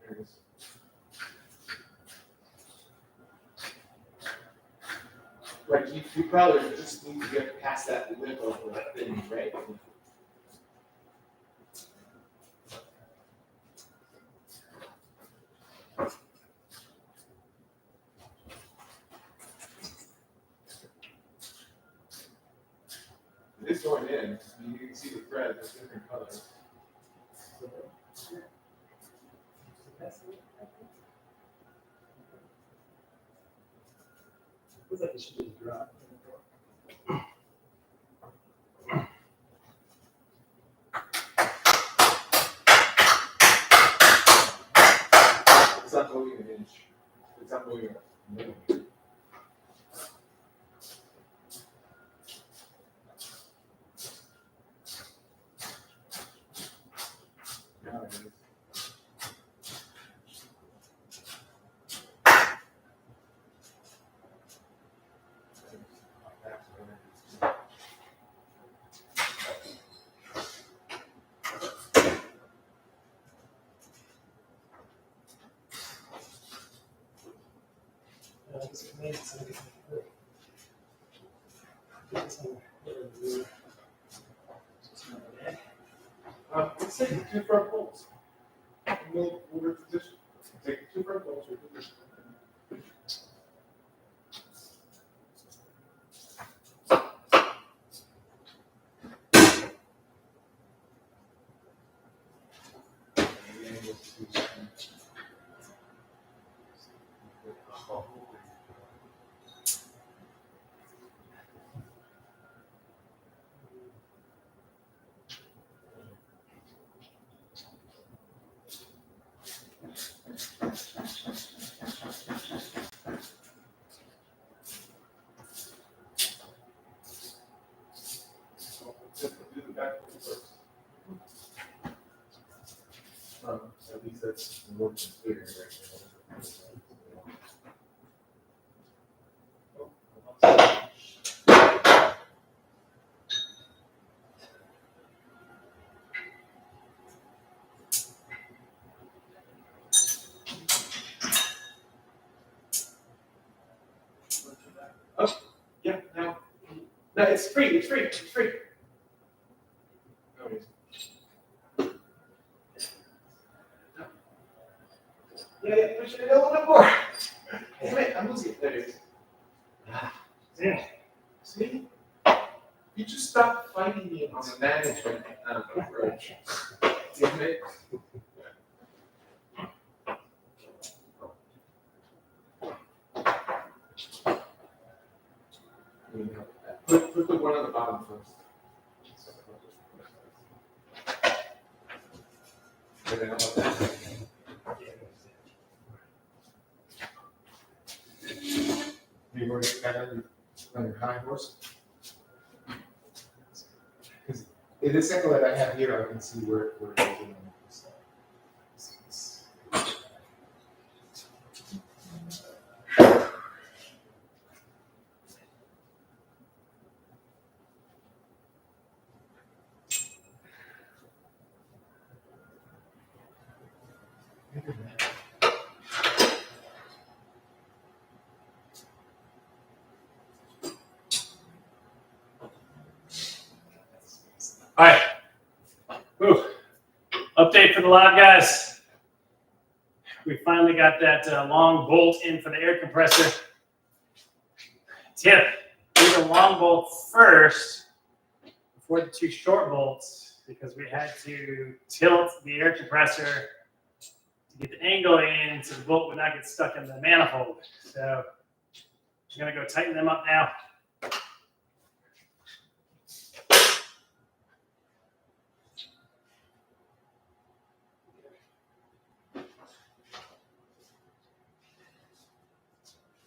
There it is. Right, you probably just need to get past that lip of the thing, right? It is going in. I mean, you can see the thread, there's different colors. Looks like it should just drop. It's not moving an inch. It's not moving a millimeter. Now it is. This remains some good. This one, Let's take the two front bolts. We'll reposition. Take the two front bolts, reposition. Do the back one first. At least that's more clear right now. Oh, yeah, now. No, it's free, it's free, it's free. No, it is. Damn it, I'm losing it. Yeah. See? You just stopped fighting me on the management approach. Damn it. Put the one on the bottom first. And then how about that? You already got on your high horse? Because in this angle that I have here, I can see where it is in this. All right. Whew. Update for the live guys. We finally got that long bolt in for the air compressor. Tip, do the long bolt first before the two short bolts because we had to tilt the air compressor to get the angle in so the bolt would not get stuck in the manifold. So I'm gonna go tighten them up now.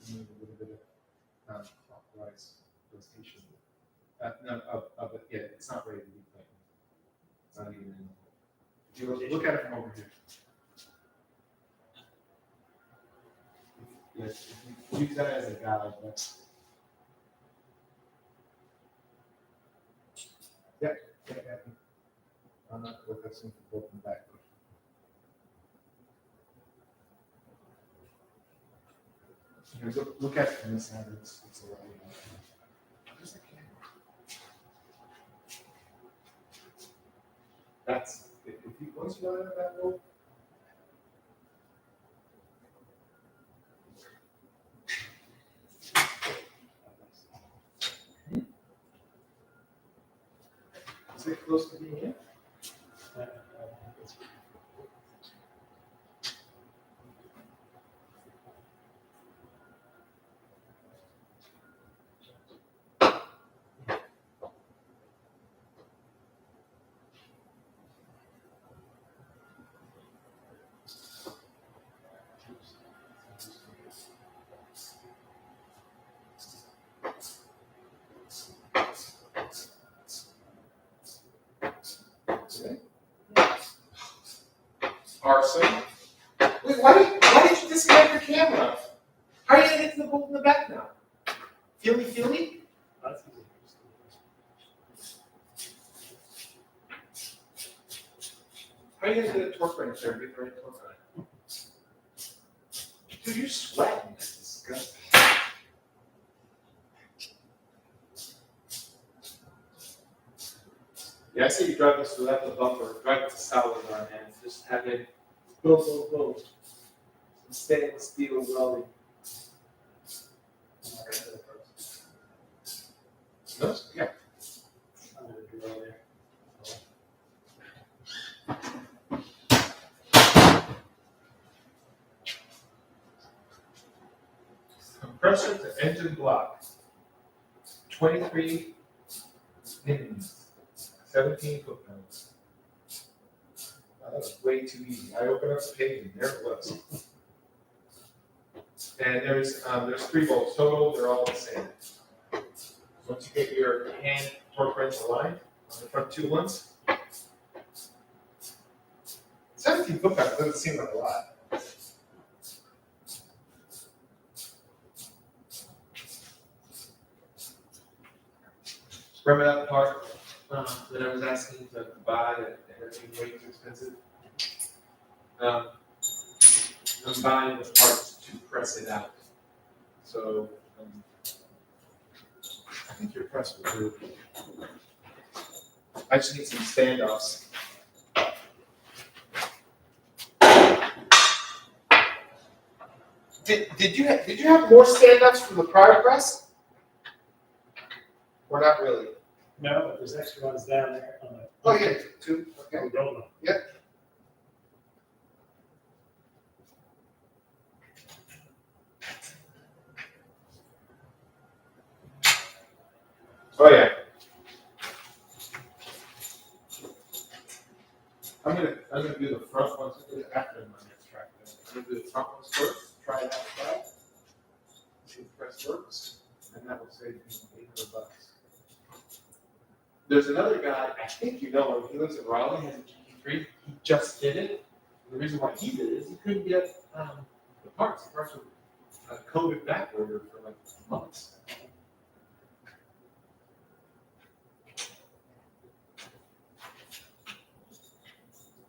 A little bit of clockwise rotation. No, of it, yeah, it's not ready to be tightened. It's not even in. If you look at it from over here. Yes, if you use that as a guide, that's. Yeah. I'm not focusing for both and back. Look at it from this side, it's a lot. Where's the camera? That's, if you, once you got out of that rope. Is it close to being in? Arson. Wait, why did you disconnect your camera? How are you gonna get to the bolt in the back now? Feel me? How are you gonna get a torque wrench there and get the right torque on it? Dude, you're sweating. That's disgusting. Yeah, I say you drive this without the bumper, drive it to Salvador, man. Just have it go. Some stainless steel welding. No? Yeah. Compressor to engine block. 23 pins, 17 foot-pounds. That was way too easy. I opened up the page and there it was. And there's 3 bolts total, they're all the same. Once you get your hand torque wrench aligned on the front 2 ones, 17 foot-pounds doesn't seem like a lot. Remember that part that I was asking to buy and everything way too expensive? I'm buying the parts to press it out. So I think your press will do. I just need some standoffs. Did you have more stand-ups from the prior press? Or not really? No, but there's extra ones down there on the. Oh, yeah, two, okay. On Golden. Oh, yeah. I'm gonna do the front ones after my next track. I'm gonna do the front ones first, try it outside. See if the press works, and that will save me $800. There's another guy, I think you know him, he lives in Raleigh, has a GT3, he just did it. The reason why he did it is he couldn't get the parts. The parts were coded back ordered for like months.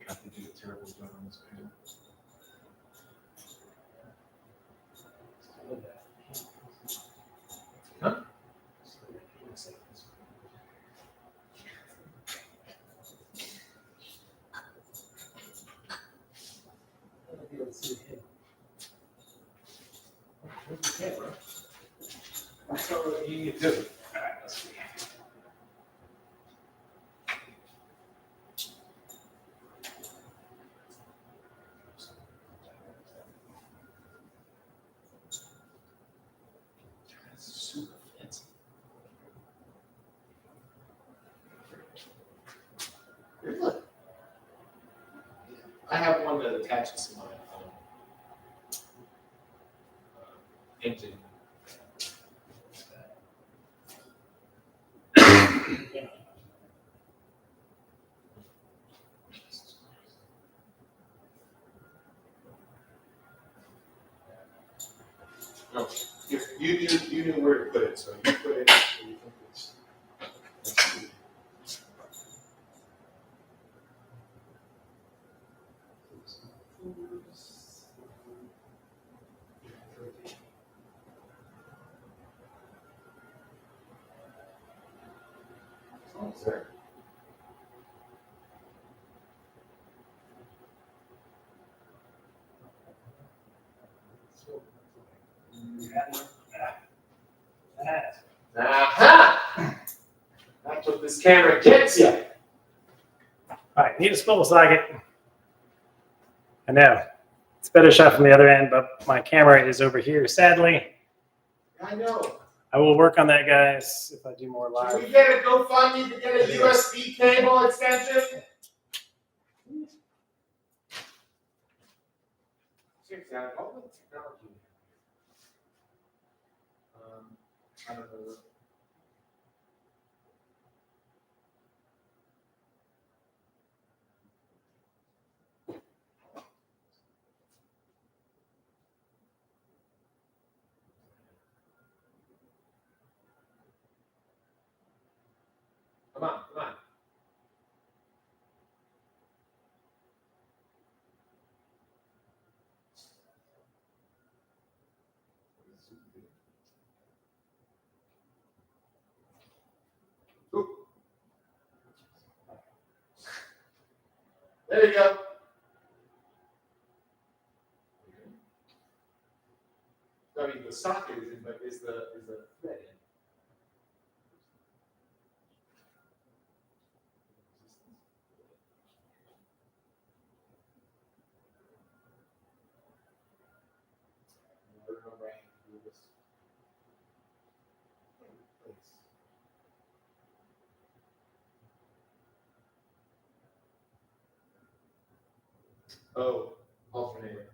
God, they did a terrible job on this panel. Huh? Where's the camera? That's what you need to do. All right, let's see. That's super fancy. Really? I have one that attaches to my engine. No, you knew where to put it, so you put it where you think it's. That's good. Almost there. Aha! That's what this camera gets you. All right, need a swivel socket. I know it's a better shot from the other end, but my camera is over here. Sadly, I know. I will work on that, guys, if I do more Should live. we get a GoFundMe to get a USB cable extension? Seriously, I have all the technology. I don't know. Come on, come on. Ooh. There you go. I mean, the socket is in, but is the thread in? I remember I had to do this. Oh, alternator.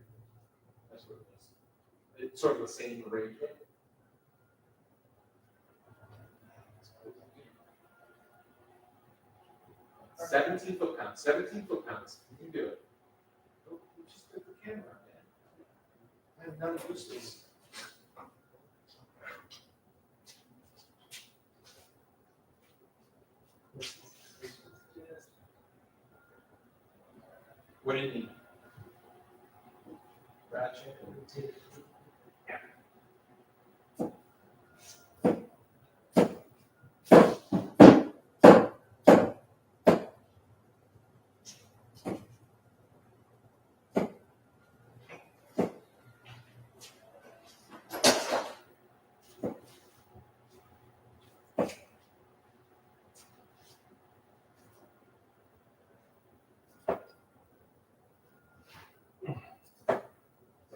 That's what it is. It's sort of the same arrangement. Seventeen foot pounds. 17 foot pounds. You can do it. Oh, you just took the camera, man. I have none of this. What do you need? Ratchet.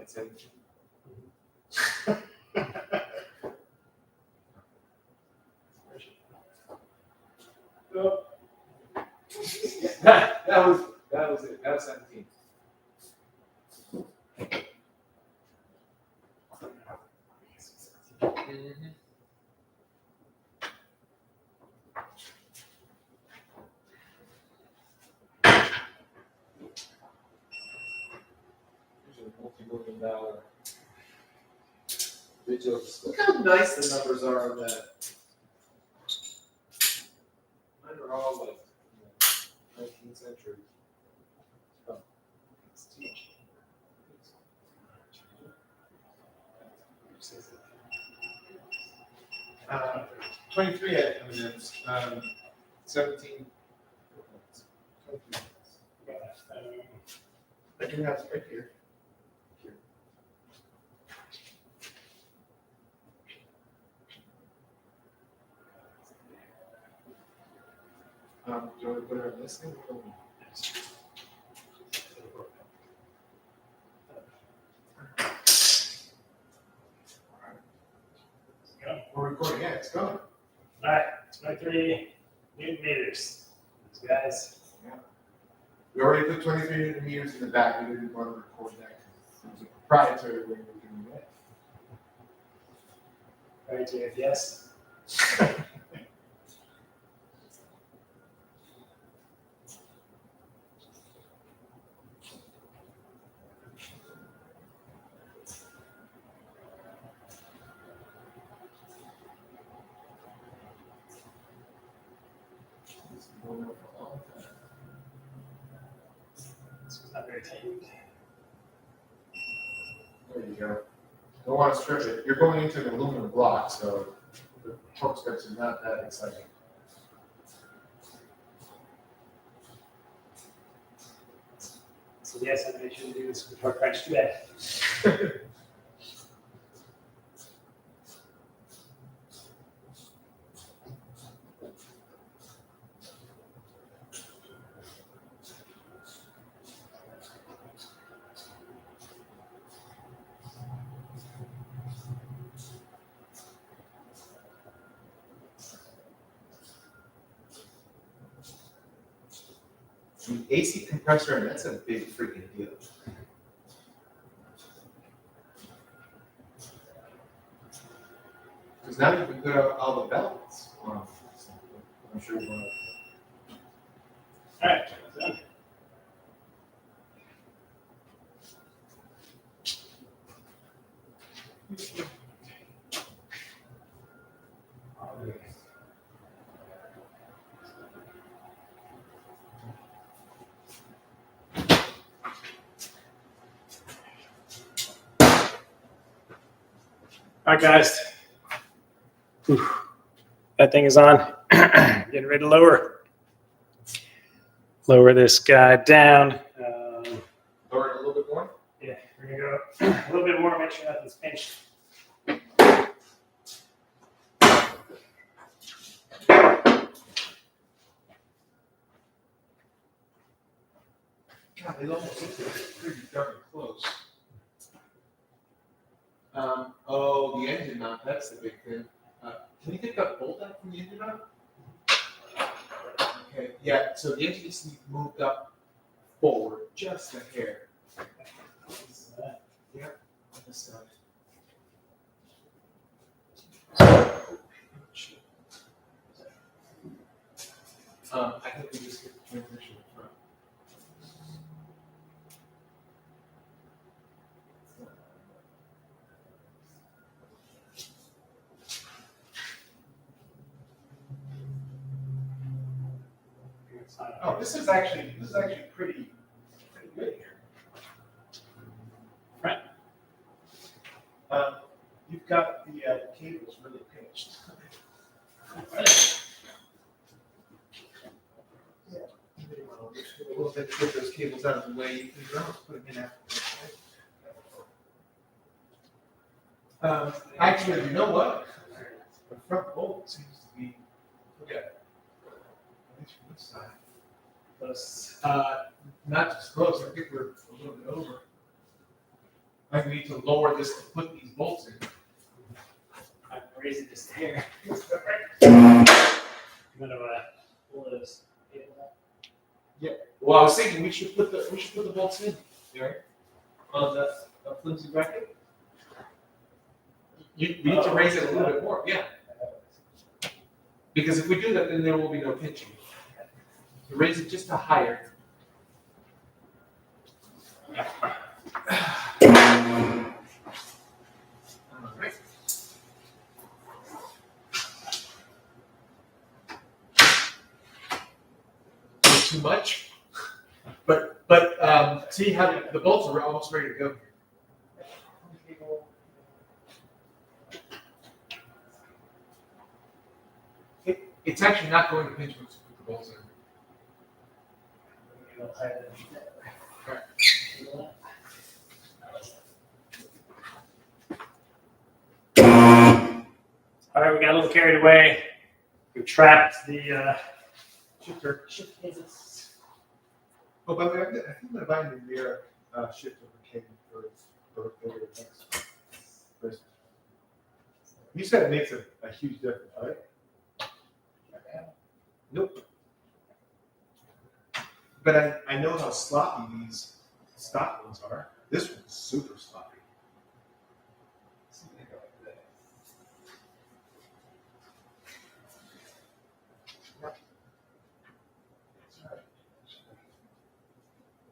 at 17. Oh, That was it. That was 17. These are multi-million-dollar videos. Look how nice the numbers are on that. Mine are all like 19th century. Uh, 23 had M&Ms, 17. I do have it right here. Do you want to put it on this thing? We're recording, yeah, it's going. all right, 23 Newton meters. These guys. We already put 23 Newton meters in the back, we didn't want to record that. It was a proprietary way we were doing that. Right to yes. It's been going on for a long time. This was not very tight. There you go. Don't want to strip it. You're going into an aluminum block, so the torque specs are not that exciting. So yes, I made sure to do this before I crunch too bad. The AC compressor, and that's a big freaking deal. Because now you can put out all the belts on. I'm sure you want All right, done. All right, guys. Whew. That thing is on. Getting ready to lower this guy down. to lower it a little bit more. Yeah, we're gonna go a little bit more. Make sure nothing's pinched. God, it almost looks like it's pretty darn close. Oh, the engine mount, that's the big thing. Can you get that bolt out from the engine mount? Okay, yeah, so the engine needs to be moved up forward, just a hair. Yeah, on this side. I think we just get the transmission in front. Oh, this is actually pretty good here. Right. You've got the cables really pinched. Yeah. A little bit, get those cables out of the way. You can put them in after. Actually, you know what? The front bolt seems to be. Look at it. At least from this side. Close. Not just close, I think we're a little bit over. I need to lower this to put these bolts in. I'm raising this hair. I'm gonna pull those cable out. Well, I was thinking we should put the bolts in, Derek, on the flimsy bracket. We need to raise it a little bit more, yeah. Because if we do that, then there will be no pinching. So raise it just a higher. Alright. Too much, but see how the bolts are almost ready to go. It's actually not going to pinch once you put the bolts in. All right, we got a little carried away. We trapped the shift cases. Oh, by the way, I think I'm gonna buy a new mirror shift over cable for next Christmas. You said it makes a huge difference, right? Nope. But I know how sloppy these stock ones are. This one's super sloppy.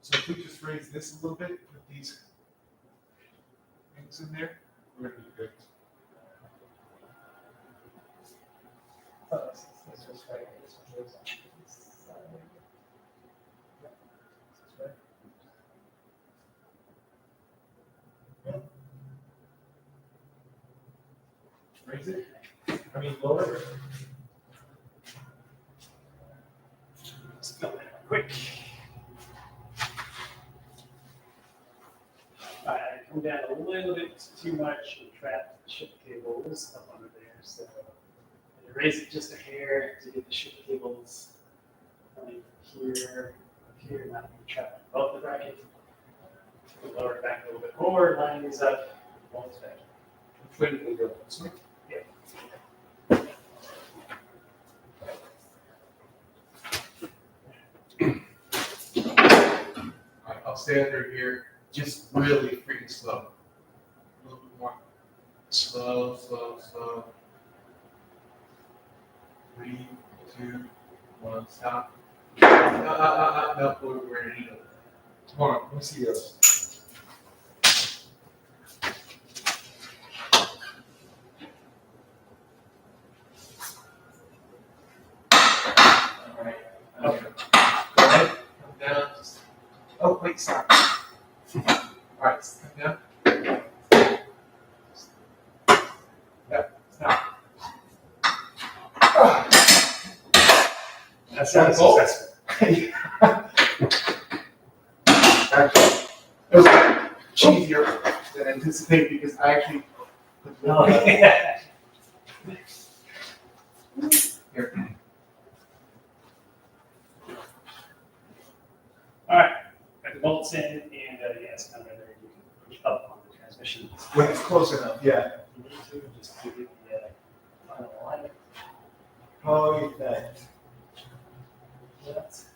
So if we just raise this a little bit, put these things in there, we're gonna be good. Raise it. I mean, lower it. Let's go quick. All right, I come down a little bit too much and trap the shift cables up under there. So I raise it just a hair to get the shift cables coming here, not be trapped above the bracket. Lower it back a little bit more, line these up, bolts back. Which way do we go? This way? Alright, I'll stay under here, just really freaking slow. A little bit more. Slow, slow, slow. 3, 2, 1, stop. No, we're gonna need it. Hold on, let me see those. Alright. Okay. Go ahead, come down. Oh, wait, stop. Alright, come down. Yep, stop. That's Got not a bolt? successful. Actually, it was cheesier than anticipated because I actually. Oh, yeah. Here. All right, got the bolts in, and yes, kind of there you can push up on the transmission. When it's close enough, yeah. You need to just to get the final alignment. Oh, you bet. Nuts.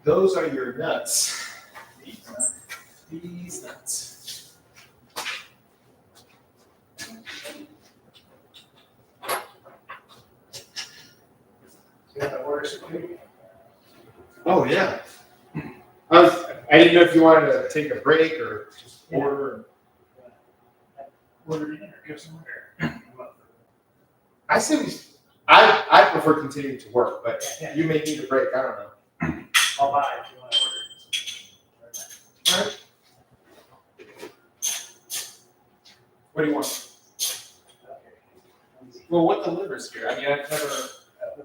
Those are your nuts. These nuts. So you got the order security? Oh, yeah. I didn't know if you wanted to take a break or just order. Order in or go somewhere. I say I prefer continuing to work, but Yeah. you may need a break. I don't know. I'll buy if you want to order. All right. What do you want? Okay. Well, what delivers here? I mean, I've never.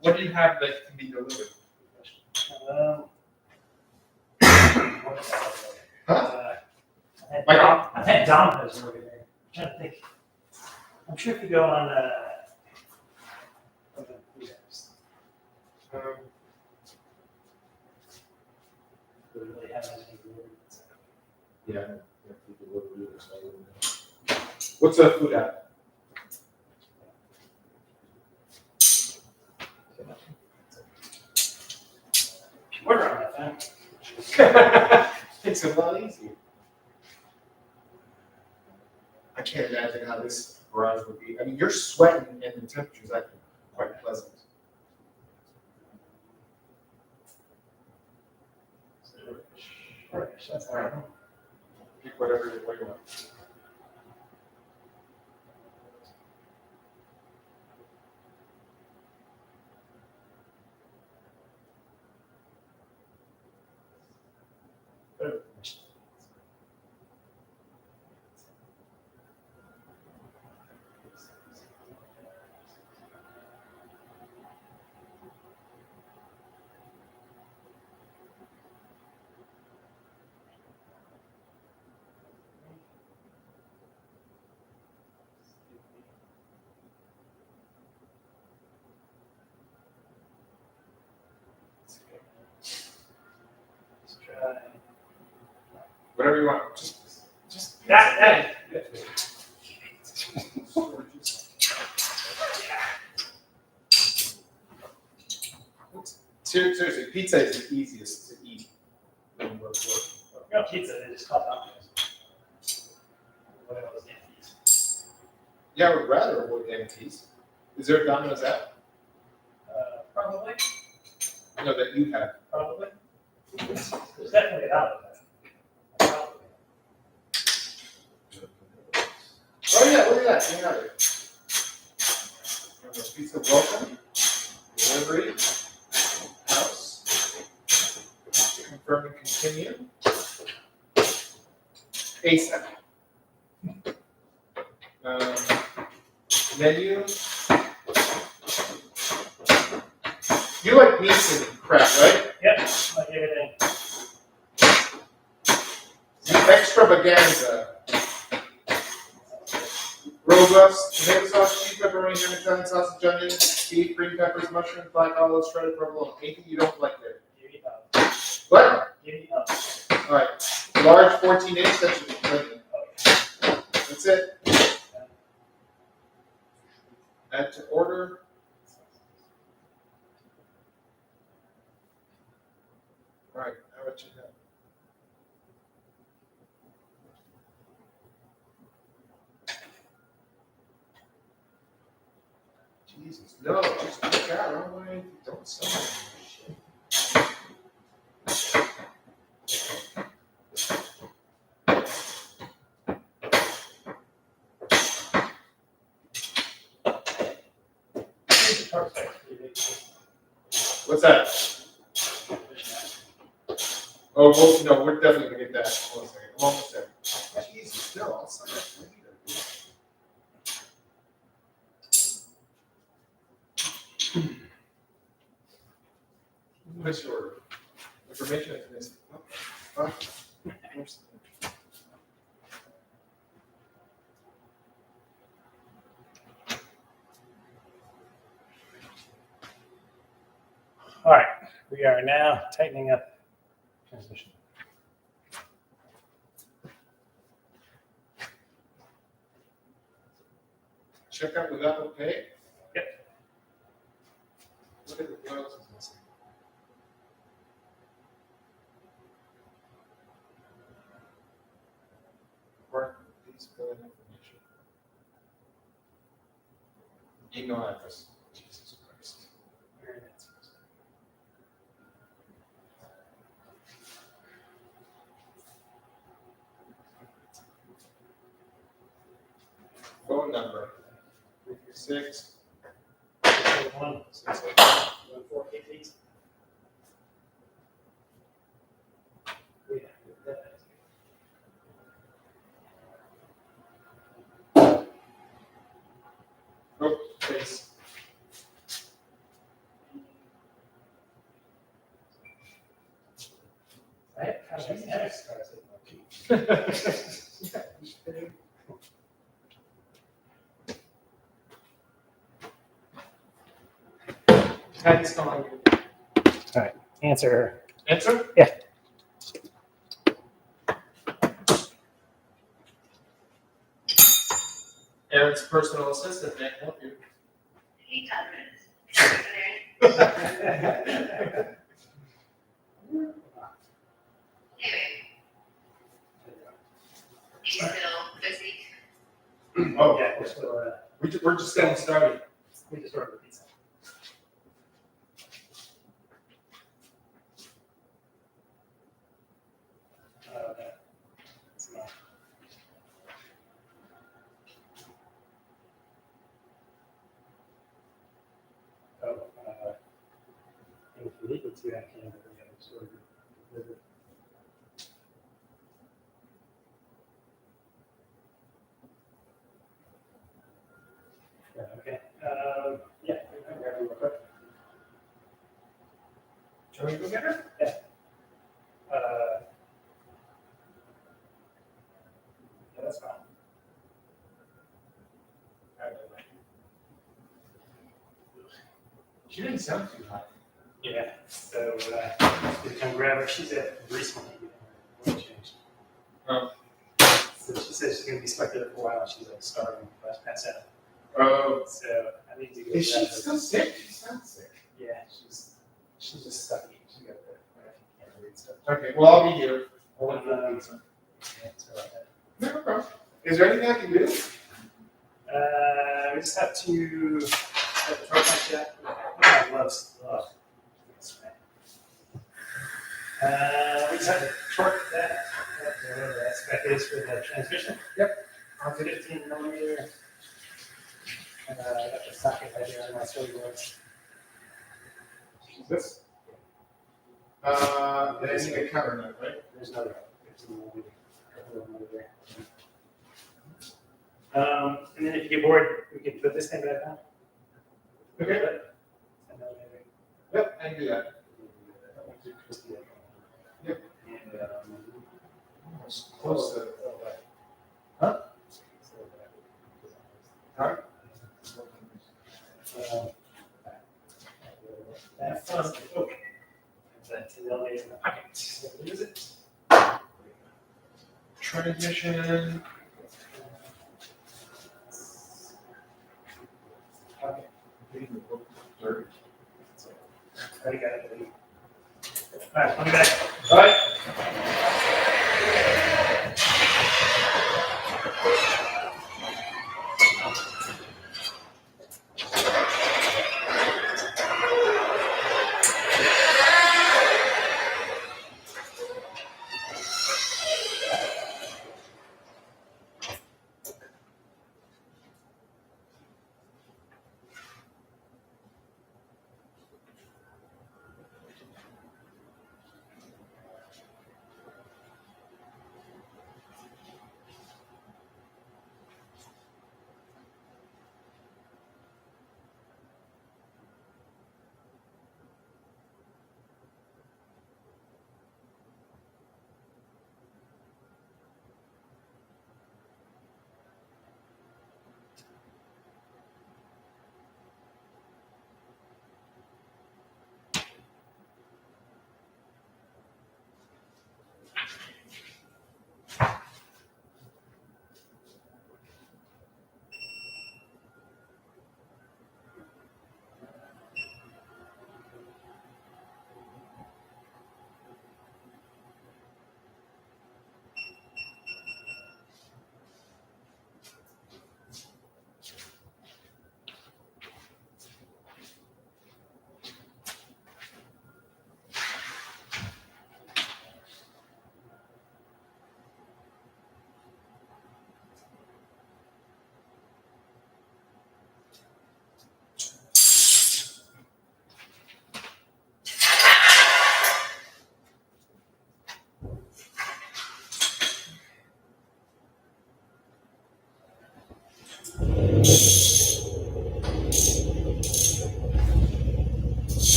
What do you have that can be delivered? Huh? I've had Domino's over there. I'm trying to think. I'm sure if you go on do they really have anything delivered? Yeah. Delivery or something. What's the food at? Order on that thing. Makes it a lot easier. I can't imagine how this garage would be. I mean, you're sweating and the temperature's actually quite pleasant. That's All right. Pick whatever way you want. Let's try. Whatever you want. Just That. Seriously, pizza is the easiest to eat. No pizza, they just call it Domino's. What else? Yankees. Yeah, I would rather avoid MTs. Is there a Domino's app? Probably. No, that you have. Probably. There's definitely an outlet. Probably. Oh yeah, look at that. You have it. Pizza welcome. Delivery. House. Confirm and continue. ASAP. Menu. You like meats and crap, right? Yep, like everything. Extravaganza. Robust, tomato sauce, cheese, pepperoni, ham, Italian sausage, onion, beef, green peppers, mushrooms, black olives, shredded provolone. Anything you don't like there. Give me up. What? Give me up. All right. Large 14-inch, that should be plenty. That's it. Add to order. All right, how about you have? Jesus, no, just look out. I don't want anything. Don't sell it. What's that? Oh, well, no, we're definitely gonna get that. Hold on a second. I'm almost there. Jesus, no, I'll sign up later. What's your information? All right, we are now tightening up transmission. Check out with Apple Pay. Yep. Look at the what else is missing. Work, please fill in information. Email address. Jesus Christ. Phone number. 336. 148. Oh, face. Right? Patty's calling. Answer. Answer? Yeah. personal assistant, may I help you? He 10 minutes. Anyway, he's still busy. Oh, Yeah, we're still, we're just getting started. we just ordered pizza. It's not. Oh, if you need me to, I can, but we have to sort of visit. Yeah, okay, yeah, I can grab you real quick. Shall we go get her? Yeah, that's fine. She didn't sound too hot. Yeah, so, you come grab her, she's at recently, changed. Oh. So she says she's gonna be stuck there for a while, and she's like starving, pass out. Oh. So I need to go. Is she grab her. still sick? She sounds sick. Yeah, she's just stuck. She got the can't read stuff. Okay, well, I'll be here. I'll wait for the pizza. Yeah, sorry about that. No problem. Is there anything I can do? We just have to have the torque punch yet. I love stuff. We just have to torque that, whatever that spec is for the transmission. Yep. On 15 millimeter. I got the socket right here on my storyboards. This? They need a cover note, right? There's another. There's another there. And then if you get bored, we can put this thing back on. Okay. And then maybe- Yep, I can do that. Yep. And, Close to. Huh? Huh? That fun. Okay. That's an elevator in the pocket. So use it. Transmission. Okay. Dirt. I got it. All right, I'm back. All right.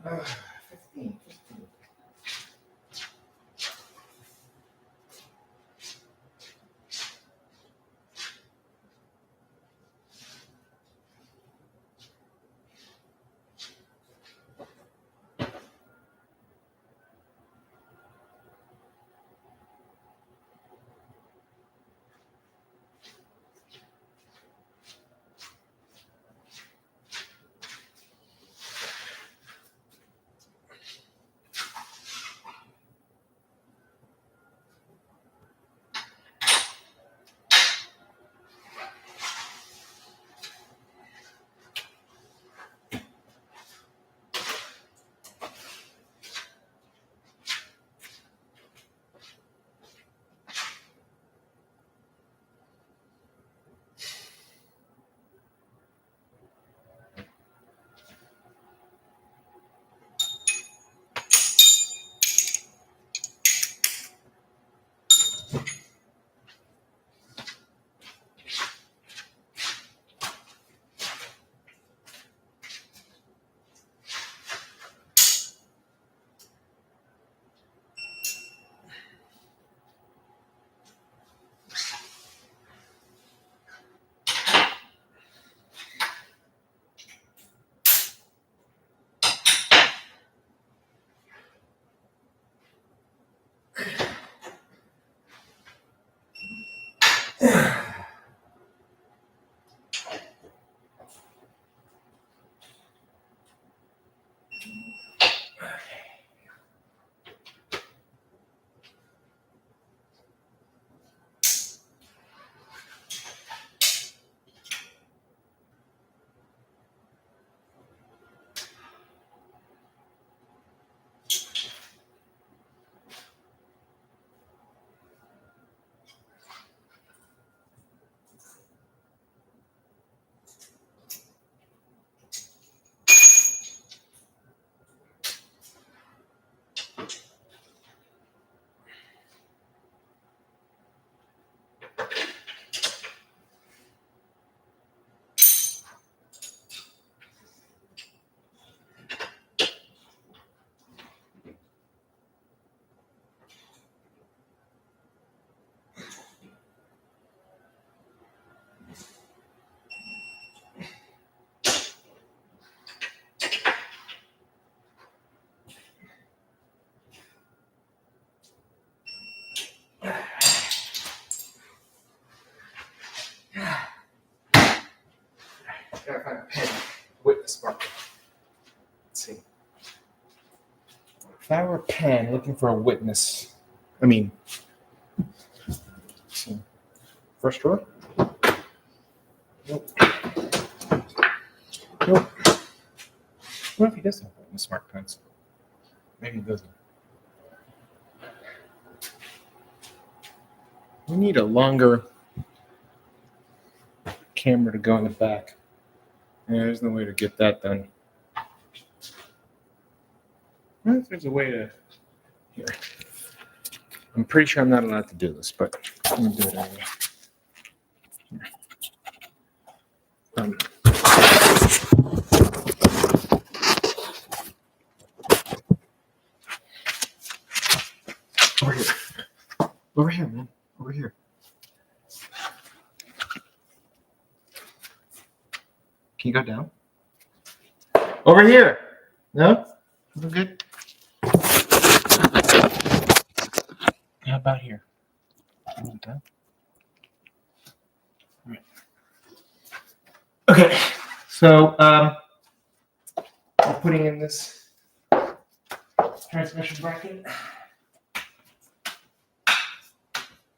15. Gotta find a pen. Witness marker. Let's see. If I were a pen looking for a witness, let's see. First drawer? Nope. What if he doesn't have witness mark pens? Maybe he doesn't. We need a longer camera to go in the back. Yeah, there's no way to get that done. Well, if there's a way to. Here. I'm pretty sure I'm not allowed to do this, but I'm going to do it anyway. Here. Over here. Over here, man. Over here. Can you go down? Over here. No? We're good? How about here? Down? All right. Okay. So, we're putting in this transmission bracket.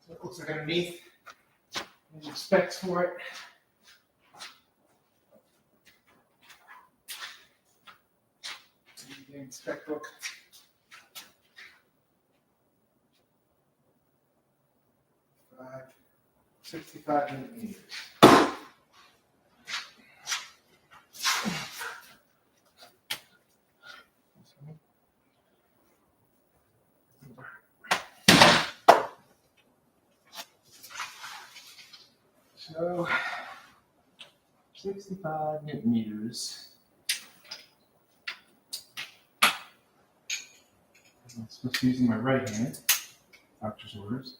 So it looks like underneath. There's the specs for it. The spec book. Uh, 65 millimeters. So 65 newton meters. I'm supposed to be using my right hand. Doctor's orders.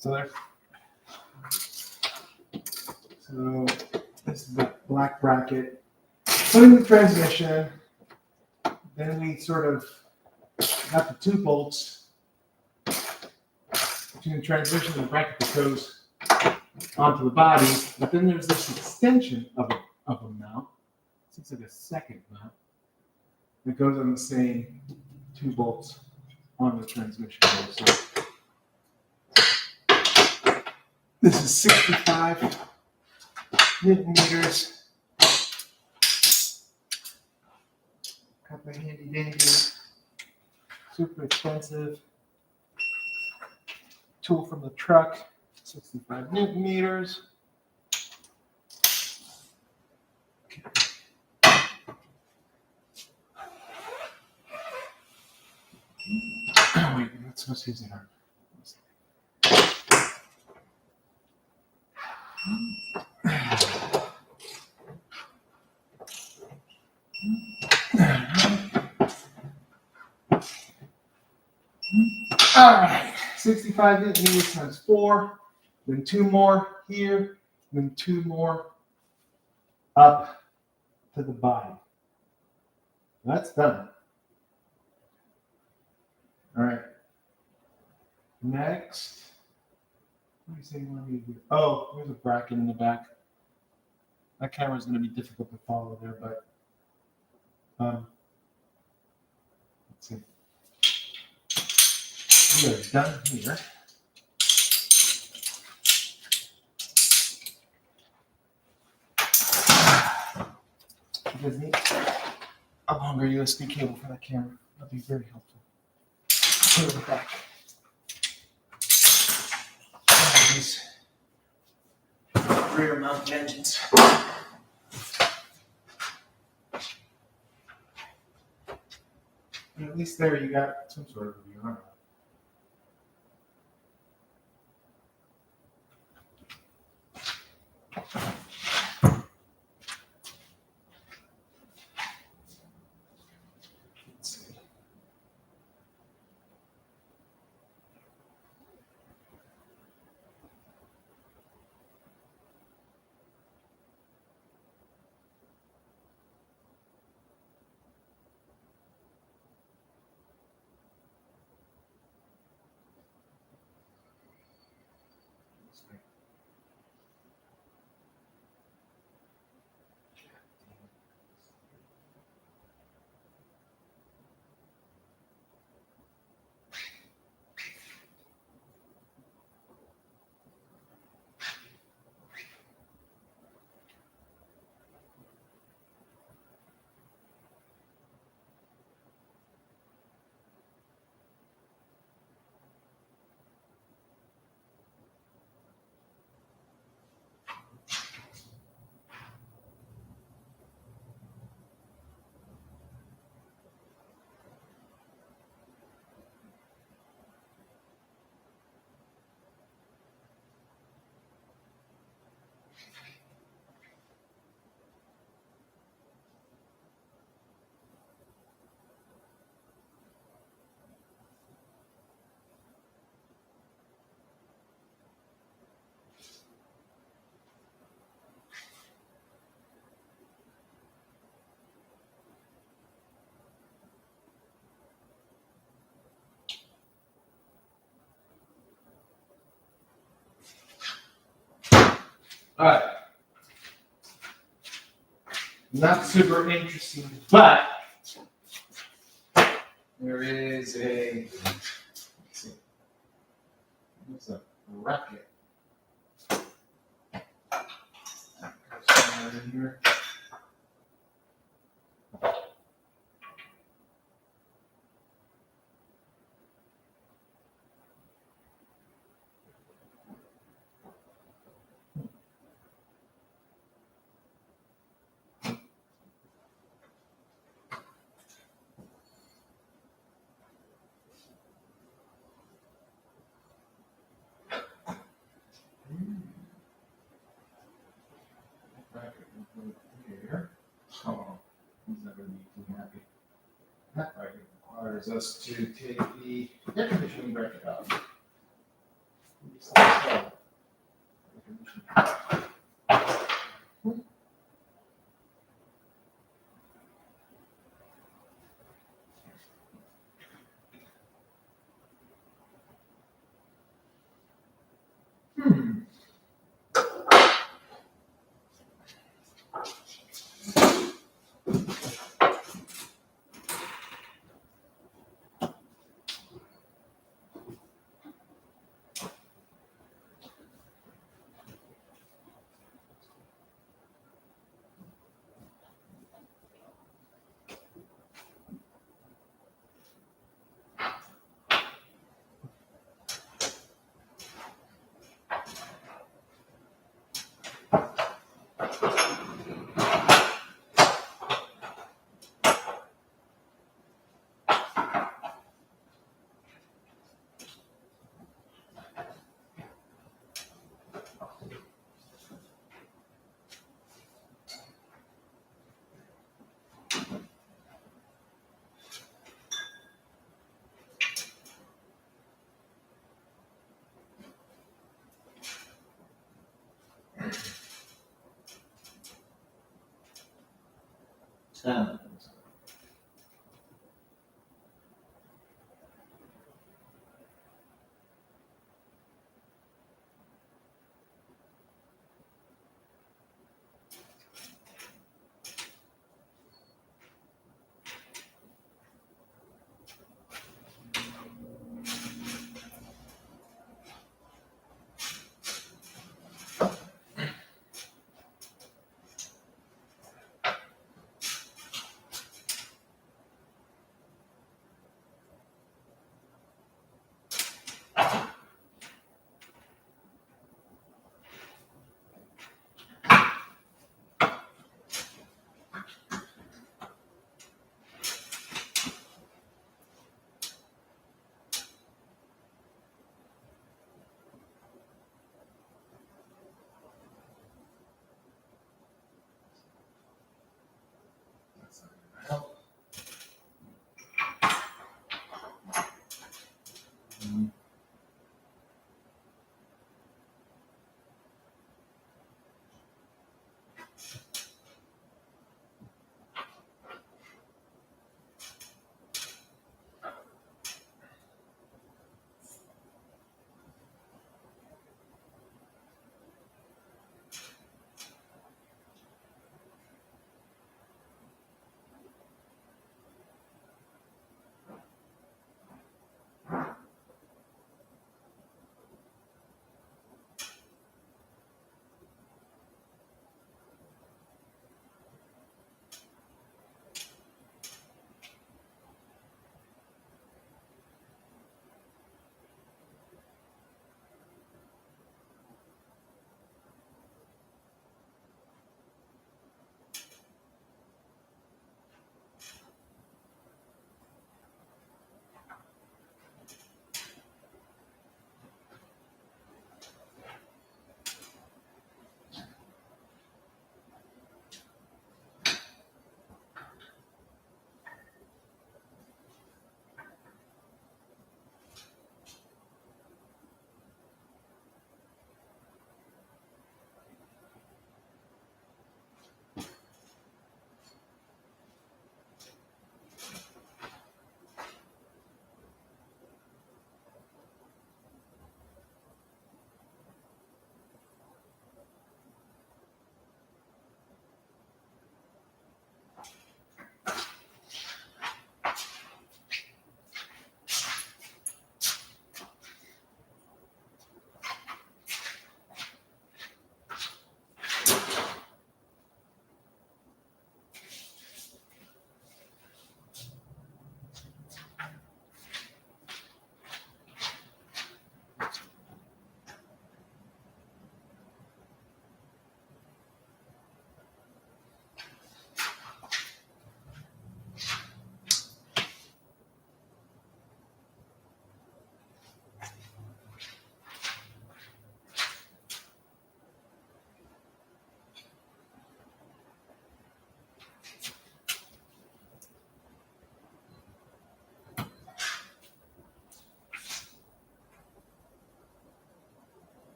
So there. So this is the black bracket. Put in the transmission. Then we sort of got the two bolts between the transmission and the bracket that goes onto the body. But then there's this extension of a mount. It looks like a second mount that goes on the same two bolts on the transmission. So this is 65 Newton meters. Got the handy dandy, super expensive tool from the truck, 65 Newton meters. Oh, wait, that's supposed to use the arm. All right, 65 Newton meters times 4, then 2 more here, then 2 more up to the body. That's done. All right. Next, what do you say you want me to do? Oh, there's a bracket in the back. That camera is going to be difficult to follow there, but let's see. We are done here. You guys need a longer USB cable for that camera. That'd be very helpful. Put it in the back. These rear mount engines. And at least there you got some sort of a VR. Let's see. All right. Not super interesting, but There is a, let's see, what's a bracket? Somewhere in here. Bracket will go here. Oh, he's not gonna be too happy. That bracket requires us to take the air conditioning bracket out. Hmm.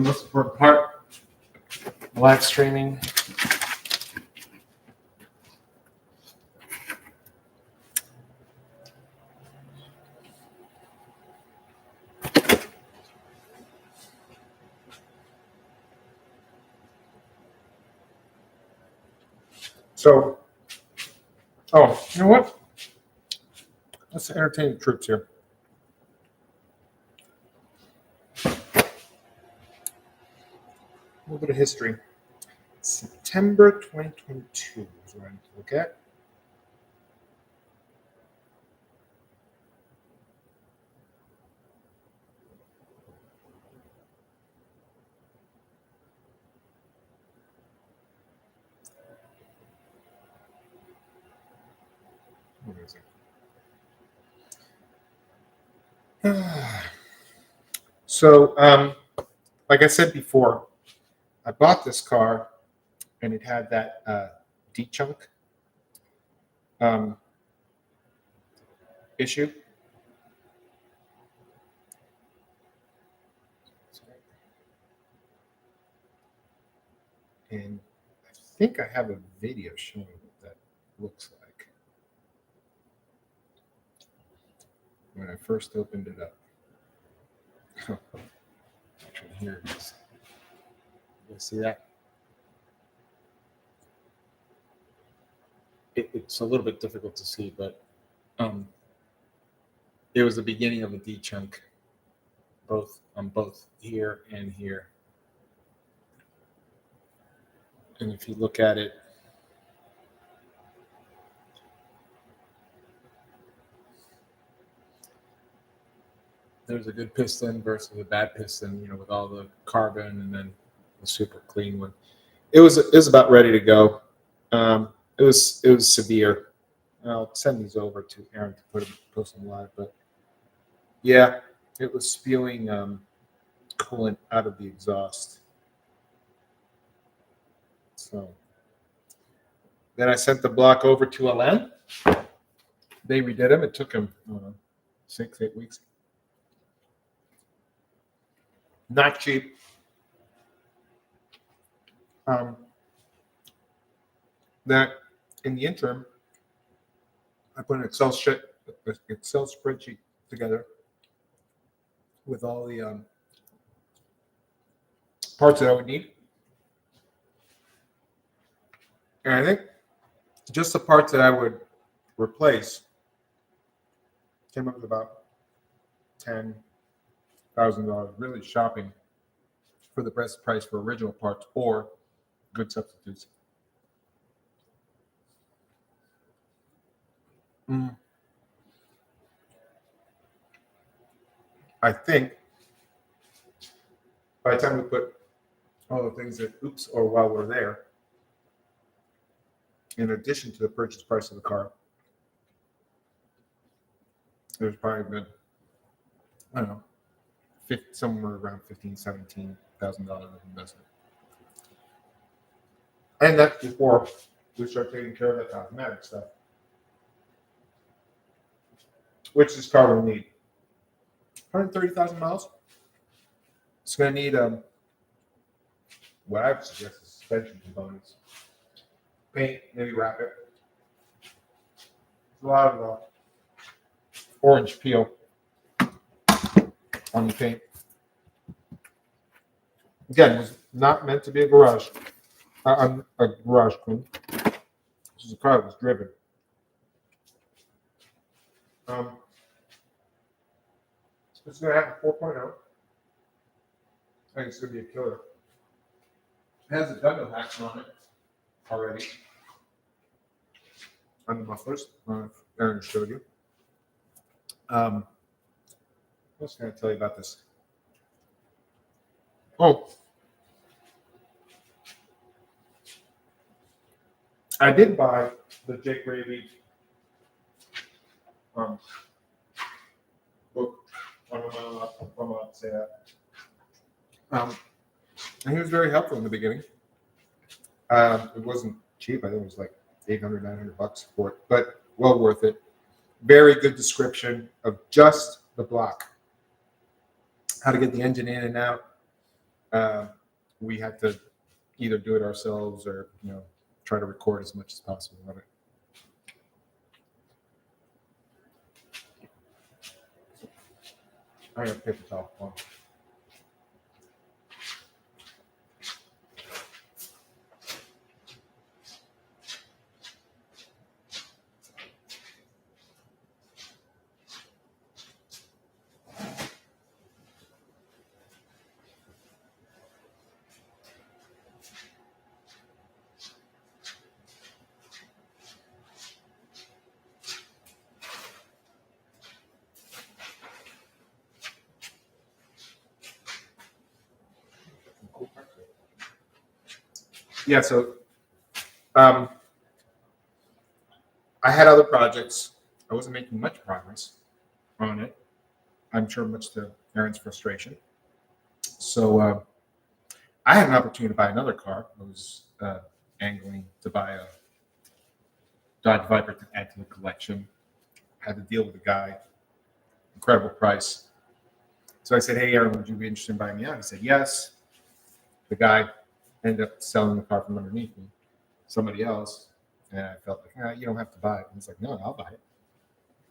the most important part. Live streaming. So, you know what? Let's entertain the troops here. A little bit of history. September 2022 is what I need to look at. What is it? So, like I said before, I bought this car and it had that D-chunk issue. And I think I have a video showing what that looks like when I first opened it up. Actually, here it is. You see that? It's a little bit difficult to see, but it was the beginning of a D chunk, both here and here. And if you look at it, there's a good piston versus a bad piston, with all the carbon and then the super clean one. It was about ready to go. It was severe. I'll send these over to Aaron to post them live, but yeah, it was spewing coolant out of the exhaust. So then I sent the block over to Alain. They redid them. It took them 6-8 weeks. Not cheap. That in the interim, I put an Excel spreadsheet together with all the parts that I would need. And I think just the parts that I would replace came up with about $10,000, really shopping for the best price for original parts or good substitutes. I think by the time we put all the things that, or while we're there, in addition to the purchase price of the car, there's probably been, I don't know, somewhere around $15,000, $17,000 of investment. And that's before we start taking care of that cosmetic stuff, which this car will need. 130,000 miles. It's going to need what I would suggest is suspension components. Paint, maybe wrap it. There's a lot of orange peel on the paint. Again, it was not meant to be a garage clean. This is a car that was driven. It's going to have a 4.0. I think it's going to be a killer. It has a Dunno hacks on it already. On the mufflers, Aaron showed you. What else can I tell you about this? Oh, I did buy the Jake Gravy book from say that. And he was very helpful in the beginning. It wasn't cheap. I think it was like $800, $900 for it, but well worth it. Very good description of just the block, how to get the engine in and out, we had to either do it ourselves or try to record as much as possible of it. I have paper towel. One. Yeah, so I had other projects. I wasn't making much progress on it. I'm sure much to Aaron's frustration. So I had an opportunity to buy another car. I was angling to buy a Dodge Viper to add to the collection. Had to deal with a guy, incredible price. So I said, "Hey, Aaron, would you be interested in buying me out?" He said, "Yes." The guy ended up selling the car from underneath me, somebody else, and I felt like, you don't have to buy it. And he's like, "No, I'll buy it."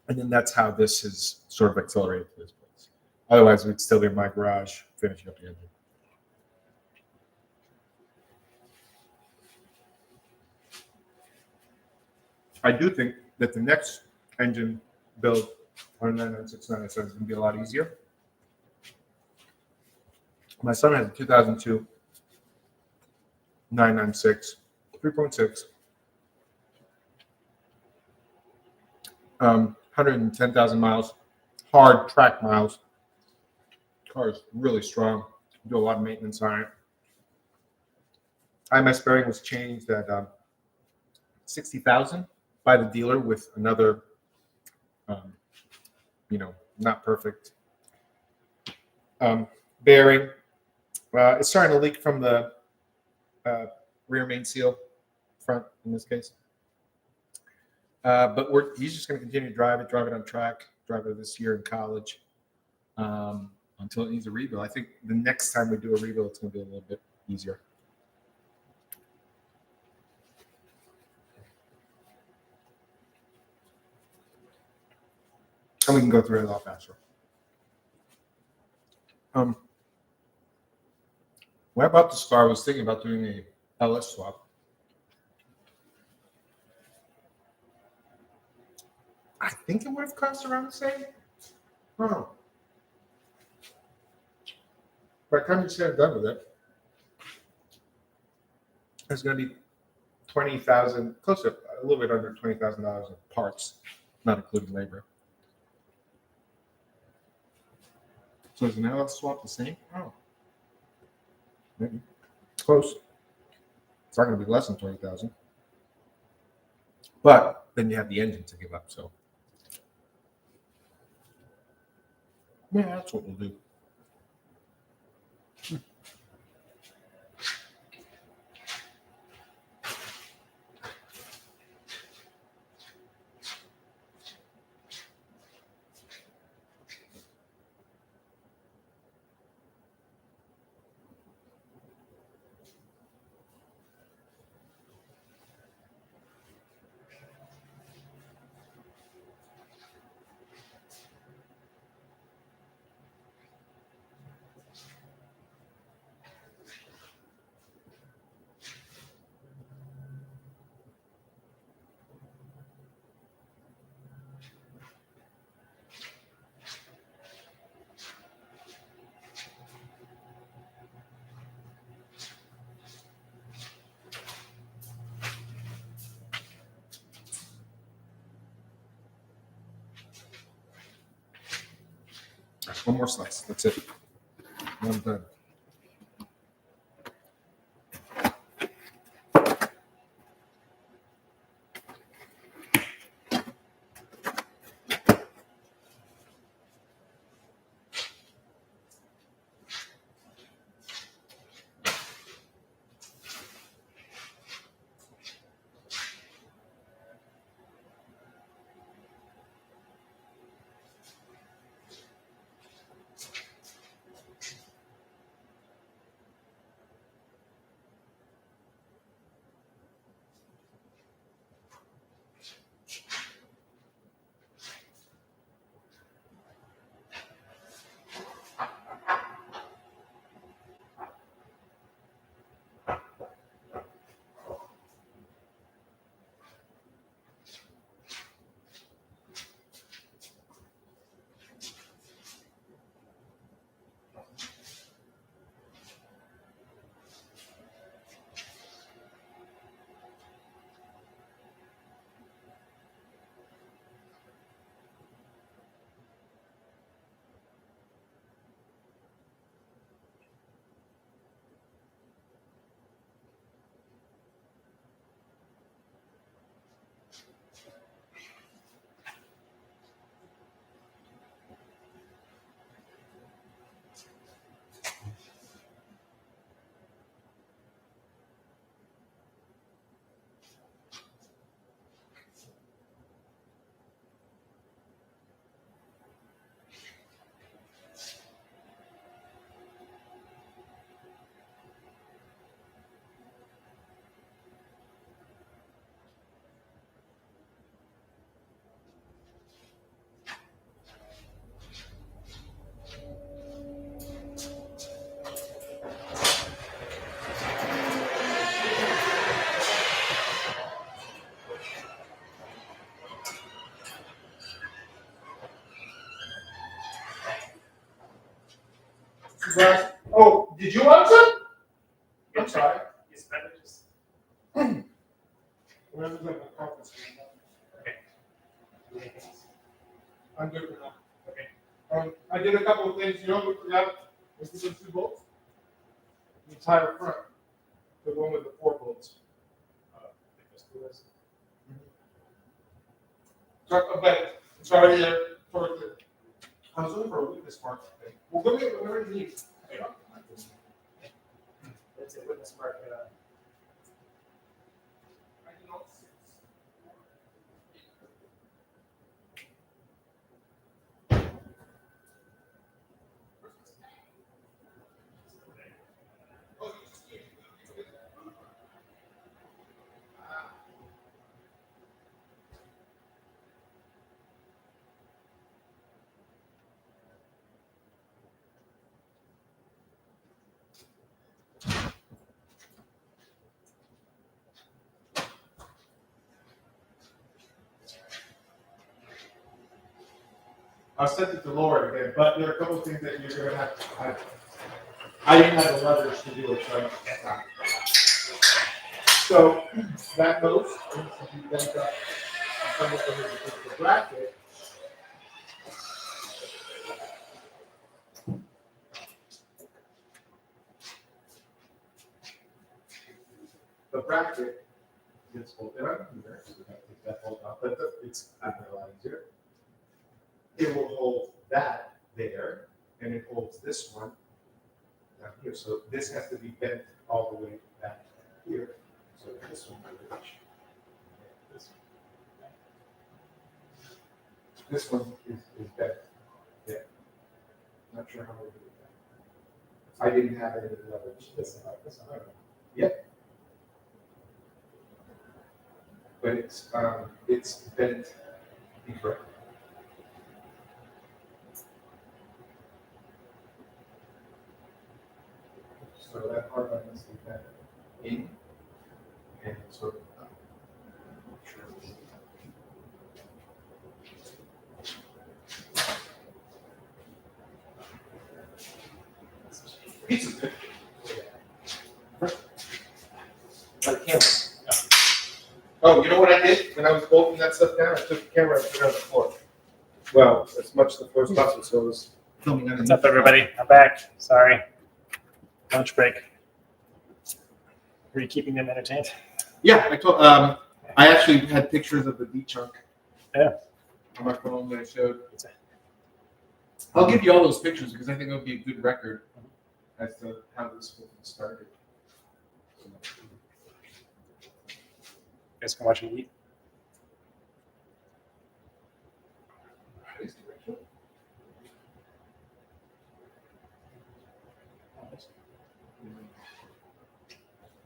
And then that's how this has sort of accelerated to this place. Otherwise, we'd still be in my garage finishing up the engine. I do think that the next engine build on 996 is going to be a lot easier. My son has a 2002 996 3.6, 110,000 miles, hard track miles. Car is really strong. Do a lot of maintenance on it. IMS bearing was changed at 60,000 by the dealer with another, not perfect bearing. It's starting to leak from the rear main seal, front in this case. But he's just going to continue to drive it on track, drive it this year in college until it needs a rebuild. I think the next time we do a rebuild, it's going to be a little bit easier. And we can go through it a lot faster. When I bought this car, I was thinking about doing a LS swap. I think it would have cost around the same. Oh. By the time you say I'm done with it, it's going to be $20,000, close to a little bit under $20,000 of parts, not including labor. So is an LS swap the same? Oh, maybe close. It's not going to be less than $20,000, but then you have the engine to give up. So yeah, that's what we'll do. One more slice. That's it. I'm done. guys. Oh, did you want some? I'm sorry. It's better just. Where's the conference room? I'm good for now. Okay. I did a couple of things, you know, we forgot, was this those 2 bolts? The entire front, the one with the 4 bolts. Sorry, for the, I was looking for a witness mark. Well, go ahead, whatever you need. That's it, witness mark. I'll send it to Laura again, but there are a couple of things that you're gonna have to, I didn't have the leverage to do it, so that goes, needs to be bent up. Some of them is the bracket. The bracket gets bolted on here, so we have to take that bolt off, but it's not a lot easier. It will hold that there, and it holds this one down here. So this has to be bent all the way back here. So this one will reach. This one is bent. Yeah. Not sure how we do that. I didn't have any leverage. This one. Yep. But it's bent incorrectly. So that part I must be bent in and sort of up. Piece of it. By the camera. Oh, you know what I did when I was bolting that stuff down? I took the camera and put it on the floor. Well, as much the floor as possible, so it was filming underneath. What's up, everybody? I'm back. Sorry. Lunch break. Were you keeping them entertained? Yeah, I actually had pictures of the D chunk. Yeah. On my phone that I showed. I'll give you all those pictures because I think it would be a good record as to how this whole thing started. You guys can watch me eat.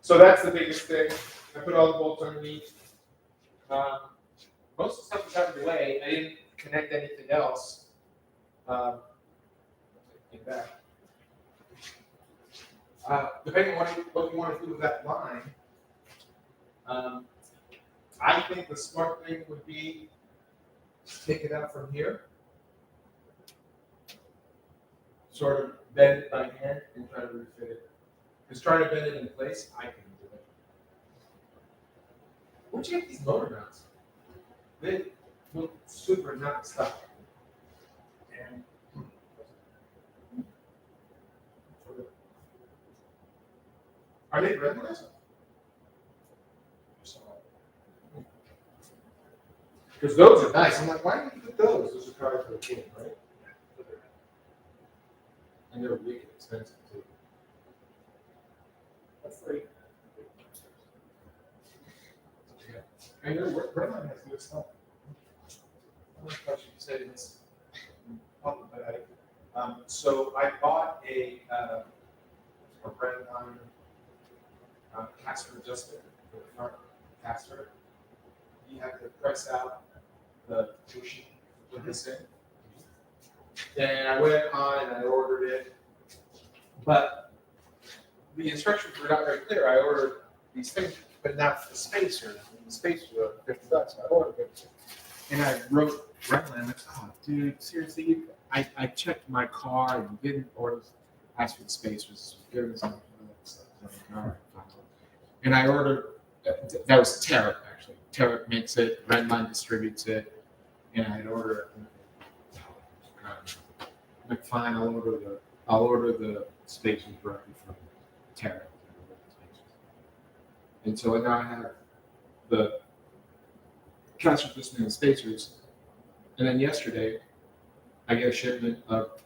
So that's the biggest thing. I put all the bolts underneath. Most of the stuff was out of the way. I didn't connect anything else. Get back. Depending on what you want to do with that line, I think the smart thing would be to take it out from here, sort of bend it by hand and try to refit it. Because trying to bend it in place, I can do it. Where'd you get these motor mounts? They look super not stuck. And are they red ones? Because those are nice. I'm like, why did you put those? Those are cars for the kid, right? And they're wicked expensive too. That's free. And their Redline has good stuff. I'm not sure you said this public, but so I bought a Redline caster adjustment for the front caster. You have to press out the bushing with this in. Then I went on and I ordered it, but the instructions were not very clear. I ordered these things, but not the spacer. The spacer was $50. I ordered it, and I wrote Redline. Oh, dude, seriously, I checked my car and didn't order. asked for the spacers. There was some stuff. All right, fine. And I ordered, that was Tarot actually. Tarot makes it, Redline distributes it, and I'd order it. Like fine, I'll order the spacers directly from Tarot. And so now I have the transfer system and the spacers, and then yesterday I get a shipment of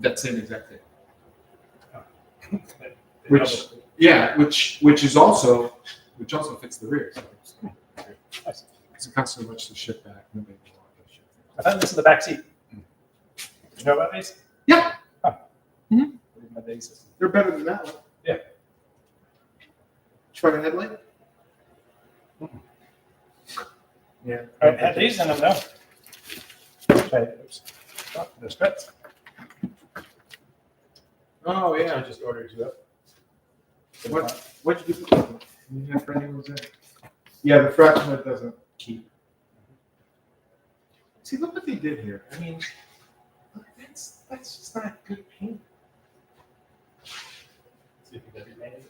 that same exact thing. Which also fits the rear. So because it costs so much to ship back. Nobody will want to ship. I found this in the back seat. You know about these? Yeah. Oh. Mhm. My day system. They're better than that one. Yeah. Try the headlight. Yeah. I had these in them though. Okay. Oops. Oh, there's struts. Oh yeah. I just ordered you up. What did you put? You have for anyone there? Yeah, the fraction that doesn't keep. See, look what they did here. I mean, look, that's just not good paint. See if you got your name.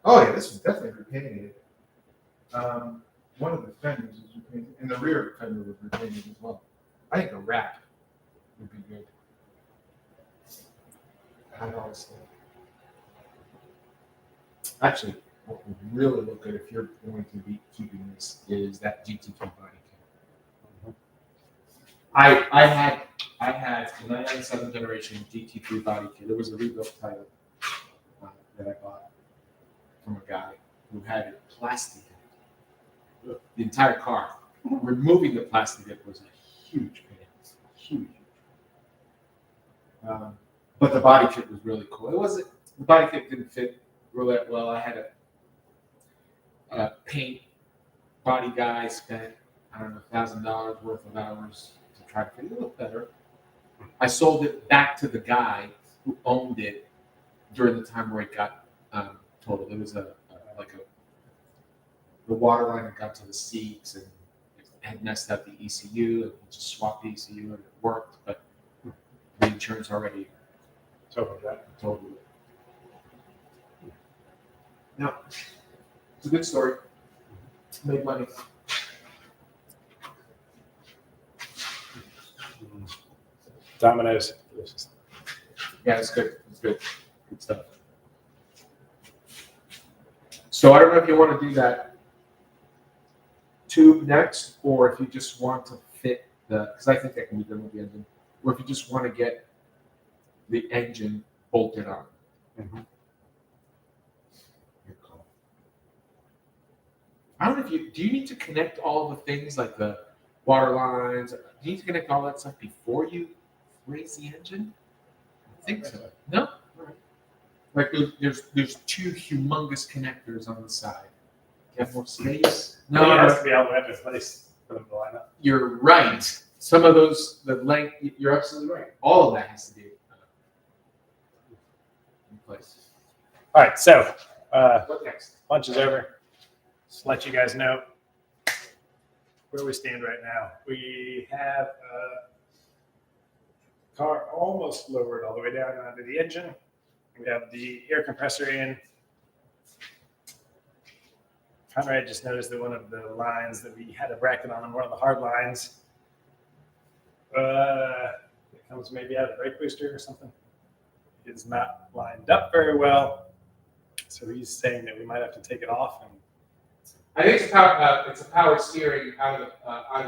Oh yeah, this was definitely repainted. One of the fenders was repainted, and the rear fender was repainted as well. I think a wrap would be good. Honestly. Actually, what would really look good if you're going to be keeping this is that GT2 body kit. I had the 97 generation GT3 body kit. It was a rebuilt title that I bought from a guy who had it plastic in it. The entire car. Removing the plastic in it was a huge pain. Huge. But the body kit was really cool. The body kit didn't fit really well. I had a paint body guy spent, I don't know, $1,000 worth of hours to try to make it look better. I sold it back to the guy who owned it during the time where it got totaled. It was the water line that got to the seats and it had messed up the ECU, and he just swapped the ECU and it worked, but the insurance already totaled it. No, it's a good story. Made money. Domino's. Yeah, it's good. It's good. Good stuff. So I don't know if you want to do that tube next, or if you just want to fit because I think that can be done with the engine, or if you just want to get the engine bolted on. Mm-hmm. I don't know if do you need to connect all the things like the water lines? Do you need to connect all that stuff before you raise the engine? I think so. No? All right. Like there's two humongous connectors on the side. You have more space? No, it has to be all the way up in place for them to line up. You're right. Some of those, the length, you're absolutely right. All of that has to be in place. All right, so What next? lunch is over. Just let you guys know where we stand right now. We have a car almost lowered all the way down onto the engine. We have the air compressor in. Conrad just noticed that one of the lines that we had a bracket on, one of the hard lines, it comes maybe out of the brake booster or something, is not lined up very well. So he's saying that we might have to take it off. And I think it's a power steering out of the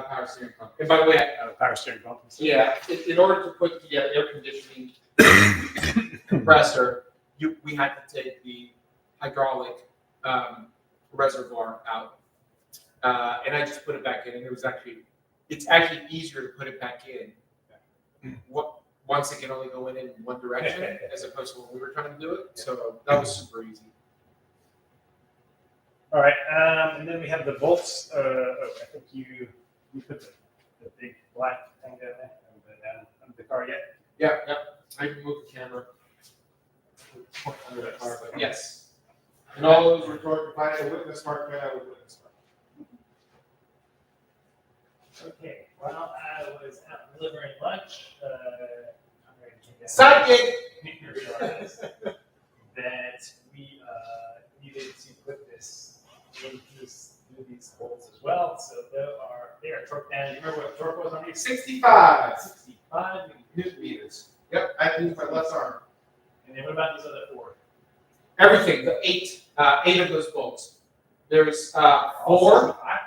power steering pump. And by the way, power steering pump. yeah, in order to put the air conditioning compressor, we had to take the hydraulic reservoir out, and I just put it back in, and it's actually easier to put it back in. Once it can only go in one direction, as opposed to when we were trying to do it. So that was super easy. All right, and then we have the bolts. I think you put the big black thing down there. Haven't put it down under the car yet. Yeah. I removed the camera under the car, but yes. And all those recorded, if I had a witness mark, then I would witness mark. Okay, while I was out delivering lunch, Conrad came Side gig. realized that we needed to put this in these bolts as well. So they are torque down. You remember what torque was on these? 65 65 Newton meters. Yep, I use my left arm. And then what about these other four? Everything, the eight of those bolts. There's All four. 65?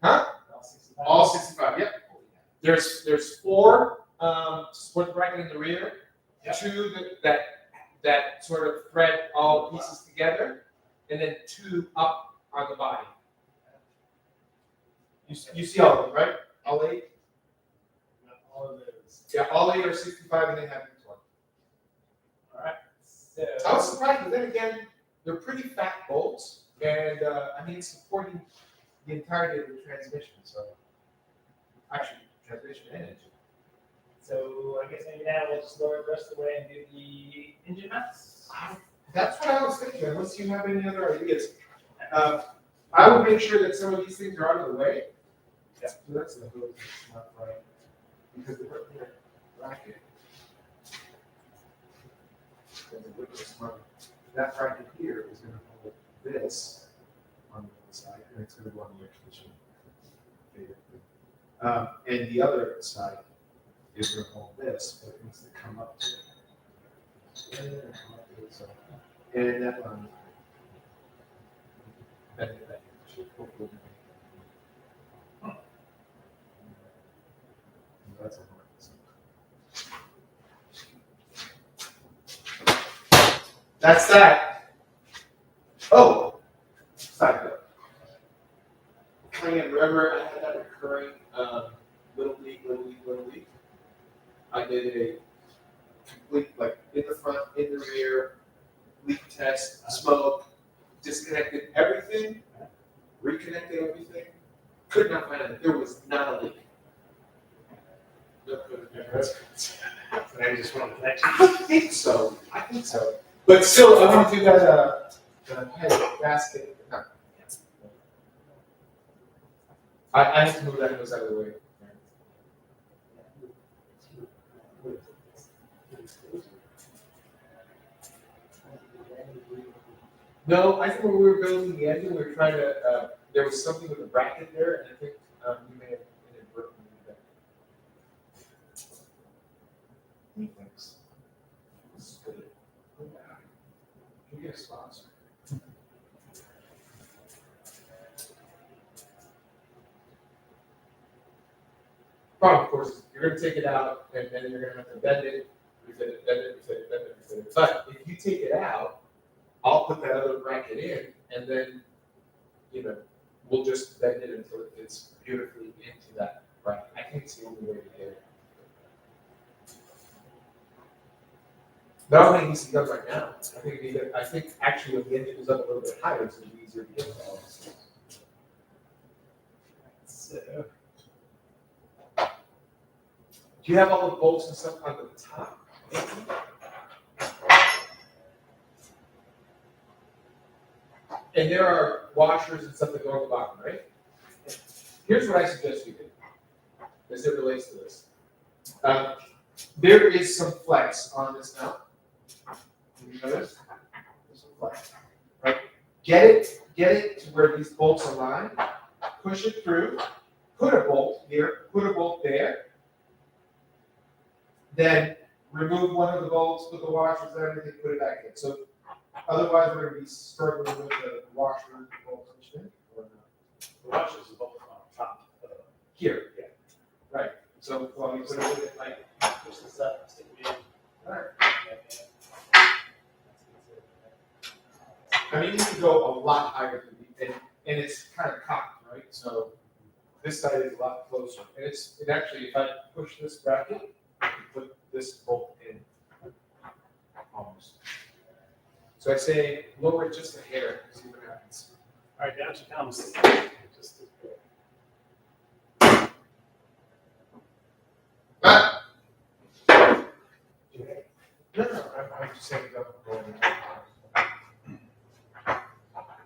Huh? All 65? All 65. Yep. There's four to support the bracket in the rear. Yep. Two that sort of thread all pieces together, and then two up on the body. You see all of them, right? All eight? All of those. Yeah, all eight are 65 and they have this one. All right. So I was surprised, but then again, they're pretty fat bolts, and I mean, it's supporting the entirety of the transmission, so actually, transmission and engine. So I guess maybe now we'll just lower it the rest of the way and do the engine nuts. That's what I was thinking, unless you have any other ideas. I would make sure that some of these things are out of the way. Yeah. So that's the hood, it's not right. Because the bracket. That bracket here is going to hold this on the side, and it's going to go on the air conditioning. And the other side is going to hold this, but it needs to come up to it. And that one. That should hopefully. That's a That's that. Oh, side note. Clean, remember I had that recurring little leak. I did a complete, like, in the front, in the rear, leak test, smoke, disconnected everything, reconnected everything. Could not find it. There was not a leak. I just want to connect. I think so. But still, I want to do that head gasket. No. I have to move that nose out of the way. No, I think when we were building the engine, we were trying to, there was something with a bracket there, and I think we may have inadvertently done that. Thanks. This is good. You get a sponsor. Problem, of course, is you're going to take it out, and then you're going to have to bend it, refit it, bend it, refit it, bend it, refit it. But if you take it out, I'll put that other bracket in, and then, we'll just bend it until it fits beautifully into that bracket. I think it's the only way to get it. No, I think it's done right now. I think actually when the engine is up a little bit higher, it's going to be easier to get to all these things. So, do you have all the bolts and stuff on the top? And there are washers and stuff that go on the bottom, right? Here's what I suggest you do, as it relates to this. There is some flex on this now. You notice? There's some flex. Right? Get it to where these bolts align, push it through, put a bolt here, put a bolt there, then remove one of the bolts, put the washers and everything, put it back in. So otherwise we're gonna be struggling with the washer and the bolts or not. The washers are both on top. Here, yeah. Right. So while we put it in, like, Push this up, stick it in. all right. I mean, you can go a lot higher than and it's kind of cocked, right? So this side is a lot closer. And it actually, if I push this bracket, I can put this bolt in almost. So I say lower it just a hair, see what happens. All right, down she comes. Just Ah! No, I'm just saying go. I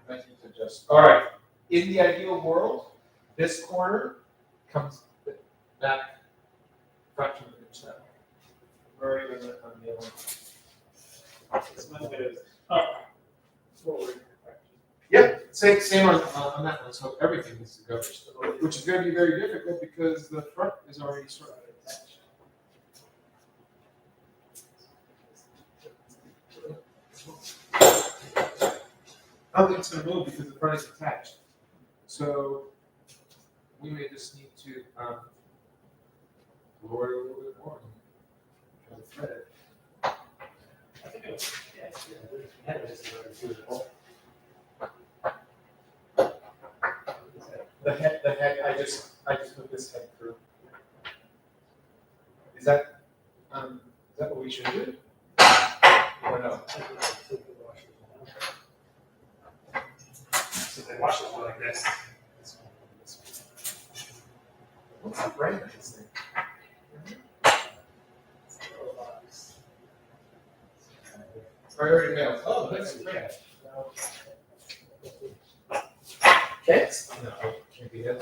need to adjust. All right. In the ideal world, this corner comes back fraction of an inch that way. already on the other one. This one goes up, forward. Yeah, same on that one, so everything needs to go, which is gonna be very difficult because the front is already sort of attached. I don't think it's gonna move because the front is attached. So we may just need to lower it a little bit more. Try to thread it. I think it was, yeah, yeah, it was doable. The head, I just put this head through. Is that what we should do? Or no? So they wash it like this. What's the brand of this thing? Priority mail. Oh, that's great. Kids? No, can't be that.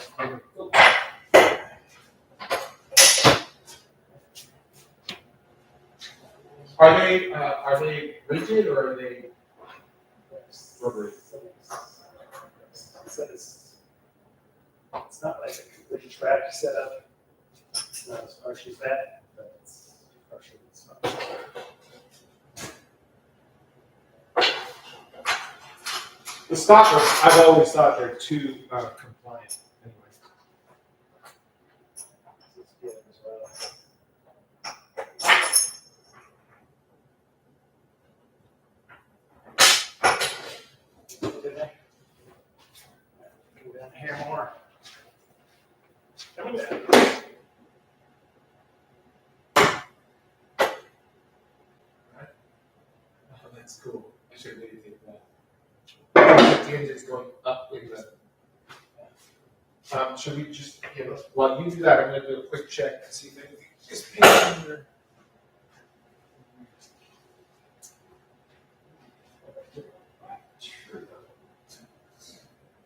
Are they rigid or are they rubbery? So it's not like a complete track setup. It's not as harsh as that, but it's harsher than it's The stockers, I've always thought they're too compliant anyway. good as well. Go down here more. Coming down. Oh, that's cool. I should really take that. The engine's going up in the. Should we just, while you do that, I'm gonna do a quick check to see if anything is painted under. Sure.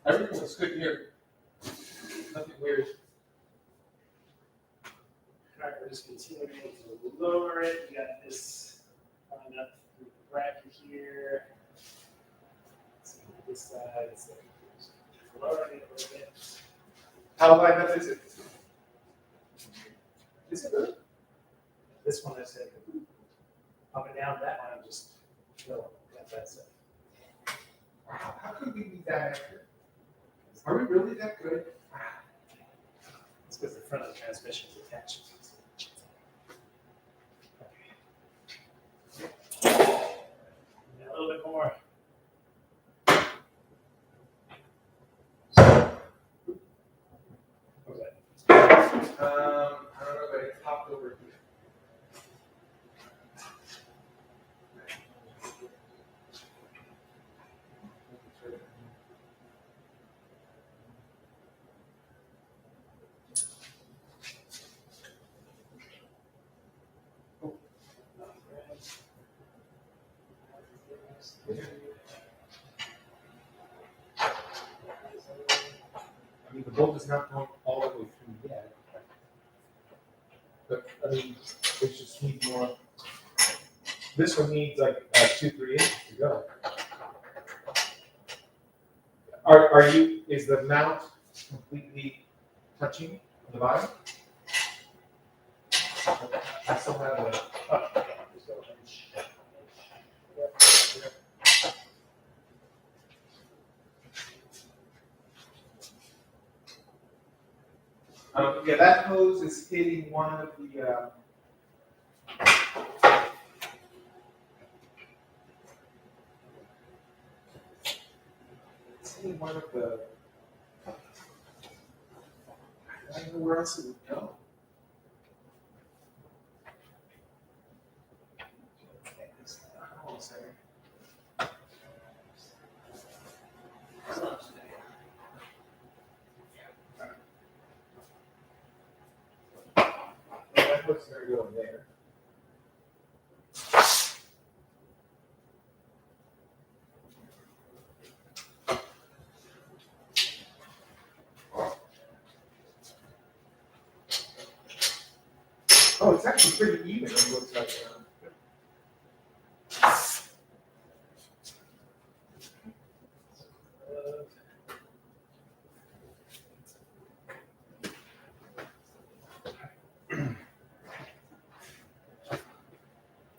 Everything looks good here. Nothing weird. All right, we're just continuing to lower it. We got this lined up through the bracket here. So this side is like lowering it a little bit. How lined up is it? Is it good? This one I said up and down. That one I'm just no, that's it. Wow, how could we be that accurate? Are we really that good? It's because the front of the transmission is attached. A little bit more. What was that? I don't know, but it popped over here. I mean, the bolt is not going all the way through yet. But, I mean, it just needs more. This one needs like 2-3 inches to go. Are you, is the mount completely touching the bottom? I still have a. Yeah, that hose is hitting one of the. It's hitting one of the. I don't know where else it would go. Hold on a second. That hook's gonna go in there. Oh, it's it's actually pretty even, it looks like.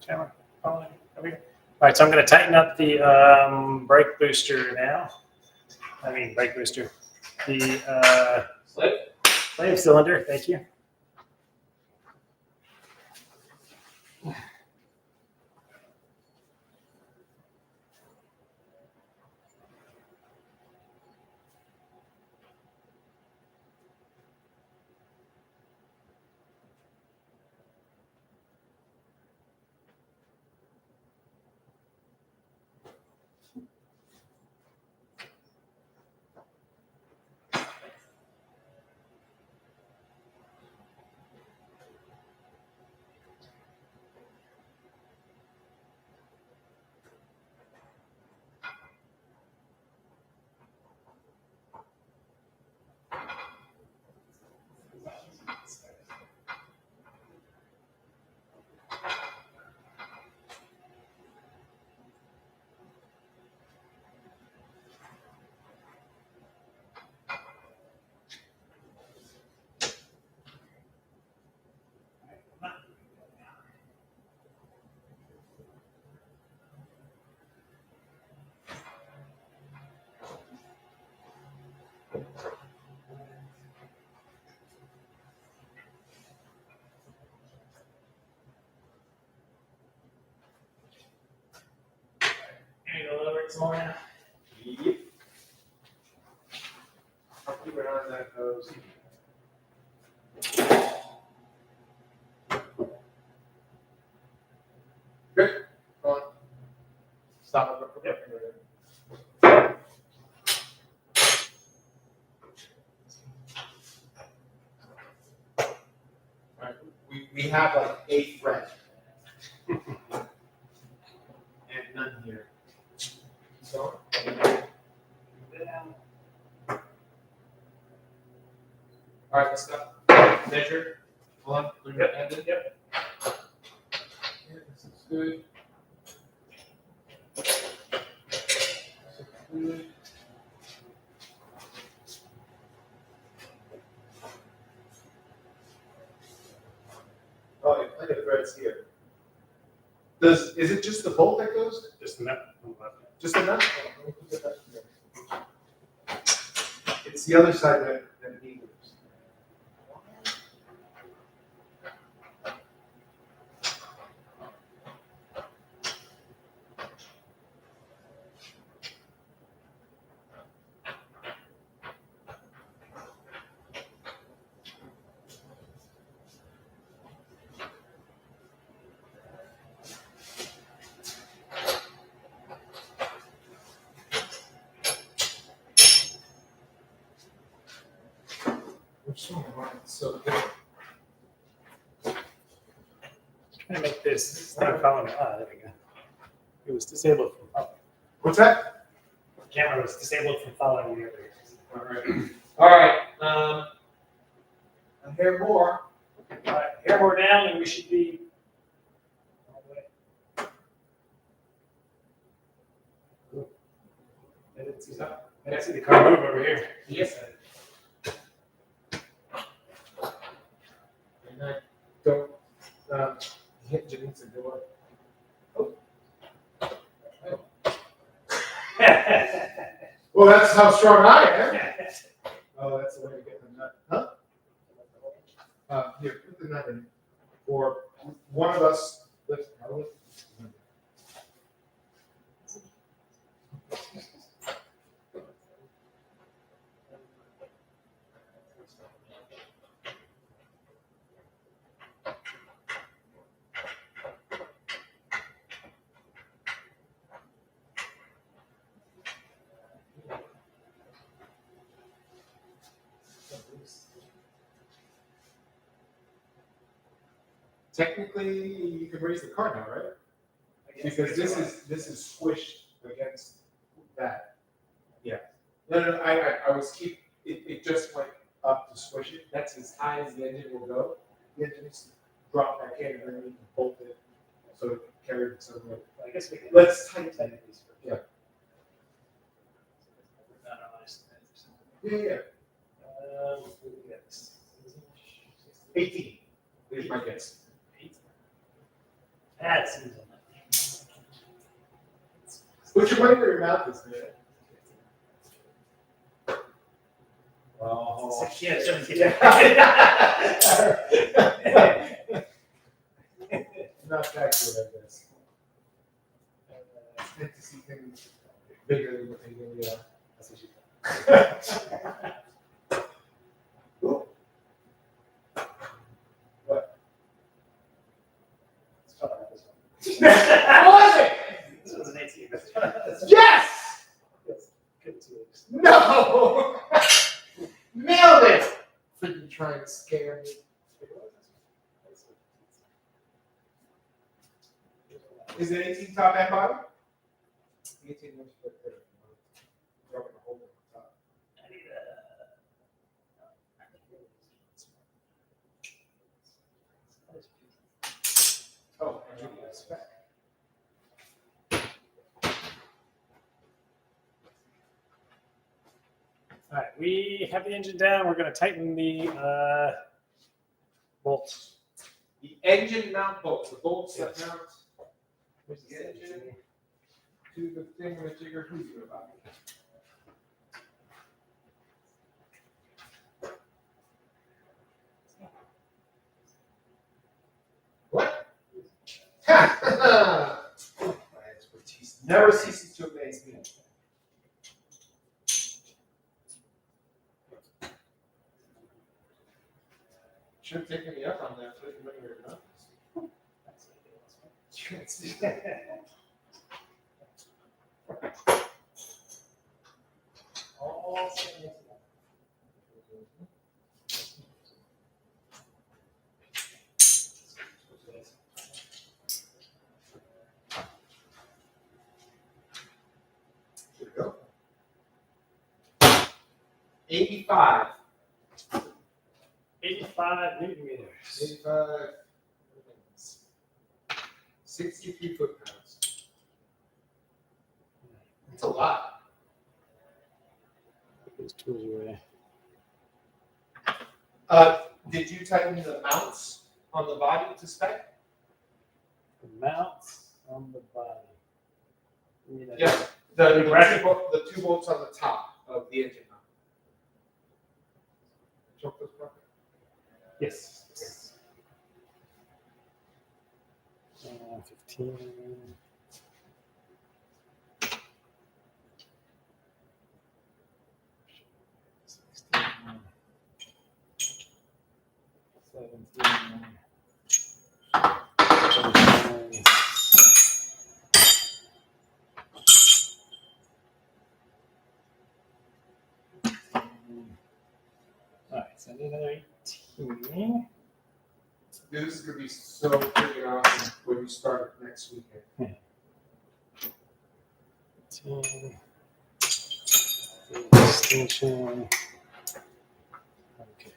Camera following over here. All right, so I'm going to tighten up the brake booster now. Brake booster. The slave cylinder. Thank you. Maybe a little bit some more now. Yep. I'll keep it on that hose. Good, go on. Stop it. Yep. Alright, we have like 8 threads. And none here. So, alright, let's go. Measure. Hold on, put your hand in. Yep. Yeah, this is good. This is good. Oh, yeah, plenty of threads here. Is it just the bolt that goes? Just a minute. Just the nut? Oh, let me put that back here. It's the other side that needs. Which one? So good. Trying to make this thing follow me. Ah, there we go. It was disabled from following. What's that? The camera was disabled from following me earlier. All right. I hear more. All right, hair more down, and we should be all the way. Cool. I didn't see that. I didn't see the car move over here. Yes. And I don't hit Janine's door. Well, that's how strong I am. Oh, that's the way to get the nut. Huh? Here, put the nut in. Or one of us, let's probably. Technically, you can raise the car now, right? Because this is squished against that. Yeah. No, I was it just went up to squish it. That's as high as the engine will go. The engine is drop back in underneath and bolt it, so it carries it somewhere. I guess we can. Let's tighten tighten it. these first. Yeah. Not on my side. Yeah. We got this. 18. Here's my guess. That seems unlikely. Put your money where your mouth is, man. Oh, Yeah, 17. Not that good, I guess. It's good to see things bigger than what they really are. That's what she thought. Ooh. What? Let's talk about this one. What was it? This was an 18. Yes! Good 2 weeks. No! Nailed it! Freaking trying to scare me. Is it 18 top and bottom? 18 looks good. Dropping a hole in the top. I need Oh, I need a spec. All right, we have the engine down. We're going to tighten the bolts. The engine mount bolts, the bolts that mount the engine to the thing with jigger who's good about it. What? My expertise never ceases to amaze me. Should have taken me up on that, so you might hear it. all settings. Here we go. 85. 85 newton meters. 85. 63 foot-pounds. That's a lot. Put those tools away. Did you tighten the mounts on the body to spec? The mounts on the body. You mean that- Yes. The two bolts on the top of the engine mount. Choke those properly? Yes. 15. All right, so I need another 18. This is going to be so freaking awesome when you start next weekend. 18. Extension. Okay.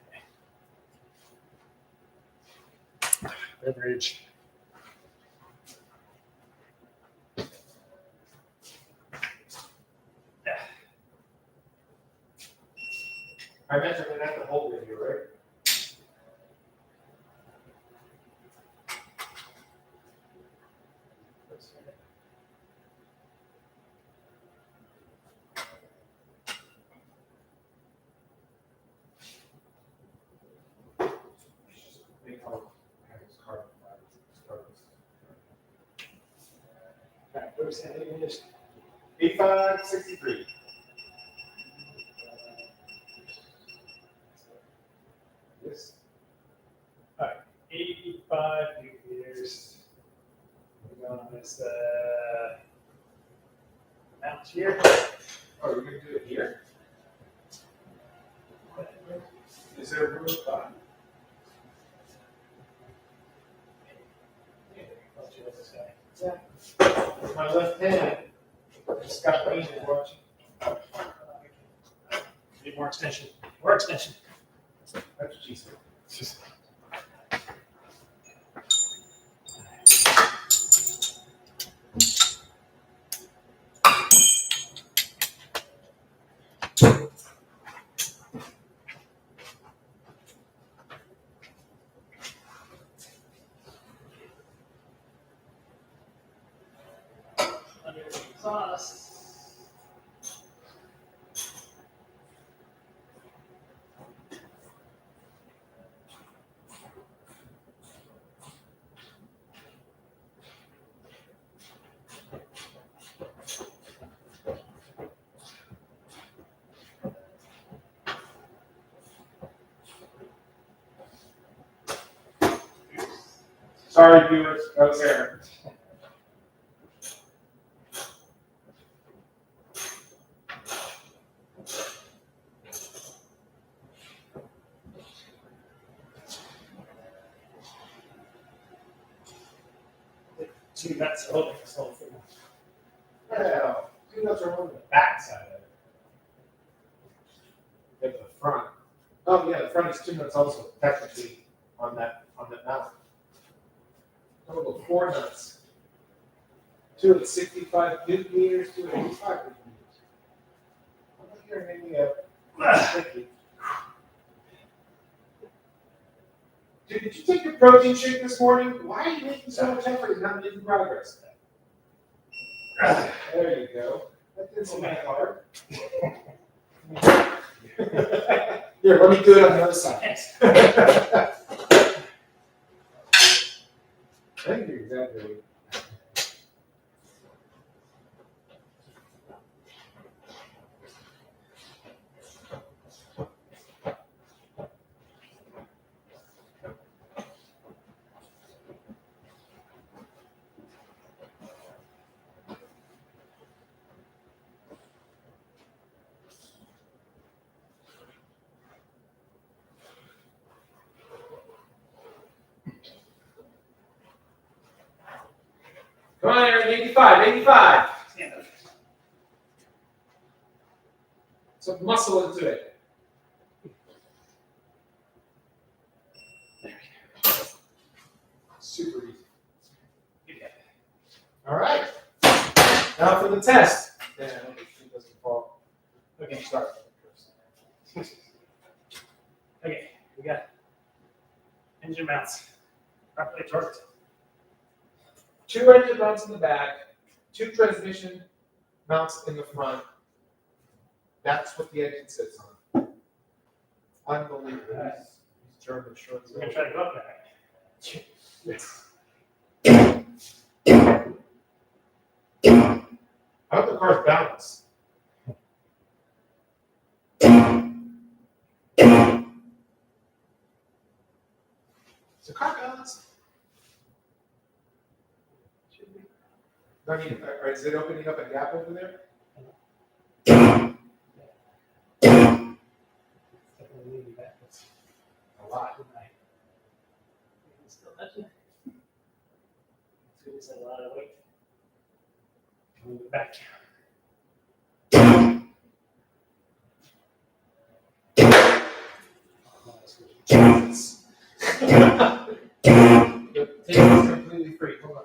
Beverage. I mentioned I'm going to have to hold it here, right? All right, what was that? Let me just- 85, 63. This. 85 newton meters. We're going on this mount here. Oh, you're going to do it here? Is there room to buy? Let's do this guy. With my left hand, just got rain and watching. Need more extension. More extension. That's what she said. Sorry, viewers, that was Aaron. Two nuts are holding this whole thing. Well, two nuts are on the back side of it. At the front. Oh, yeah, the front is two nuts also, technically, on that mount. Total of 4 nuts. 2 at 65 newton meters, 2 at 85 newton meters. I'm not hearing any sticky. Dude, did you take your protein shake this morning? Why are you making so much effort and not making progress? There you go. That didn't seem that hard. Here, let me do it on the other side. I think you're exaggerating. Come on, Aaron, 85, 85. Some muscle into it. Super easy. All right. Now for the test. Yeah, I hope it doesn't fall. Okay, sorry. Okay, we got engine mounts properly torqued. 2 engine mounts in the back, 2 transmission mounts in the front. That's what the engine sits on. Unbelievable. These German shorts. We're gonna try to go up there. Yes. I hope the car's balanced. Is the car balanced? I mean, is it opening up a gap over there? Definitely leaning backwards. A lot. Still touching it. It's a lot of weight. Move it back. Jesus. The table is completely free. Hold on.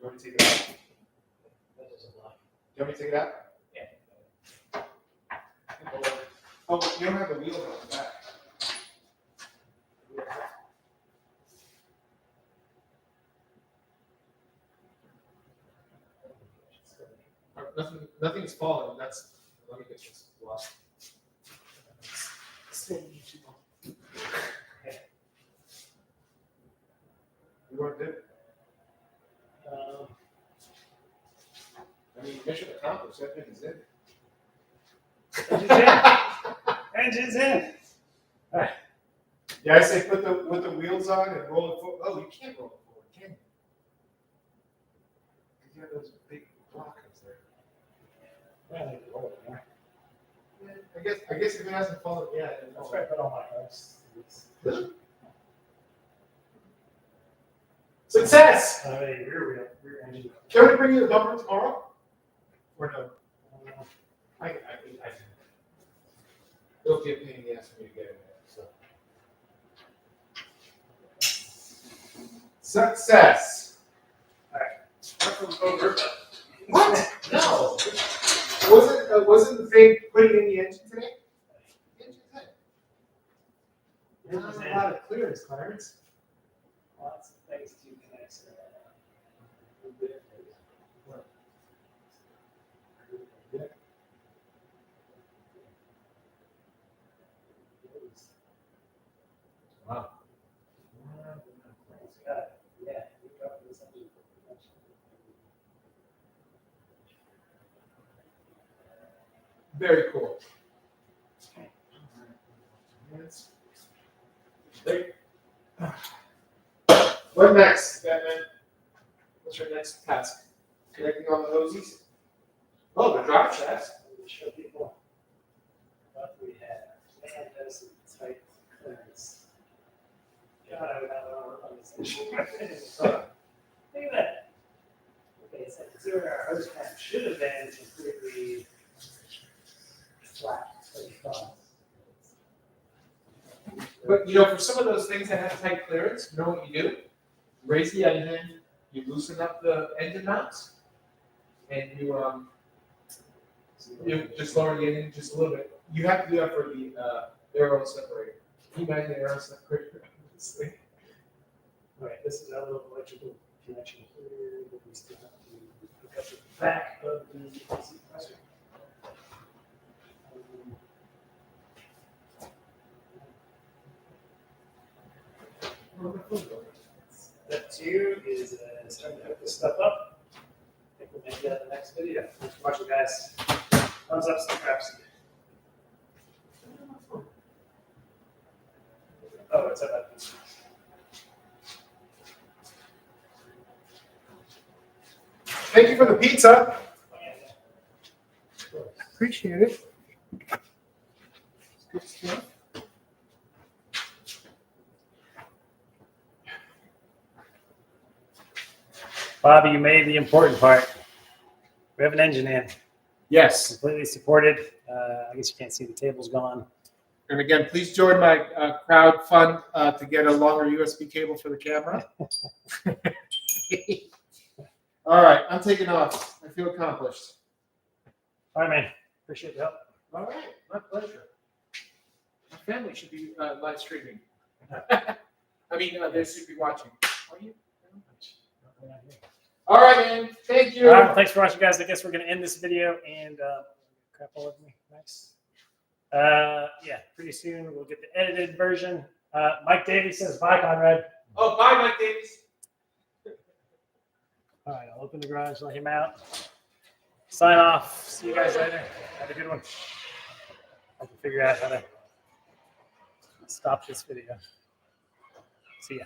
Do you want me to take it out? That is a lot. Do you want me to take it out? Yeah. Oh, you don't have the wheels on the back. Nothing's falling. That's. Let me get this lost. You weren't there. I mean, mission accomplished. That thing is in. Engine's in. All right. Yeah, I say put the wheels on and roll it forward. Oh, you can't roll it forward, can you? Because you have those big blockers there. Well, I roll it more. Yeah, I guess if it hasn't fallen yet, it's That's where I put all my cards. Really? Success! Rear engine. Can we bring you the bumper tomorrow? Or no? I it'll be a pain in the ass for me to get in there. So. Success! Over. What? No! Wasn't the thing putting in the engine today? The engine's in. There's not a lot of clearance, Clarence. Lots of things to connect. Wow. Yeah, you got this engine. Very cool. What next, Batman? What's your next task? Connecting all the hosies? Oh, the drive shafts. Show people what we have. Man, that's some tight clearance. God, I would not want to work on this issue. Look at that. Okay, so consider our hose cap should have been completely flat. But for some of those things that have tight clearance, you know what you do? Raise the engine, you loosen up the engine mounts, and you just lower the engine just a little bit. You have to do that for the aero separator. Can you imagine the aero separator? This thing? Right, this is our little electrical connection here that we still have to hook up to the back of the compressor. Step 2 is starting to hook this stuff up. I think we'll make that in the next video. Thanks for watching, guys. Thumbs up, subscribe. Oh, it's up. Thank you for the pizza. Appreciate it. Good stuff. Bobby, you made the important part. We have an engine in, Yes. completely supported. I guess you can't see the tables gone. And again, please join my crowd fund to get a longer USB cable for the camera. All right, I'm taking off. I feel accomplished. All right, man. Appreciate the help. All right, my pleasure. My family should be live streaming. I mean, they should be watching. Are you? All right, man. Thank you. All right, well, thanks for watching, guys. I guess we're going to end this video and crap all over me. Nice. Yeah, pretty soon we'll get the edited version. Mike Davies says bye, Conrad. Oh, bye, Mike Davies. All right, I'll open the garage, let him out. Sign off. See you guys later. Have a good one. I can figure out how to stop this video. See ya.